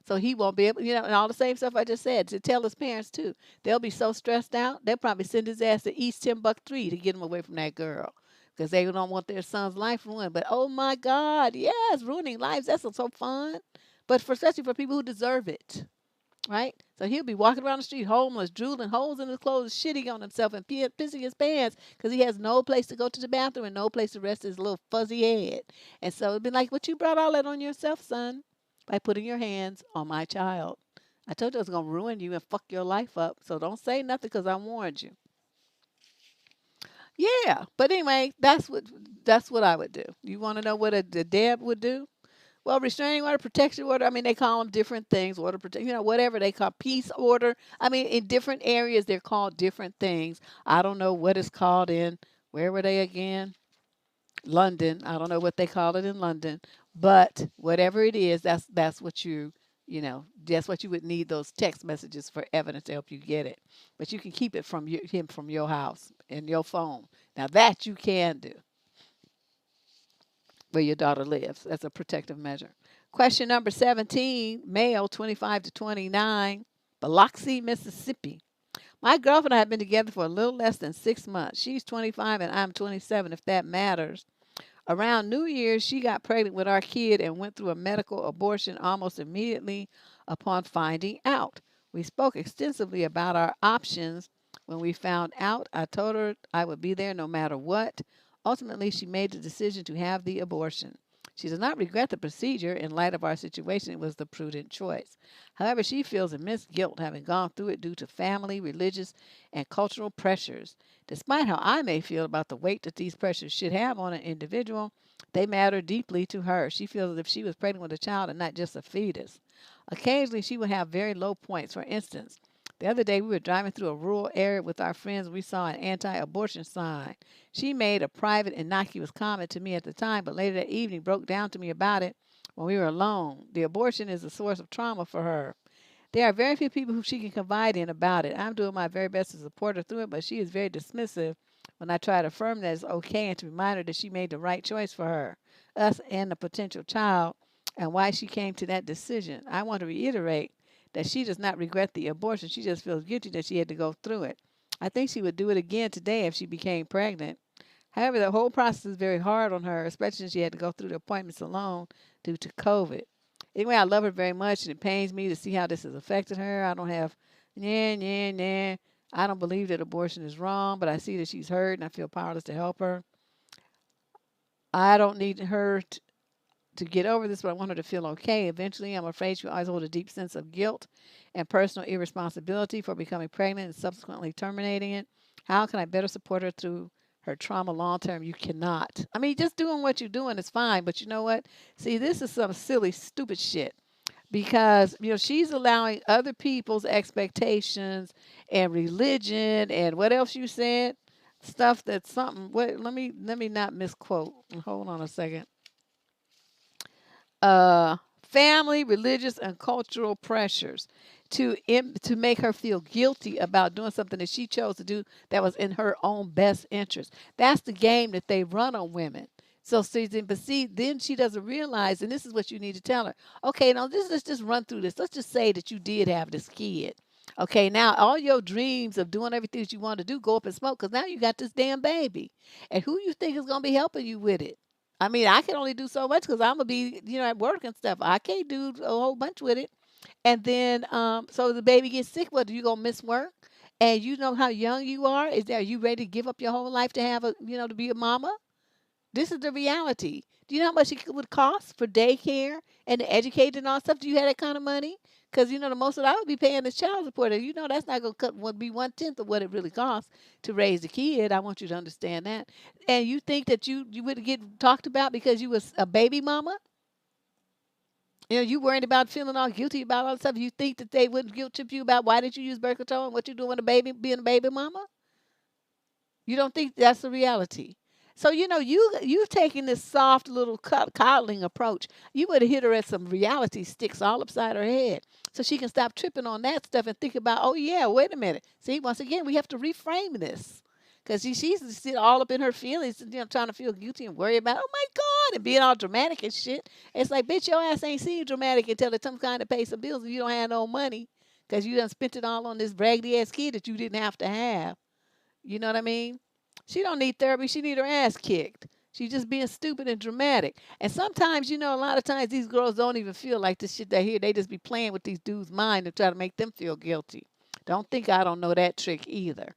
So he won't be able, and all the same stuff I just said to tell his parents too. They'll be so stressed out, they'll probably send his ass to East Timbuktu to get him away from that girl because they don't want their son's life ruined. But oh my God, yes, ruining lives, that's so fun. But especially for people who deserve it. Right? So he'll be walking around the street homeless, drooling holes in his clothes, shitting on himself and pissing his pants because he has no place to go to the bathroom and no place to rest his little fuzzy head. And so it'd be like, but you brought all that on yourself, son, by putting your hands on my child. I told you I was going to ruin you and fuck your life up. So don't say nothing because I warned you. Yeah. But anyway, that's what I would do. You want to know what a Deb would do? Well, restraining order, protection order, I mean, they call them different things, order, protection, whatever they call peace order. I mean, in different areas, they're called different things. I don't know what it's called where were they again? London. I don't know what they call it in London, but whatever it is, that's what that's what you would need those text messages for evidence to help you get it. But you can keep it from him from your house and your phone. Now that you can do where your daughter lives. That's a protective measure. Question number 17, male 25 to 29, Biloxi, Mississippi. My girlfriend and I have been together for a little less than 6 months. She's 25 and I'm 27, if that matters. Around New Year's, she got pregnant with our kid and went through a medical abortion almost immediately upon finding out. We spoke extensively about our options. When we found out, I told her I would be there no matter what. Ultimately, she made the decision to have the abortion. She does not regret the procedure. In light of our situation, it was the prudent choice. However, she feels immense guilt having gone through it due to family, religious, and cultural pressures. Despite how I may feel about the weight that these pressures should have on an individual, they matter deeply to her. She feels as if she was pregnant with a child and not just a fetus. Occasionally, she would have very low points. For instance, the other day we were driving through a rural area with our friends. We saw an anti-abortion sign. She made a private, innocuous comment to me at the time, but later that evening broke down to me about it when we were alone. The abortion is a source of trauma for her. There are very few people who she can confide in about it. I'm doing my very best to support her through it, but she is very dismissive when I try to affirm that it's okay and to remind her that she made the right choice for her, us, and the potential child, and why she came to that decision. I want to reiterate that she does not regret the abortion. She just feels guilty that she had to go through it. I think she would do it again today if she became pregnant. However, the whole process is very hard on her, especially since she had to go through the appointments alone due to COVID. Anyway, I love her very much, and it pains me to see how this has affected her. I don't have, I don't believe that abortion is wrong, but I see that she's hurt, and I feel powerless to help her. I don't need her to get over this, but I want her to feel okay. Eventually, I'm afraid she'll always hold a deep sense of guilt and personal irresponsibility for becoming pregnant and subsequently terminating it. How can I better support her through her trauma long term? You cannot. I mean, just doing what you're doing is fine, but you know what? See, this is some silly, stupid shit because she's allowing other people's expectations and religion and what else you said, stuff that's something. What? Let me not misquote. Hold on a second. uh, Family, religious, and cultural pressures to make her feel guilty about doing something that she chose to do that was in her own best interest. That's the game that they run on women. So see, then she doesn't realize, and this is what you need to tell her. Okay, now let's just run through this. Let's just say that you did have this kid. Okay, now all your dreams of doing everything that you want to do go up in smoke because now you got this damn baby, and who you think is gonna be helping you with it? I mean, I can only do so much because I'm gonna be, at work and stuff. I can't do a whole bunch with it. And then, so the baby gets sick. What, you gonna miss work? And you know how young you are. Are you ready to give up your whole life to have to be a mama? This is the reality. Do you know how much it would cost for daycare and to educate and all stuff? Do you have that kind of money? Because the most that I would be paying is child support, and that's not gonna would be 1/10 of what it really costs to raise a kid. I want you to understand that. And you think that you would get talked about because you was a baby mama? You worried about feeling all guilty about all the stuff. You think that they wouldn't guilt trip you about why did you use birth control and what you doing being a baby mama? You don't think that's the reality. So you've taken this soft little coddling approach. You would have hit her at some reality sticks all upside her head, so she can stop tripping on that stuff and think about, oh yeah, wait a minute. See, once again, we have to reframe this because she's still all up in her feelings, and trying to feel guilty and worry about, oh my God, and being all dramatic and shit. It's like, bitch, your ass ain't seen dramatic until it's some kind of pay some bills and you don't have no money because you done spent it all on this raggedy ass kid that you didn't have to have. You know what I mean? She don't need therapy. She need her ass kicked. She's just being stupid and dramatic. And sometimes, a lot of times these girls don't even feel like this shit they hear. They just be playing with these dudes' mind to try to make them feel guilty. Don't think I don't know that trick either.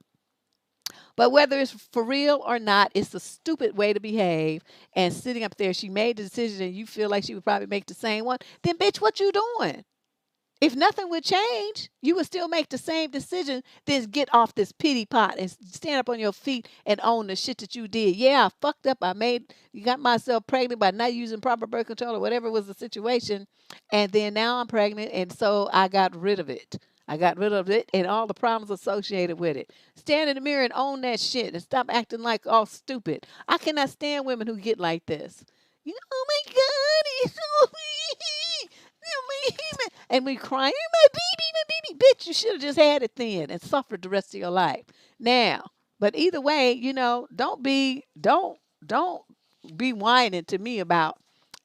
But whether it's for real or not, it's a stupid way to behave. And sitting up there, she made the decision and you feel like she would probably make the same one. Then, bitch, what you doing? If nothing would change, you would still make the same decision. Then get off this pity pot and stand up on your feet and own the shit that you did. Yeah, I fucked up. You got myself pregnant by not using proper birth control or whatever was the situation. And then now I'm pregnant. And so I got rid of it. I got rid of it and all the problems associated with it. Stand in the mirror and own that shit and stop acting like all stupid. I cannot stand women who get like this. Oh my God, it's so and we crying, my baby, bitch, you should have just had it then and suffered the rest of your life. Now, but either way, don't be whining to me about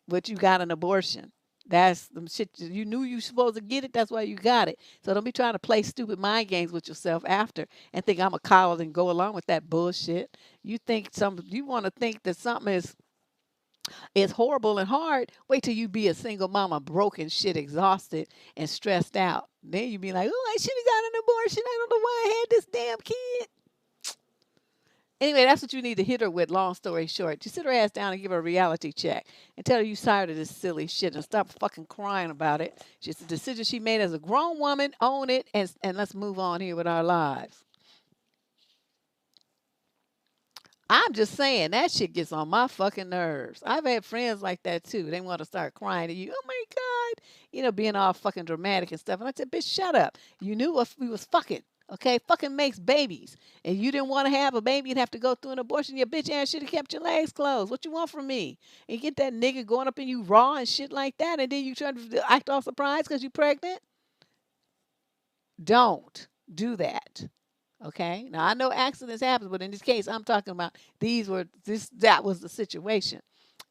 what you got an abortion. That's the shit you knew you supposed to get it. That's why you got it. So don't be trying to play stupid mind games with yourself after and think I'm a coward and go along with that bullshit. You want to think that something is horrible and hard. Wait till you be a single mama, broken shit, exhausted and stressed out. Then you be like, oh, I should have got an abortion. I don't know why I had this damn kid. Anyway, that's what you need to hit her with, long story short. You sit her ass down and give her a reality check and tell her you tired of this silly shit and stop fucking crying about it. It's just a decision she made as a grown woman. Own it and let's move on here with our lives. I'm just saying that shit gets on my fucking nerves. I've had friends like that too. They want to start crying to you. Oh my God. Being all fucking dramatic and stuff. And I said, bitch, shut up. You knew if we was fucking. Okay, fucking makes babies. And you didn't want to have a baby and have to go through an abortion. Your bitch ass should have kept your legs closed. What you want from me? And get that nigga going up in you raw and shit like that. And then you try to act all surprised because you pregnant? Don't do that. Okay. Now I know accidents happen, but in this case, I'm talking about that was the situation.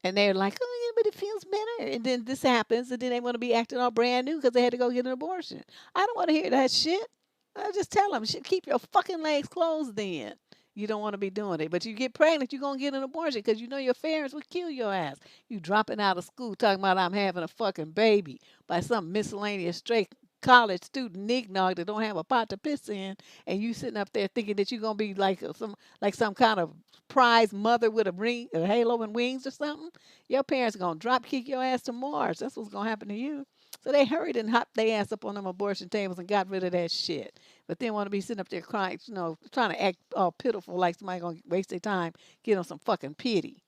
And they're like, oh yeah, but it feels better. And then this happens, and then they want to be acting all brand new because they had to go get an abortion. I don't want to hear that shit. I just tell them, keep your fucking legs closed then. You don't want to be doing it. But you get pregnant, you're going to get an abortion because you know your parents would kill your ass. You dropping out of school talking about I'm having a fucking baby by some miscellaneous straight college student eggnog that don't have a pot to piss in, and you sitting up there thinking that you're gonna be like some kind of prize mother with a ring, a halo and wings or something. Your parents gonna drop kick your ass to Mars. That's what's gonna happen to you. So they hurried and hopped their ass up on them abortion tables and got rid of that shit. But then want to be sitting up there crying, trying to act all pitiful like somebody gonna waste their time, get on some fucking pity.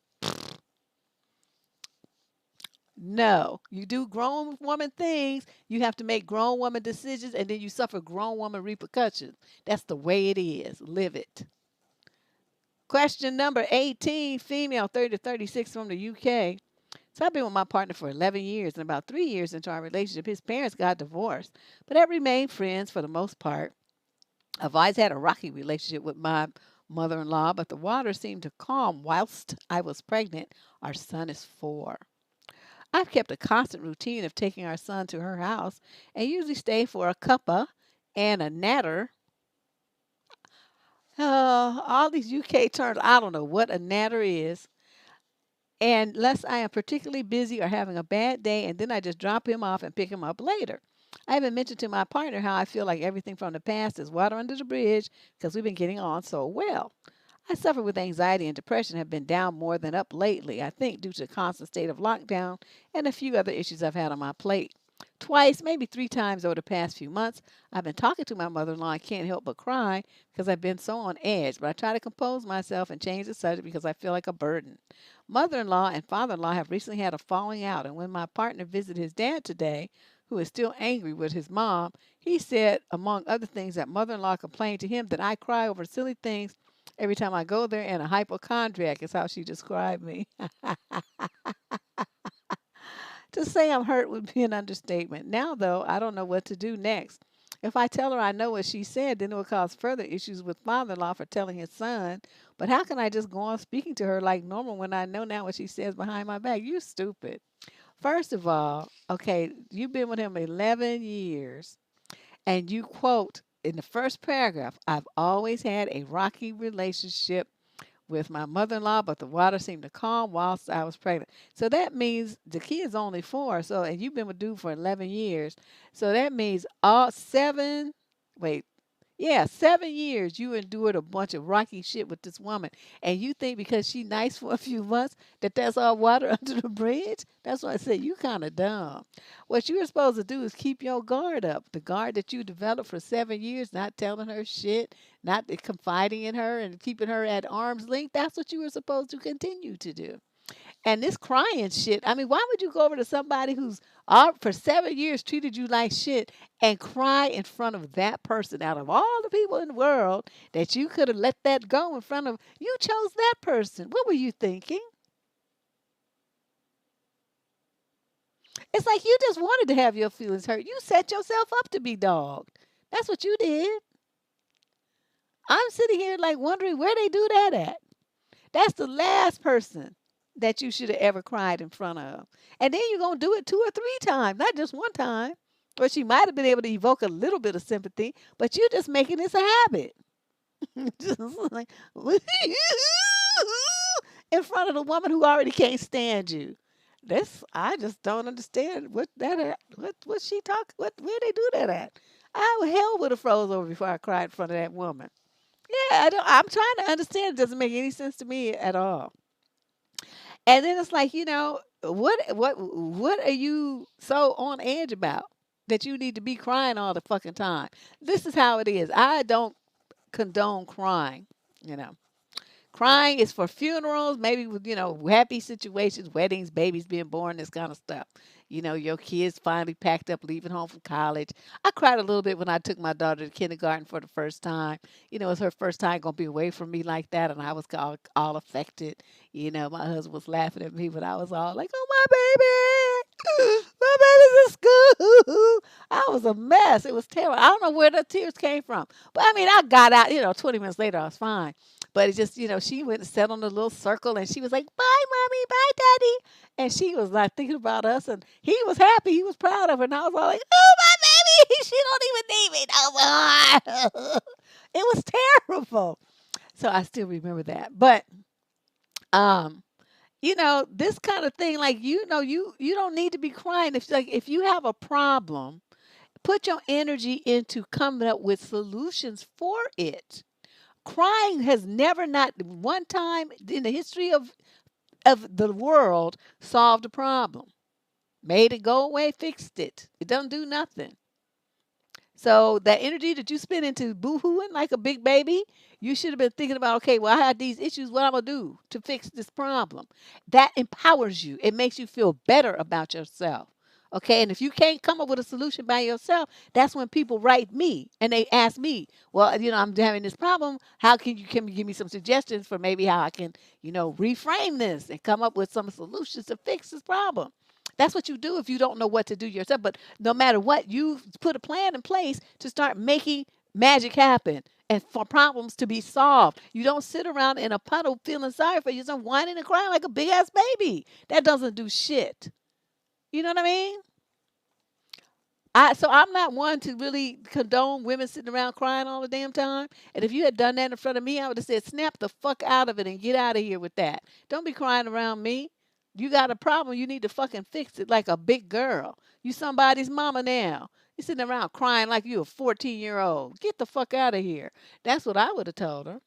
No, you do grown woman things. You have to make grown woman decisions, and then you suffer grown woman repercussions. That's the way it is. Live it. Question number 18, female, 30 to 36 from the UK. So I've been with my partner for 11 years, and about 3 years into our relationship, his parents got divorced, but have remained friends for the most part. I've always had a rocky relationship with my mother-in-law, but the water seemed to calm whilst I was pregnant. Our son is 4. I've kept a constant routine of taking our son to her house and usually stay for a cuppa and a natter. All these UK terms, I don't know what a natter is. And unless I am particularly busy or having a bad day, and then I just drop him off and pick him up later. I even mentioned to my partner how I feel like everything from the past is water under the bridge because we've been getting on so well. I suffer with anxiety and depression, have been down more than up lately, I think due to the constant state of lockdown and a few other issues I've had on my plate. Twice, maybe 3 times over the past few months, I've been talking to my mother-in-law and can't help but cry because I've been so on edge, but I try to compose myself and change the subject because I feel like a burden. Mother-in-law and father-in-law have recently had a falling out, and when my partner visited his dad today, who is still angry with his mom, he said, among other things, that mother-in-law complained to him that I cry over silly things every time I go there, and a hypochondriac is how she described me. To say I'm hurt would be an understatement. Now, though, I don't know what to do next. If I tell her I know what she said, then it will cause further issues with father-in-law for telling his son. But how can I just go on speaking to her like normal when I know now what she says behind my back? You stupid. First of all, okay, you've been with him 11 years, and you quote in the first paragraph, I've always had a rocky relationship with my mother-in-law, but the water seemed to calm whilst I was pregnant. So that means the kid's only 4. So, and you've been with dude for 11 years. So that means all 7, wait, yeah, 7 years you endured a bunch of rocky shit with this woman. And you think because she nice for a few months that that's all water under the bridge? That's why I say you kind of dumb. What you're supposed to do is keep your guard up. The guard that you developed for 7 years, not telling her shit, not confiding in her and keeping her at arm's length. That's what you were supposed to continue to do. And this crying shit, I mean, why would you go over to somebody who's for 7 years treated you like shit and cry in front of that person out of all the people in the world that you could have let that go in front of? You chose that person. What were you thinking? It's like you just wanted to have your feelings hurt. You set yourself up to be dogged. That's what you did. I'm sitting here like wondering where they do that at. That's the last person that you should have ever cried in front of. And then you're going to do it 2 or 3 times, not just one time. Or she might have been able to evoke a little bit of sympathy, but you're just making this a habit. Just like, in front of the woman who already can't stand you. This I just don't understand what she talk where they do that at. I hell would have froze over before I cried in front of that woman. Yeah, I'm trying to understand. It doesn't make any sense to me at all. And then it's like, what are you so on edge about that you need to be crying all the fucking time? This is how it is. I don't condone crying, you know. Crying is for funerals, maybe with, happy situations, weddings, babies being born, this kind of stuff. Your kids finally packed up, leaving home from college. I cried a little bit when I took my daughter to kindergarten for the first time. It's her first time going to be away from me like that, and I was all affected. My husband was laughing at me, but I was all like, oh, my baby. My baby's in school. I was a mess. It was terrible. I don't know where the tears came from. But, I mean, I got out, 20 minutes later, I was fine. But it just, she went and sat on a little circle and she was like, bye, mommy, bye, daddy. And she was like thinking about us and he was happy. He was proud of her. And I was all like, oh, my baby, she don't even need me no more. It was terrible. So I still remember that. But, this kind of thing, like, you don't need to be crying. If you have a problem, put your energy into coming up with solutions for it. Crying has never, not one time in the history of the world, solved a problem. Made it go away, fixed it. It doesn't do nothing. So that energy that you spend into boo-hooing like a big baby, you should have been thinking about, okay, well, I had these issues. What I'm going to do to fix this problem? That empowers you. It makes you feel better about yourself. Okay, and if you can't come up with a solution by yourself, that's when people write me and they ask me, well, I'm having this problem. How can you give me some suggestions for maybe how I can, reframe this and come up with some solutions to fix this problem? That's what you do if you don't know what to do yourself. But no matter what, you put a plan in place to start making magic happen and for problems to be solved. You don't sit around in a puddle feeling sorry for yourself, whining and crying like a big ass baby. That doesn't do shit. You know what I mean? So I'm not one to really condone women sitting around crying all the damn time. And if you had done that in front of me, I would have said, snap the fuck out of it and get out of here with that. Don't be crying around me. You got a problem, you need to fucking fix it like a big girl. You somebody's mama now. You sitting around crying like you a 14-year-old. Get the fuck out of here. That's what I would have told her.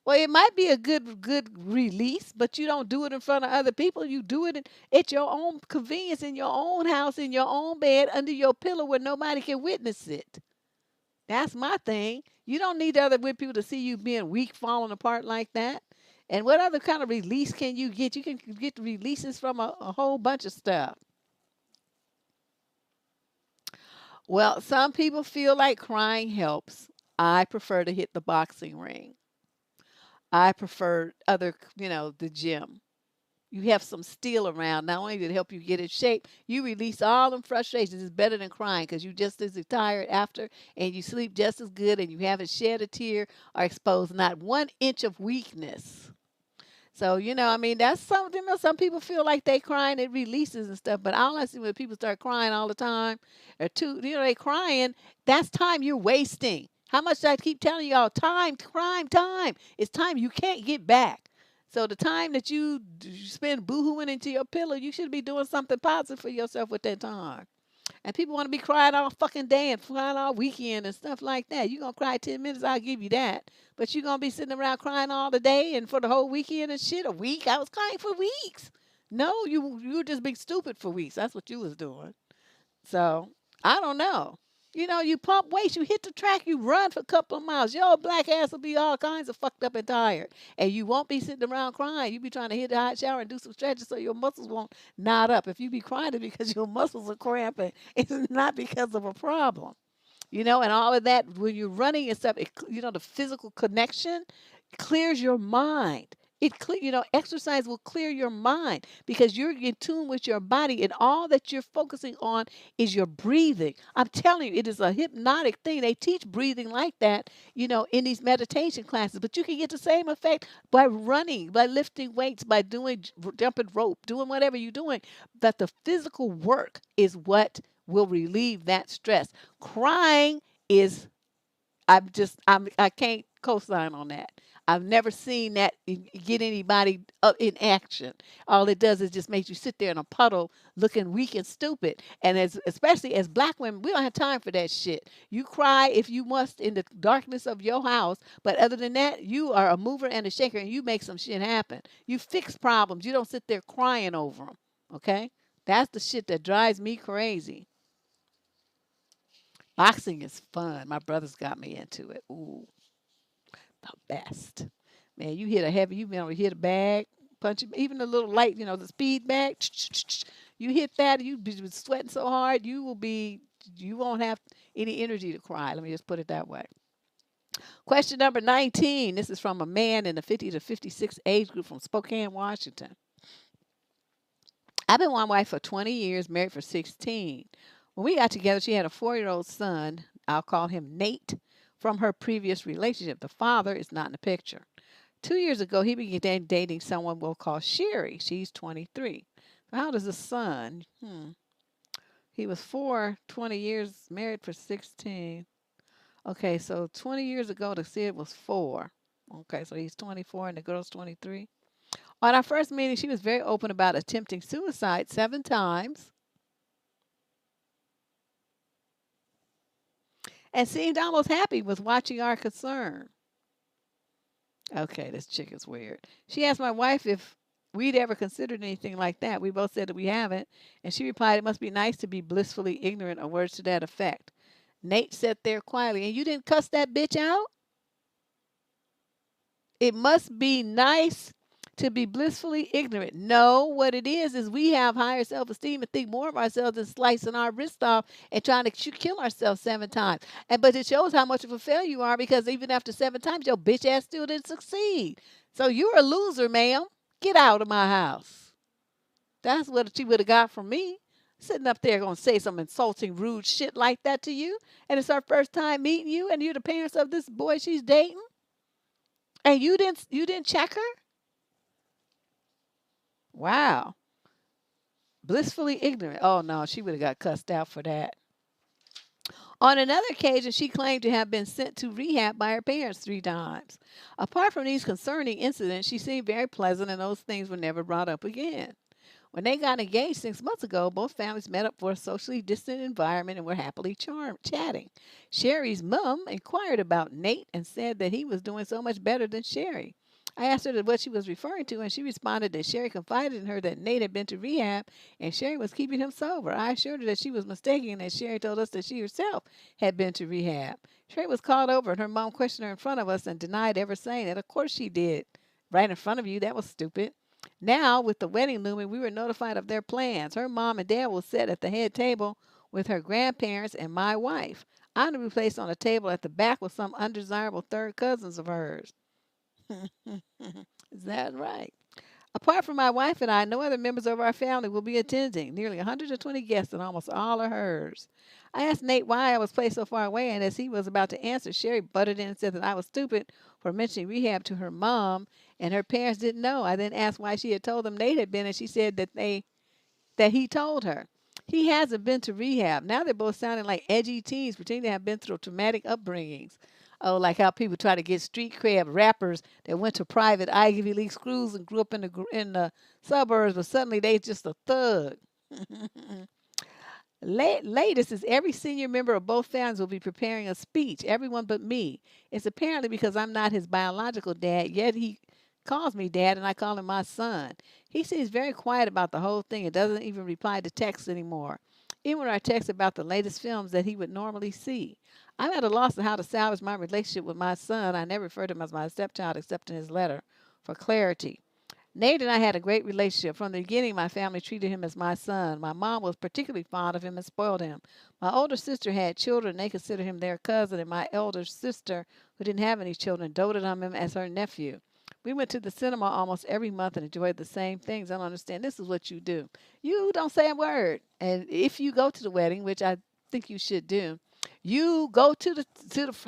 Well, it might be a good release, but you don't do it in front of other people. You do it at your own convenience, in your own house, in your own bed, under your pillow where nobody can witness it. That's my thing. You don't need other with people to see you being weak, falling apart like that. And what other kind of release can you get? You can get releases from a whole bunch of stuff. Well, some people feel like crying helps. I prefer to hit the boxing ring. I prefer the gym. You have some steel around, not only to help you get in shape, you release all them frustrations. It's better than crying because you just as tired after and you sleep just as good and you haven't shed a tear or exposed not 1 inch of weakness. So, I mean, that's something. Some people feel like they crying, it releases and stuff. But all I see when people start crying all the time, or they crying, that's time you're wasting. How much do I keep telling y'all? Time, crime, time. It's time you can't get back. So the time that you spend boohooing into your pillow, you should be doing something positive for yourself with that time. And people want to be crying all fucking day and crying all weekend and stuff like that. You're going to cry 10 minutes, I'll give you that. But you're going to be sitting around crying all the day and for the whole weekend and shit. A week? I was crying for weeks. No, you were just being stupid for weeks. That's what you was doing. So, I don't know. You pump weights, you hit the track, you run for a couple of miles. Your old black ass will be all kinds of fucked up and tired. And you won't be sitting around crying. You be trying to hit the hot shower and do some stretches so your muscles won't knot up. If you be crying, it's because your muscles are cramping. It's not because of a problem. And all of that, when you're running and stuff, the physical connection clears your mind. Exercise will clear your mind because you're in tune with your body and all that you're focusing on is your breathing. I'm telling you, it is a hypnotic thing. They teach breathing like that, in these meditation classes, but you can get the same effect by running, by lifting weights, by doing jumping rope, doing whatever you're doing. But the physical work is what will relieve that stress. Crying is I can't co-sign on that. I've never seen that get anybody up in action. All it does is just make you sit there in a puddle looking weak and stupid. And especially as black women, we don't have time for that shit. You cry if you must in the darkness of your house, but other than that, you are a mover and a shaker and you make some shit happen. You fix problems. You don't sit there crying over them. Okay? That's the shit that drives me crazy. Boxing is fun. My brothers got me into it. Ooh, the best. Man, you hit a heavy, you know, hit a bag, punch it, even the little light, the speed bag. You hit that, you be sweating so hard, you won't have any energy to cry. Let me just put it that way. Question number 19. This is from a man in the 50 to 56 age group from Spokane, Washington. I've been my wife for 20 years, married for 16. When we got together, she had a 4-year-old son. I'll call him Nate from her previous relationship. The father is not in the picture. 2 years ago, he began dating someone we'll call Sherry. She's 23. How does the son? He was 20 years, married for 16. Okay, so 20 years ago, the kid was 4. Okay, so he's 24 and the girl's 23. On our first meeting, she was very open about attempting suicide 7 times. and seemed almost happy with watching our concern. Okay, this chick is weird. She asked my wife if we'd ever considered anything like that. We both said that we haven't, and she replied, "It must be nice to be blissfully ignorant," or words to that effect. Nate sat there quietly, and you didn't cuss that bitch out? It must be nice to be blissfully ignorant. No, what it is we have higher self-esteem and think more of ourselves than slicing our wrist off and trying to kill ourselves 7 times. But it shows how much of a failure you are, because even after 7 times, your bitch ass still didn't succeed. So you're a loser, ma'am. Get out of my house. That's what she would have got from me. Sitting up there gonna say some insulting, rude shit like that to you, and it's her first time meeting you, and you're the parents of this boy she's dating, and you didn't check her. Wow. Blissfully ignorant. Oh no, she would have got cussed out for that. On another occasion, she claimed to have been sent to rehab by her parents 3 times. Apart from these concerning incidents, she seemed very pleasant, and those things were never brought up again. When they got engaged 6 months ago, both families met up for a socially distant environment and were happily chatting. Sherry's mom inquired about Nate and said that he was doing so much better than Sherry. I asked her what she was referring to, and she responded that Sherry confided in her that Nate had been to rehab and Sherry was keeping him sober. I assured her that she was mistaken and that Sherry told us that she herself had been to rehab. Sherry was called over, and her mom questioned her in front of us and denied ever saying that. Of course she did. Right in front of you. That was stupid. Now, with the wedding looming, we were notified of their plans. Her mom and dad will sit at the head table with her grandparents and my wife. I'm to be placed on a table at the back with some undesirable third cousins of hers. Is that right? Apart from my wife and I, no other members of our family will be attending. Nearly 120 guests, and almost all are hers. I asked Nate why I was placed so far away, and as he was about to answer, Sherry butted in and said that I was stupid for mentioning rehab to her mom, and her parents didn't know. I then asked why she had told them Nate had been, and she said that he told her. He hasn't been to rehab. Now they're both sounding like edgy teens, pretending to have been through traumatic upbringings. Oh, like how people try to get street cred rappers that went to private Ivy League schools and grew up in the suburbs, but suddenly they just a thug. Latest is every senior member of both families will be preparing a speech, everyone but me. It's apparently because I'm not his biological dad, yet he calls me dad and I call him my son. He seems very quiet about the whole thing and doesn't even reply to texts anymore, even when I text about the latest films that he would normally see. I'm at a loss of how to salvage my relationship with my son. I never referred to him as my stepchild except in his letter for clarity. Nate and I had a great relationship. From the beginning, my family treated him as my son. My mom was particularly fond of him and spoiled him. My older sister had children, and they considered him their cousin, and my elder sister, who didn't have any children, doted on him as her nephew. We went to the cinema almost every month and enjoyed the same things. I don't understand. This is what you do. You don't say a word. And if you go to the wedding, which I think you should do, you go to the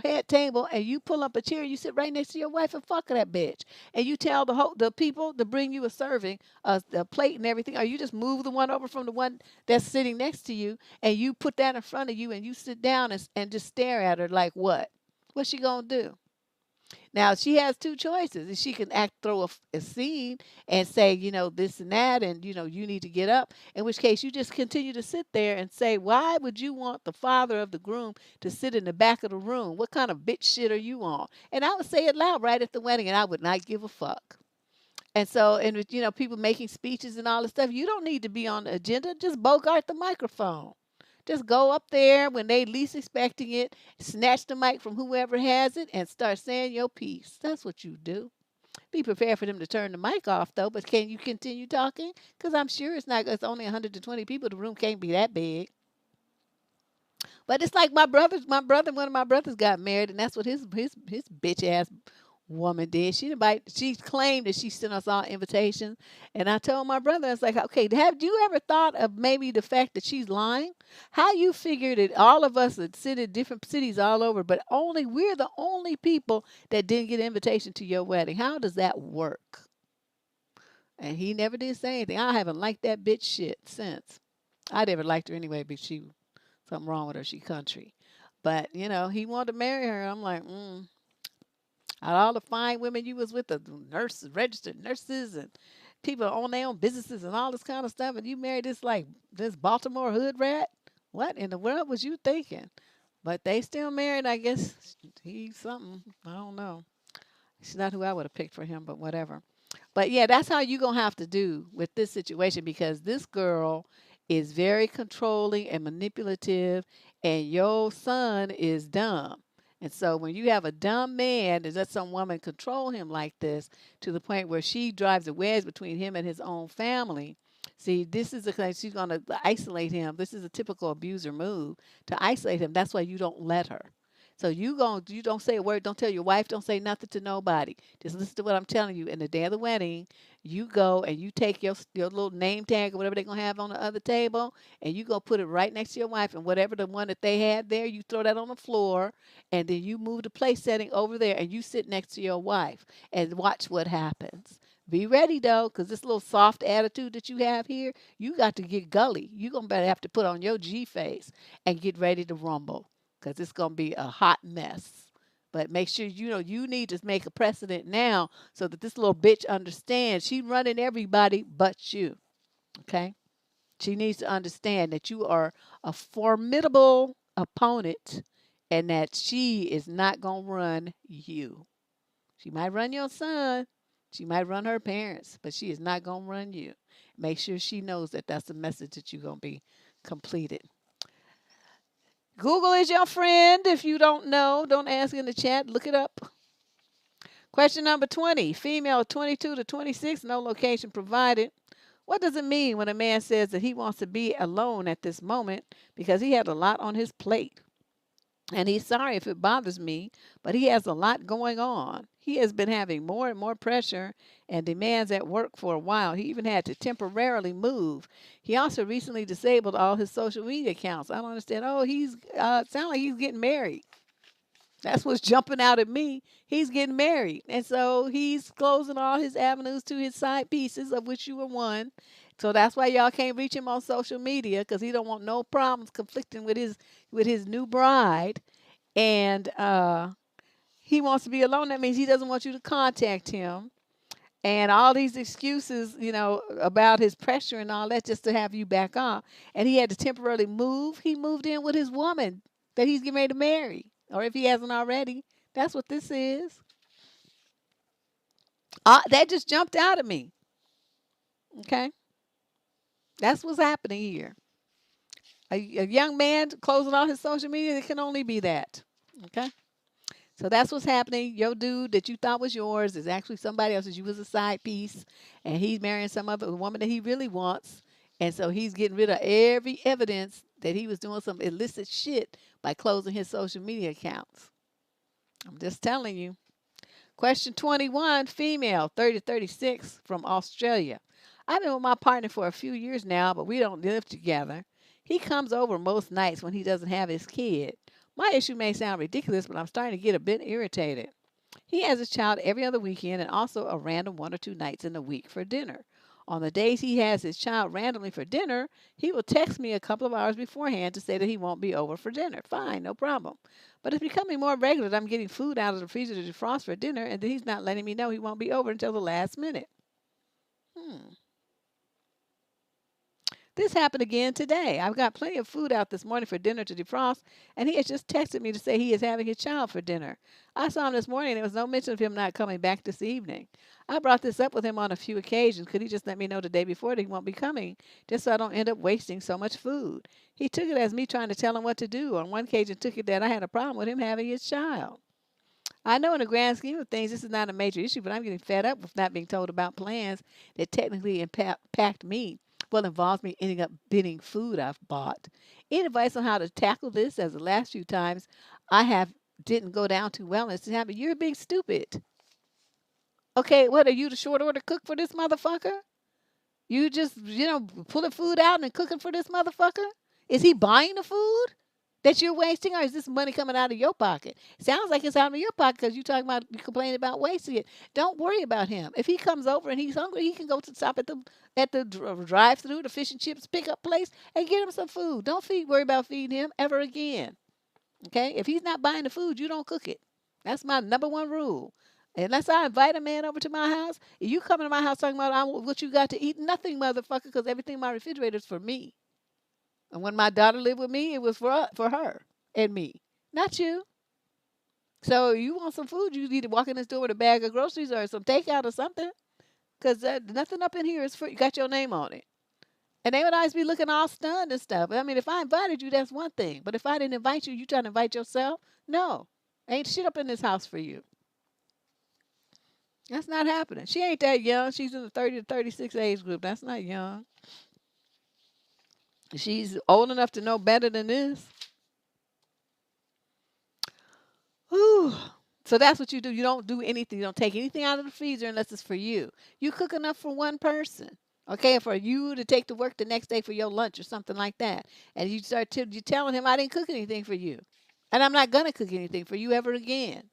head table and you pull up a chair. You sit right next to your wife and fuck that bitch. And you tell the people to bring you a serving, a plate and everything. Or you just move the one over from the one that's sitting next to you, and you put that in front of you, and you sit down and just stare at her like what? What's she gonna do? Now she has two choices. She can throw a scene and say, this and that, and you need to get up. In which case, you just continue to sit there and say, why would you want the father of the groom to sit in the back of the room? What kind of bitch shit are you on? And I would say it loud right at the wedding, and I would not give a fuck. And so, and with, people making speeches and all this stuff, you don't need to be on the agenda. Just bogart the microphone. Just go up there when they least expecting it, snatch the mic from whoever has it, and start saying your piece. That's what you do. Be prepared for them to turn the mic off, though. But can you continue talking? Because I'm sure it's only 120 people. The room can't be that big. But it's like one of my brothers got married, and that's what his bitch ass woman did. She claimed that she sent us all invitations, and I told my brother, I was like, okay, have you ever thought of maybe the fact that she's lying? How you figured that all of us that sit in different cities all over, but we're the only people that didn't get an invitation to your wedding? How does that work? And he never did say anything. I haven't liked that bitch shit since. I never liked her anyway, but something wrong with her. She country. But, he wanted to marry her. I'm like, out of all the fine women you was with, the nurses, registered nurses, and people own their own businesses and all this kind of stuff, and you married this Baltimore hood rat? What in the world was you thinking? But they still married, I guess. He's something. I don't know. He's not who I would have picked for him, but whatever. But yeah, that's how you gonna have to do with this situation because this girl is very controlling and manipulative, and your son is dumb. And so when you have a dumb man, and let some woman control him like this to the point where she drives a wedge between him and his own family. See, this is the kind she's gonna isolate him. This is a typical abuser move to isolate him. That's why you don't let her. So you don't say a word, don't tell your wife, don't say nothing to nobody. Just listen to what I'm telling you. In the day of the wedding, you go and you take your little name tag or whatever they're gonna have on the other table, and you go put it right next to your wife, and whatever the one that they had there, you throw that on the floor, and then you move the place setting over there, and you sit next to your wife and watch what happens. Be ready though, because this little soft attitude that you have here, you got to get gully. You're gonna better have to put on your G face and get ready to rumble because it's going to be a hot mess. But make sure you know you need to make a precedent now so that this little bitch understands she's running everybody but you. Okay? She needs to understand that you are a formidable opponent and that she is not going to run you. She might run your son, she might run her parents, but she is not going to run you. Make sure she knows that that's the message that you're going to be completed. Google is your friend. If you don't know, don't ask in the chat. Look it up. Question number 20. Female 22 to 26, no location provided. What does it mean when a man says that he wants to be alone at this moment because he had a lot on his plate? And he's sorry if it bothers me, but he has a lot going on. He has been having more and more pressure and demands at work for a while. He even had to temporarily move. He also recently disabled all his social media accounts. I don't understand. Oh, he's sound like he's getting married. That's what's jumping out at me. He's getting married. And so he's closing all his avenues to his side pieces, of which you were one. So that's why y'all can't reach him on social media, because he don't want no problems conflicting with his new bride. And he wants to be alone. That means he doesn't want you to contact him. And all these excuses, about his pressure and all that just to have you back off. And he had to temporarily move. He moved in with his woman that he's getting ready to marry. Or if he hasn't already. That's what this is. That just jumped out at me. Okay? That's what's happening here. A young man closing all his social media, it can only be that. Okay? So that's what's happening. Your dude that you thought was yours is actually somebody else's. You was a side piece. And he's marrying some other woman that he really wants. And so he's getting rid of every evidence that he was doing some illicit shit by closing his social media accounts. I'm just telling you. Question 21, female, 30 to 36, from Australia. I've been with my partner for a few years now, but we don't live together. He comes over most nights when he doesn't have his kid. My issue may sound ridiculous, but I'm starting to get a bit irritated. He has his child every other weekend and also a random 1 or 2 nights in the week for dinner. On the days he has his child randomly for dinner, he will text me a couple of hours beforehand to say that he won't be over for dinner. Fine, no problem. But it's becoming more regular that I'm getting food out of the freezer to defrost for dinner, and that he's not letting me know he won't be over until the last minute. This happened again today. I've got plenty of food out this morning for dinner to defrost, and he has just texted me to say he is having his child for dinner. I saw him this morning, and there was no mention of him not coming back this evening. I brought this up with him on a few occasions. Could he just let me know the day before that he won't be coming, just so I don't end up wasting so much food? He took it as me trying to tell him what to do. On one occasion, took it that I had a problem with him having his child. I know in the grand scheme of things, this is not a major issue, but I'm getting fed up with not being told about plans that technically impact me. Well, involves me ending up bidding food I've bought. Any advice on how to tackle this, as the last few times didn't go down too well, and it's happened. You're being stupid. Okay, what are you, the short order cook for this motherfucker? You just, pulling food out and cooking for this motherfucker? Is he buying the food that you're wasting, or is this money coming out of your pocket? Sounds like it's out of your pocket because you complaining about wasting it. Don't worry about him. If he comes over and he's hungry, he can go to stop at the drive-through, the fish and chips pickup place, and get him some food. Don't worry about feeding him ever again. Okay? If he's not buying the food, you don't cook it. That's my number one rule. Unless I invite a man over to my house, you come to my house talking about what you got to eat, nothing, motherfucker, because everything in my refrigerator is for me. And when my daughter lived with me, it was for her and me. not you. So you want some food, you need to walk in the store with a bag of groceries or some takeout or something. Because nothing up in here is free. You got your name on it. And they would always be looking all stunned and stuff. I mean, if I invited you, that's one thing. But if I didn't invite you, you trying to invite yourself? No. Ain't shit up in this house for you. That's not happening. She ain't that young. She's in the 30 to 36 age group. That's not young. She's old enough to know better than this. Whew. So that's what you do. You don't do anything. You don't take anything out of the freezer unless it's for you. You cook enough for one person. Okay, for you to take to work the next day for your lunch or something like that. And you start you telling him I didn't cook anything for you. And I'm not going to cook anything for you ever again.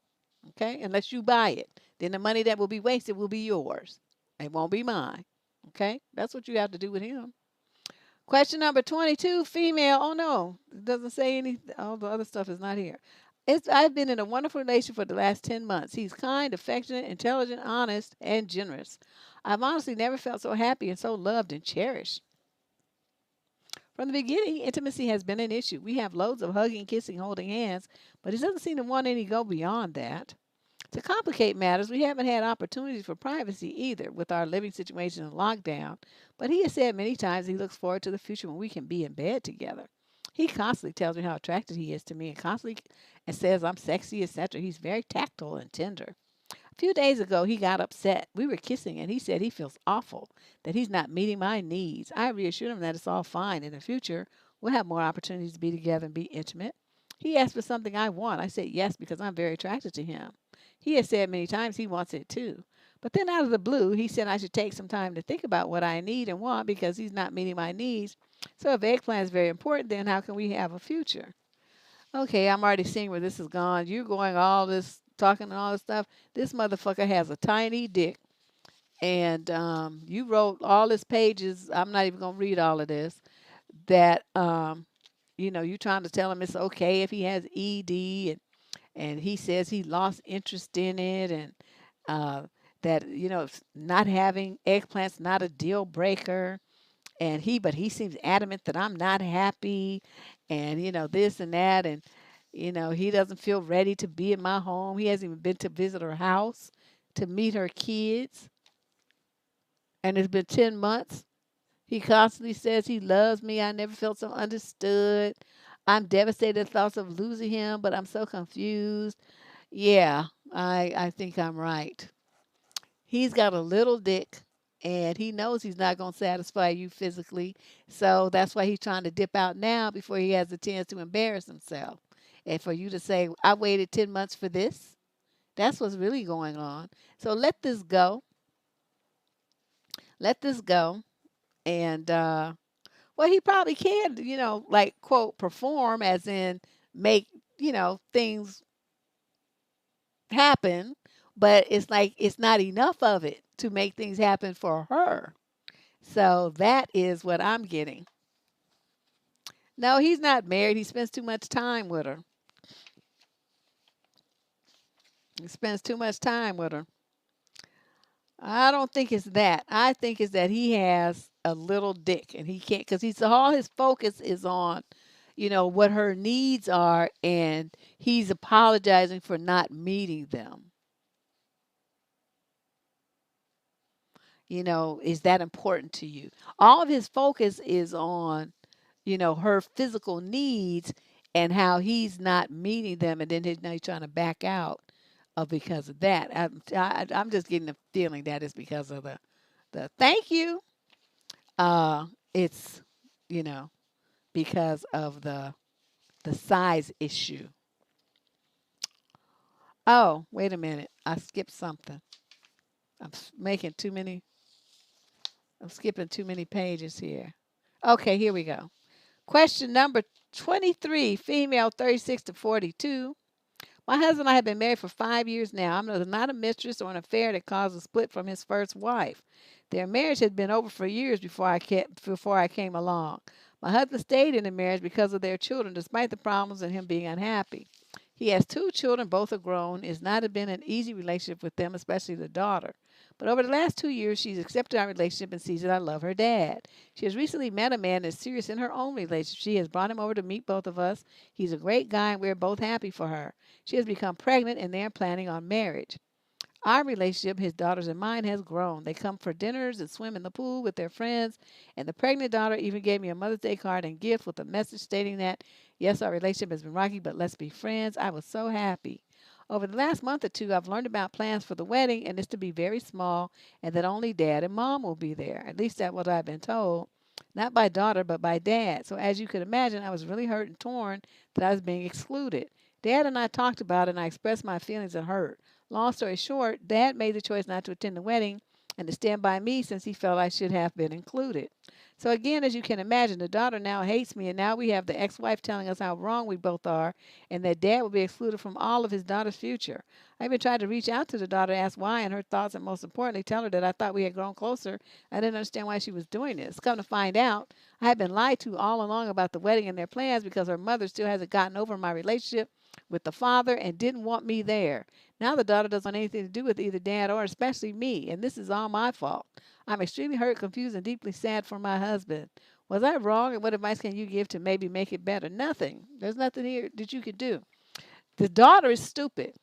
Okay, unless you buy it. Then the money that will be wasted will be yours. It won't be mine. Okay, that's what you have to do with him. Question number 22, female. Oh no, it doesn't say anything. All the other stuff is not here. I've been in a wonderful relationship for the last 10 months. He's kind, affectionate, intelligent, honest, and generous. I've honestly never felt so happy and so loved and cherished. From the beginning, intimacy has been an issue. We have loads of hugging, kissing, holding hands, but he doesn't seem to want any go beyond that. To complicate matters, we haven't had opportunities for privacy either with our living situation in lockdown, but he has said many times he looks forward to the future when we can be in bed together. He constantly tells me how attracted he is to me and constantly and says I'm sexy, etc. He's very tactile and tender. A few days ago, he got upset. We were kissing, and he said he feels awful, that he's not meeting my needs. I reassured him that it's all fine. In the future, we'll have more opportunities to be together and be intimate. He asked for something I want. I said yes because I'm very attracted to him. He has said many times he wants it too. But then out of the blue, he said I should take some time to think about what I need and want because he's not meeting my needs. So if eggplant is very important, then how can we have a future? Okay, I'm already seeing where this is gone. You're going all this talking and all this stuff. This motherfucker has a tiny dick. And you wrote all this pages. I'm not even going to read all of this. That, you're trying to tell him it's okay if he has ED. And he says he lost interest in it. And that, not having eggplants not a deal breaker. But he seems adamant that I'm not happy and, this and that. And, he doesn't feel ready to be in my home. He hasn't even been to visit her house to meet her kids. And it's been 10 months. He constantly says he loves me. I never felt so understood. I'm devastated at thoughts of losing him, but I'm so confused. Yeah, I think I'm right. He's got a little dick and he knows he's not going to satisfy you physically. So that's why he's trying to dip out now before he has a chance to embarrass himself. And for you to say, I waited 10 months for this, that's what's really going on. So let this go. Let this go. And, well, he probably can, like, quote, perform as in make, things happen. But it's like it's not enough of it to make things happen for her. So that is what I'm getting. No, he's not married. He spends too much time with her. He spends too much time with her. I don't think it's that. I think it's that he has a little dick and he can't because he's all his focus is on, what her needs are, and he's apologizing for not meeting them. Is that important to you? All of his focus is on, her physical needs and how he's not meeting them, and then now he's trying to back out because of that. I'm just getting the feeling that it's because of the thank you. It's because of the size issue. Oh, wait a minute, I skipped something. I'm making too many. I'm skipping too many pages here. Okay, here we go. Question number 23, female 36 to 42. My husband and I have been married for 5 years now. I'm not a mistress or an affair that caused a split from his first wife. Their marriage had been over for years before I came along. My husband stayed in the marriage because of their children, despite the problems and him being unhappy. He has 2 children, both are grown. It's not been an easy relationship with them, especially the daughter. But over the last 2 years, she's accepted our relationship and sees that I love her dad. She has recently met a man that's serious in her own relationship. She has brought him over to meet both of us. He's a great guy, and we're both happy for her. She has become pregnant, and they're planning on marriage. Our relationship, his daughters and mine, has grown. They come for dinners and swim in the pool with their friends. And the pregnant daughter even gave me a Mother's Day card and gift with a message stating that, yes, our relationship has been rocky, but let's be friends. I was so happy. Over the last month or two, I've learned about plans for the wedding, and it's to be very small, and that only dad and mom will be there. At least that's what I've been told. Not by daughter, but by dad. So as you could imagine, I was really hurt and torn that I was being excluded. Dad and I talked about it, and I expressed my feelings and hurt. Long story short, Dad made the choice not to attend the wedding and to stand by me since he felt I should have been included. So again, as you can imagine, the daughter now hates me, and now we have the ex-wife telling us how wrong we both are and that Dad will be excluded from all of his daughter's future. I even tried to reach out to the daughter to ask why and her thoughts, and most importantly, tell her that I thought we had grown closer. I didn't understand why she was doing this. Come to find out, I had been lied to all along about the wedding and their plans because her mother still hasn't gotten over my relationship with the father and didn't want me there. Now the daughter doesn't want anything to do with either dad or especially me, and this is all my fault. I'm extremely hurt, confused, and deeply sad for my husband. Was I wrong, and what advice can you give to maybe make it better? Nothing. There's nothing here that you could do. The daughter is stupid.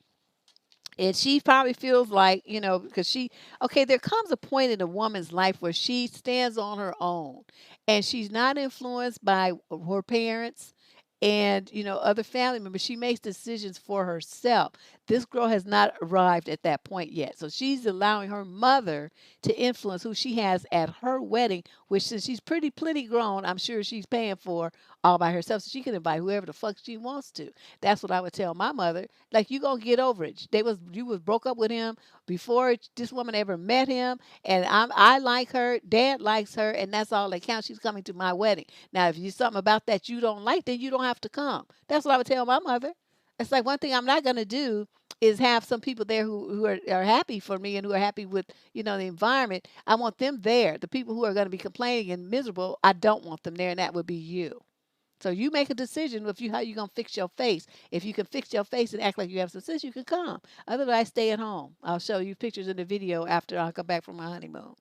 And she probably feels like, because okay, there comes a point in a woman's life where she stands on her own and she's not influenced by her parents and, other family members. She makes decisions for herself. This girl has not arrived at that point yet. So she's allowing her mother to influence who she has at her wedding, which since she's plenty grown, I'm sure she's paying for all by herself. So she can invite whoever the fuck she wants to. That's what I would tell my mother. Like, you gonna get over it. You was broke up with him before this woman ever met him, and I like her, dad likes her, and that's all that counts. She's coming to my wedding. Now, if there's something about that you don't like, then you don't have to come. That's what I would tell my mother. It's like, one thing I'm not gonna do is have some people there who are happy for me and who are happy with, the environment. I want them there. The people who are gonna be complaining and miserable, I don't want them there, and that would be you. So you make a decision with how you gonna fix your face. If you can fix your face and act like you have some sense, you can come. Otherwise, stay at home. I'll show you pictures in the video after I come back from my honeymoon.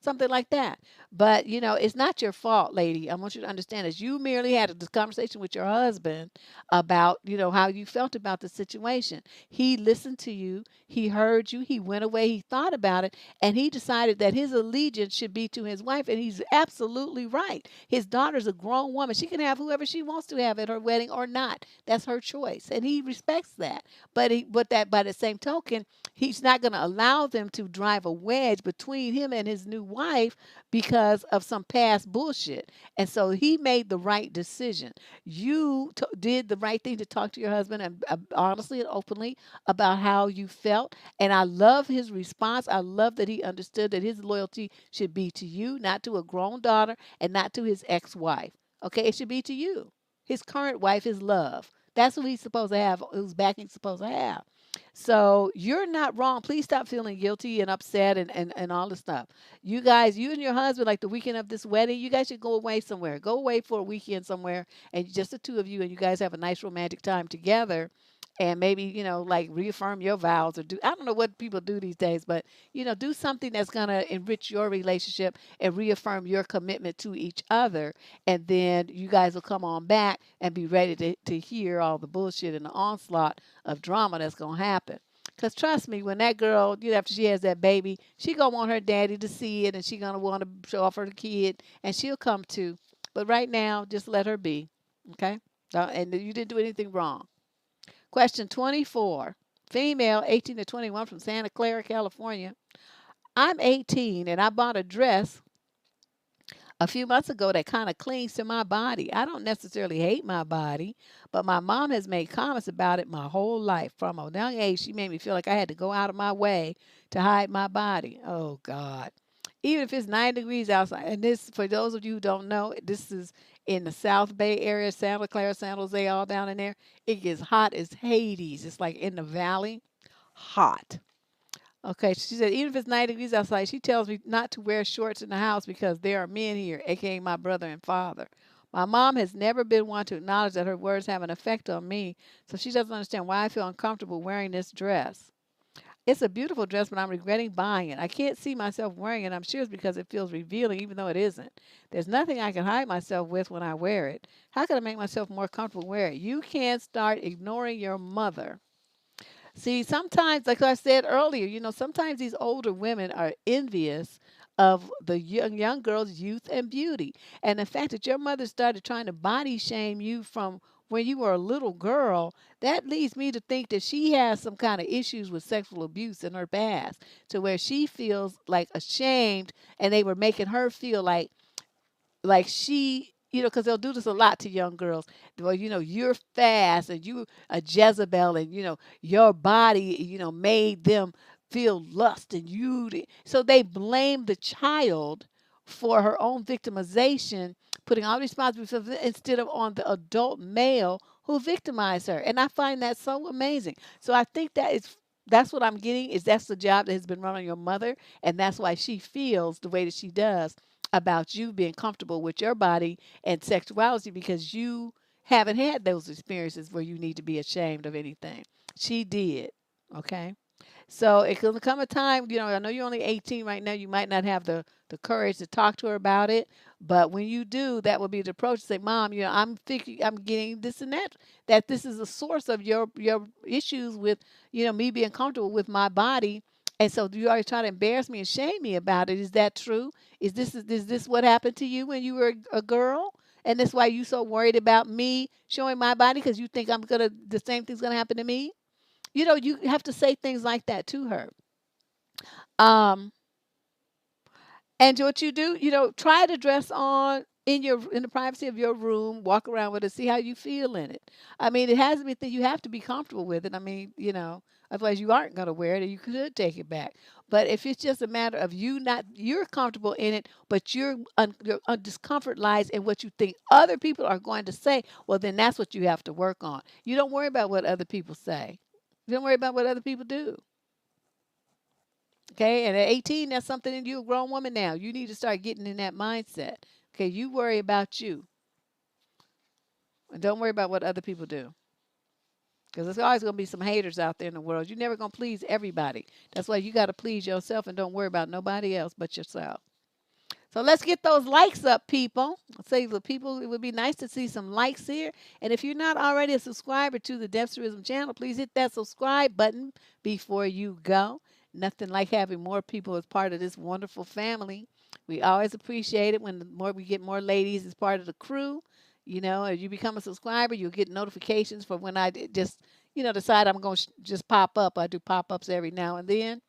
Something like that. But, it's not your fault, lady. I want you to understand this. You merely had a conversation with your husband about, how you felt about the situation. He listened to you. He heard you. He went away. He thought about it. And he decided that his allegiance should be to his wife. And he's absolutely right. His daughter's a grown woman. She can have whoever she wants to have at her wedding or not. That's her choice. And he respects that. But that by the same token, he's not going to allow them to drive a wedge between him and his new wife because of some past bullshit. And so he made the right decision. You did the right thing to talk to your husband and honestly and openly about how you felt. And I love his response. I love that he understood that his loyalty should be to you, not to a grown daughter and not to his ex-wife. Okay, it should be to you. His current wife, his love. That's who he's supposed to have, whose backing he's supposed to have. So you're not wrong. Please stop feeling guilty and upset and all this stuff. You guys, you and your husband, like the weekend of this wedding, you guys should go away somewhere. Go away for a weekend somewhere, and just the two of you, and you guys have a nice romantic time together. And maybe, like reaffirm your vows or I don't know what people do these days, but, do something that's going to enrich your relationship and reaffirm your commitment to each other. And then you guys will come on back and be ready to hear all the bullshit and the onslaught of drama that's going to happen. Because trust me, when that girl, after she has that baby, she going to want her daddy to see it, and she going to want to show off her kid, and she'll come too. But right now, just let her be, okay? And you didn't do anything wrong. Question 24, female, 18 to 21 from Santa Clara, California. I'm 18 and I bought a dress a few months ago that kind of clings to my body. I don't necessarily hate my body, but my mom has made comments about it my whole life. From a young age, she made me feel like I had to go out of my way to hide my body. Oh, God. Even if it's 9 degrees outside, and this, for those of you who don't know, this is in the South Bay area, Santa Clara, San Jose, all down in there. It gets hot as Hades. It's like in the valley, hot. Okay, she said, even if it's 9 degrees outside, she tells me not to wear shorts in the house because there are men here, aka my brother and father. My mom has never been one to acknowledge that her words have an effect on me, so she doesn't understand why I feel uncomfortable wearing this dress. It's a beautiful dress, but I'm regretting buying it. I can't see myself wearing it. I'm sure it's because it feels revealing, even though it isn't. There's nothing I can hide myself with when I wear it. How can I make myself more comfortable wearing it? You can't start ignoring your mother. See, sometimes, like I said earlier, sometimes these older women are envious of the young girl's youth and beauty. And the fact that your mother started trying to body shame you from when you were a little girl, that leads me to think that she has some kind of issues with sexual abuse in her past, to where she feels like ashamed, and they were making her feel like she, because they'll do this a lot to young girls. Well, you're fast, and you a Jezebel, and your body, made them feel lust, and so they blame the child for her own victimization, putting all responsibility instead of on the adult male who victimized her. And I find that so amazing. So I think that's what I'm getting, is that's the job that has been run on your mother, and that's why she feels the way that she does about you being comfortable with your body and sexuality, because you haven't had those experiences where you need to be ashamed of anything. She did. Okay. So it could come a time, I know you're only 18 right now. You might not have the courage to talk to her about it, but when you do, that will be the approach to say, Mom, I'm thinking, I'm getting this and that this is the source of your issues with, me being comfortable with my body. And so you always try to embarrass me and shame me about it. Is that true? Is this what happened to you when you were a girl? And that's why you so worried about me showing my body, because you think the same thing's gonna happen to me? You have to say things like that to her. Um, and what you do, try to dress on in the privacy of your room, walk around with it, see how you feel in it. I mean, it has to be thing you have to be comfortable with it. I mean, otherwise you aren't going to wear it, and you could take it back. But if it's just a matter of you're comfortable in it, but your discomfort lies in what you think other people are going to say, well, then that's what you have to work on. You don't worry about what other people say. You don't worry about what other people do. Okay, and at 18, that's something that you're a grown woman now. You need to start getting in that mindset. Okay, you worry about you, and don't worry about what other people do. Because there's always going to be some haters out there in the world. You're never going to please everybody. That's why you got to please yourself, and don't worry about nobody else but yourself. So let's get those likes up, people. I'll say the people, it would be nice to see some likes here. And if you're not already a subscriber to the Debsterism channel, please hit that subscribe button before you go. Nothing like having more people as part of this wonderful family. We always appreciate it when we get more ladies as part of the crew. As you become a subscriber, you'll get notifications for when I just, decide I'm going to just pop up. I do pop-ups every now and then.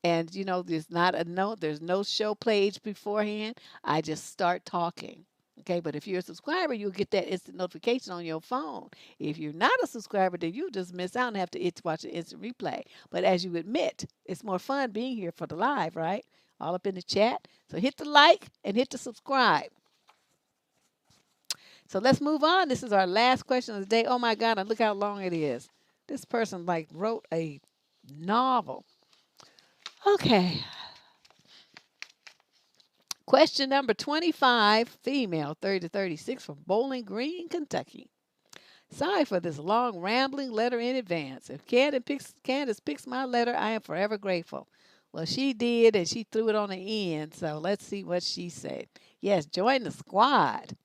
And there's no show played beforehand. I just start talking. Okay, but if you're a subscriber, you'll get that instant notification on your phone. If you're not a subscriber, then you just miss out and have to watch the instant replay. But as you admit, it's more fun being here for the live, right? All up in the chat. So hit the like and hit the subscribe. So let's move on. This is our last question of the day. Oh my God, and look how long it is. This person wrote a novel. Okay. Question number 25, female, 30 to 36, from Bowling Green, Kentucky. Sorry for this long, rambling letter in advance. If Candace picks my letter, I am forever grateful. Well, she did, and she threw it on the end, so let's see what she said. Yes, join the squad.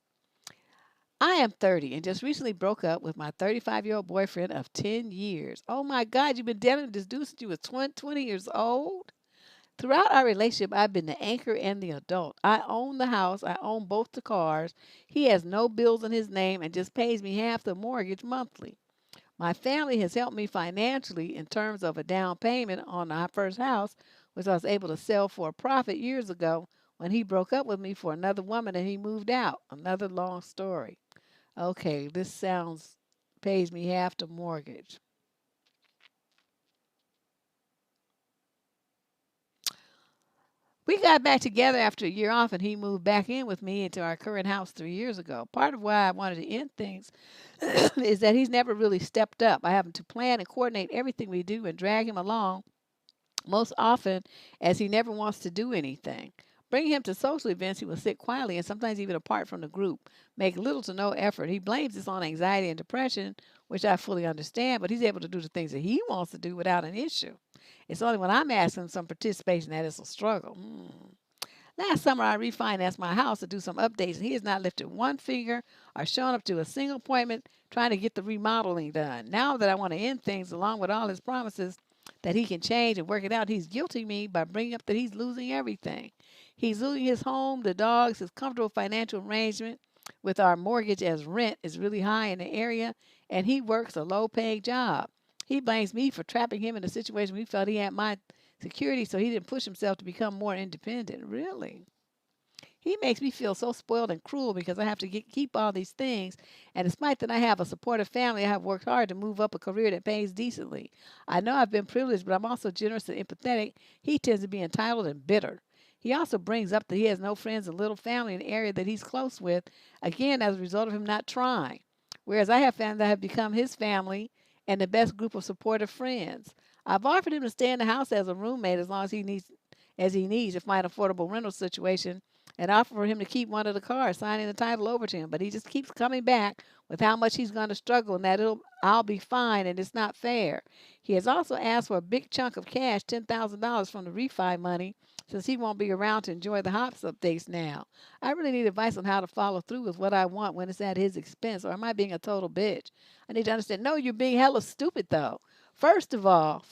I am 30 and just recently broke up with my 35-year-old boyfriend of 10 years. Oh my God, you've been dealing with this dude since you were 20 years old? Throughout our relationship, I've been the anchor and the adult. I own the house. I own both the cars. He has no bills in his name and just pays me half the mortgage monthly. My family has helped me financially in terms of a down payment on our first house, which I was able to sell for a profit years ago when he broke up with me for another woman and he moved out. Another long story. Okay, this sounds pays me half the mortgage. We got back together after a year off, and he moved back in with me into our current house 3 years ago. Part of why I wanted to end things is that he's never really stepped up. I have to plan and coordinate everything we do and drag him along most often, as he never wants to do anything. Bring him to social events, he will sit quietly and sometimes even apart from the group, make little to no effort. He blames this on anxiety and depression, which I fully understand, but he's able to do the things that he wants to do without an issue. It's only when I'm asking some participation that it's a struggle. Last summer, I refinanced my house to do some updates, and he has not lifted one finger or shown up to a single appointment trying to get the remodeling done. Now that I want to end things, along with all his promises that he can change and work it out, he's guilting me by bringing up that he's losing everything. He's losing his home, the dogs, his comfortable financial arrangement with our mortgage as rent is really high in the area, and he works a low-paying job. He blames me for trapping him in a situation we felt he had my security, so he didn't push himself to become more independent. Really? He makes me feel so spoiled and cruel because I have to keep all these things. And despite that I have a supportive family, I have worked hard to move up a career that pays decently. I know I've been privileged, but I'm also generous and empathetic. He tends to be entitled and bitter. He also brings up that he has no friends and little family in the area that he's close with, again, as a result of him not trying. Whereas I have found that I have become his family and the best group of supportive friends. I've offered him to stay in the house as a roommate as long as he needs to find an affordable rental situation, and offer for him to keep one of the cars, signing the title over to him. But he just keeps coming back with how much he's going to struggle and that I'll be fine and it's not fair. He has also asked for a big chunk of cash, $10,000 from the refi money, since he won't be around to enjoy the hops updates now. I really need advice on how to follow through with what I want when it's at his expense, or am I being a total bitch? I need to understand. No, you're being hella stupid though. First of all,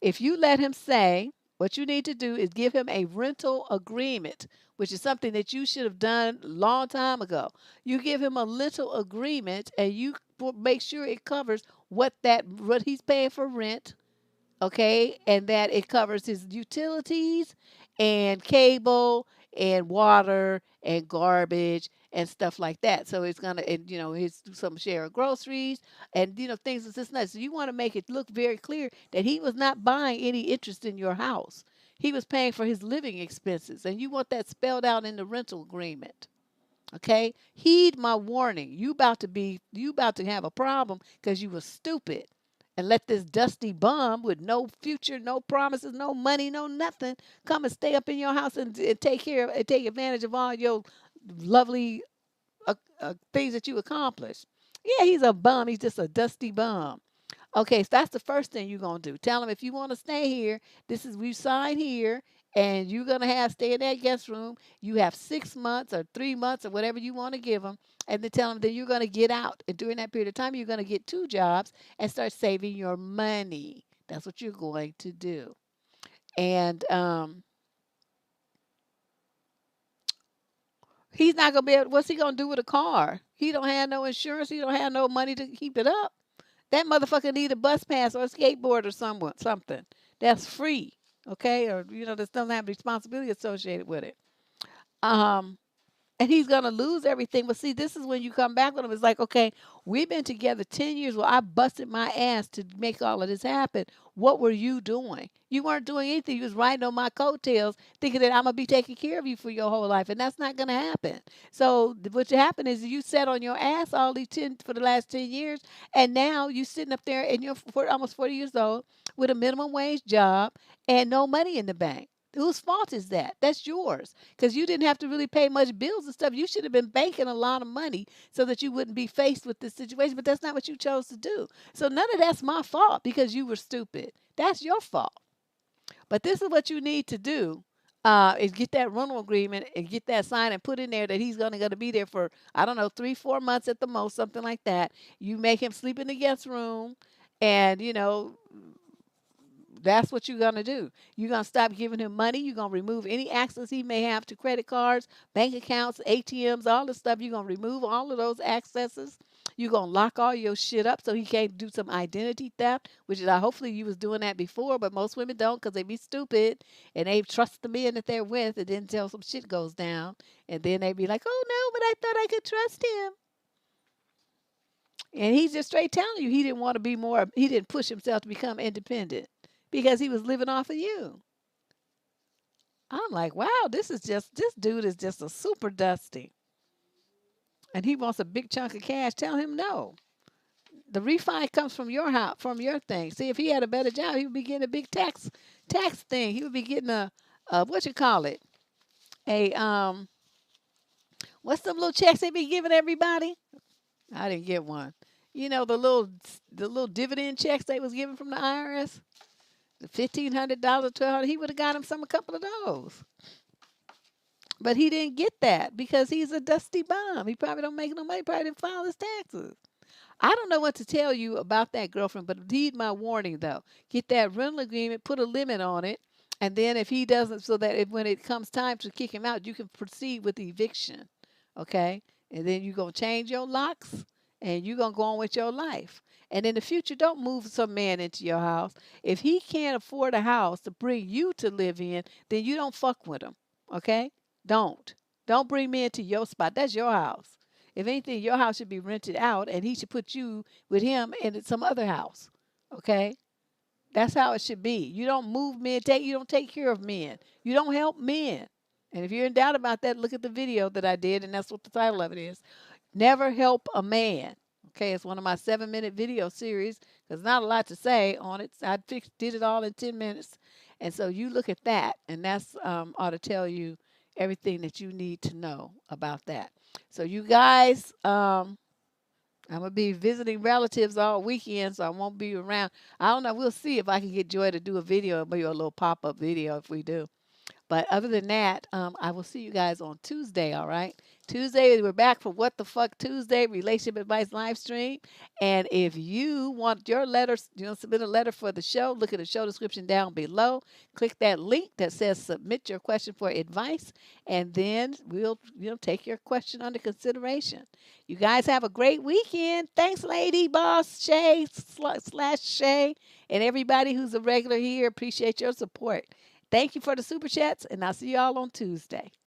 if you let him say, what you need to do is give him a rental agreement, which is something that you should have done a long time ago. You give him a rental agreement and you make sure it covers what he's paying for rent, okay, and that it covers his utilities and cable and water and garbage and stuff like that. So it's gonna, and his some share of groceries and things of this nuts. So you want to make it look very clear that he was not buying any interest in your house. He was paying for his living expenses, and you want that spelled out in the rental agreement. Okay, heed my warning. You about to have a problem because you were stupid and let this dusty bum with no future, no promises, no money, no nothing come and stay up in your house and take advantage of all your lovely things that you accomplished. Yeah, he's a bum. He's just a dusty bum. Okay, so that's the first thing you're gonna do. Tell him if you want to stay here, we sign here, and you're gonna stay in that guest room. You have 6 months or 3 months or whatever you want to give them, and then tell him that you're gonna get out. And during that period of time, you're gonna get 2 jobs and start saving your money. That's what you're going to do. And he's not gonna be able. What's he gonna do with a car? He don't have no insurance. He don't have no money to keep it up. That motherfucker need a bus pass or a skateboard or something that's free, okay? Or that doesn't have responsibility associated with it. And he's gonna lose everything. But see, this is when you come back with him. It's like, okay, we've been together 10 years. Well, I busted my ass to make all of this happen. What were you doing? You weren't doing anything. You was riding on my coattails, thinking that I'm gonna be taking care of you for your whole life, and that's not gonna happen. So what happened is you sat on your ass for the last 10 years, and now you sitting up there and you're almost 40 years old with a minimum wage job and no money in the bank. Whose fault is that? That's yours. Because you didn't have to really pay much bills and stuff. You should have been banking a lot of money so that you wouldn't be faced with this situation. But that's not what you chose to do. So none of that's my fault because you were stupid. That's your fault. But this is what you need to do. Is get that rental agreement and get that signed and put in there that he's gonna be there for, I don't know, 3-4 months at the most, something like that. You make him sleep in the guest room, and that's what you're going to do. You're going to stop giving him money. You're going to remove any access he may have to credit cards, bank accounts, ATMs, all the stuff. You're going to remove all of those accesses. You're going to lock all your shit up so he can't do some identity theft, which is hopefully you was doing that before, but most women don't because they be stupid and they trust the men that they're with, and then until some shit goes down, and then they be like, oh no, but I thought I could trust him. And he's just straight telling you he didn't push himself to become independent because he was living off of you. I'm like, wow, this dude is just a super dusty. And he wants a big chunk of cash. Tell him no. The refi comes from your house, from your thing. See, if he had a better job, he would be getting a big tax tax thing. He would be getting a what you call it? A what's them little checks they be giving everybody? I didn't get one. You know the little dividend checks they was giving from the IRS, the $1,500, 1,200. He would have got him a couple of those, but he didn't get that because he's a dusty bum. He probably don't make no money. Probably didn't file his taxes. I don't know what to tell you about that girlfriend, but heed my warning though. Get that rental agreement, put a limit on it, and then if he doesn't, so that when it comes time to kick him out, you can proceed with the eviction. Okay? And then you're gonna change your locks and you're gonna go on with your life. And in the future, don't move some man into your house. If he can't afford a house to bring you to live in, then you don't fuck with him. Okay? Don't. Don't bring me into your spot. That's your house. If anything, your house should be rented out and he should put you with him in some other house. Okay? That's how it should be. You don't move men, you don't take care of men. You don't help men. And if you're in doubt about that, look at the video that I did, and that's what the title of it is. Never help a man. Okay, it's one of my 7-minute video series. There's not a lot to say on it. Did it all in 10 minutes. And so you look at that, and that's ought to tell you everything that you need to know about that. So you guys, I'm gonna be visiting relatives all weekend, so I won't be around. I don't know. We'll see if I can get Joy to do a video, maybe a little pop-up video if we do. But other than that, I will see you guys on Tuesday, all right? Tuesday, we're back for What the Fuck Tuesday, Relationship Advice live stream. And if you want your letters, submit a letter for the show, look at the show description down below. Click that link that says submit your question for advice, and then we'll, take your question under consideration. You guys have a great weekend. Thanks, Lady Boss Shay / Shay, and everybody who's a regular here. Appreciate your support. Thank you for the super chats, and I'll see you all on Tuesday.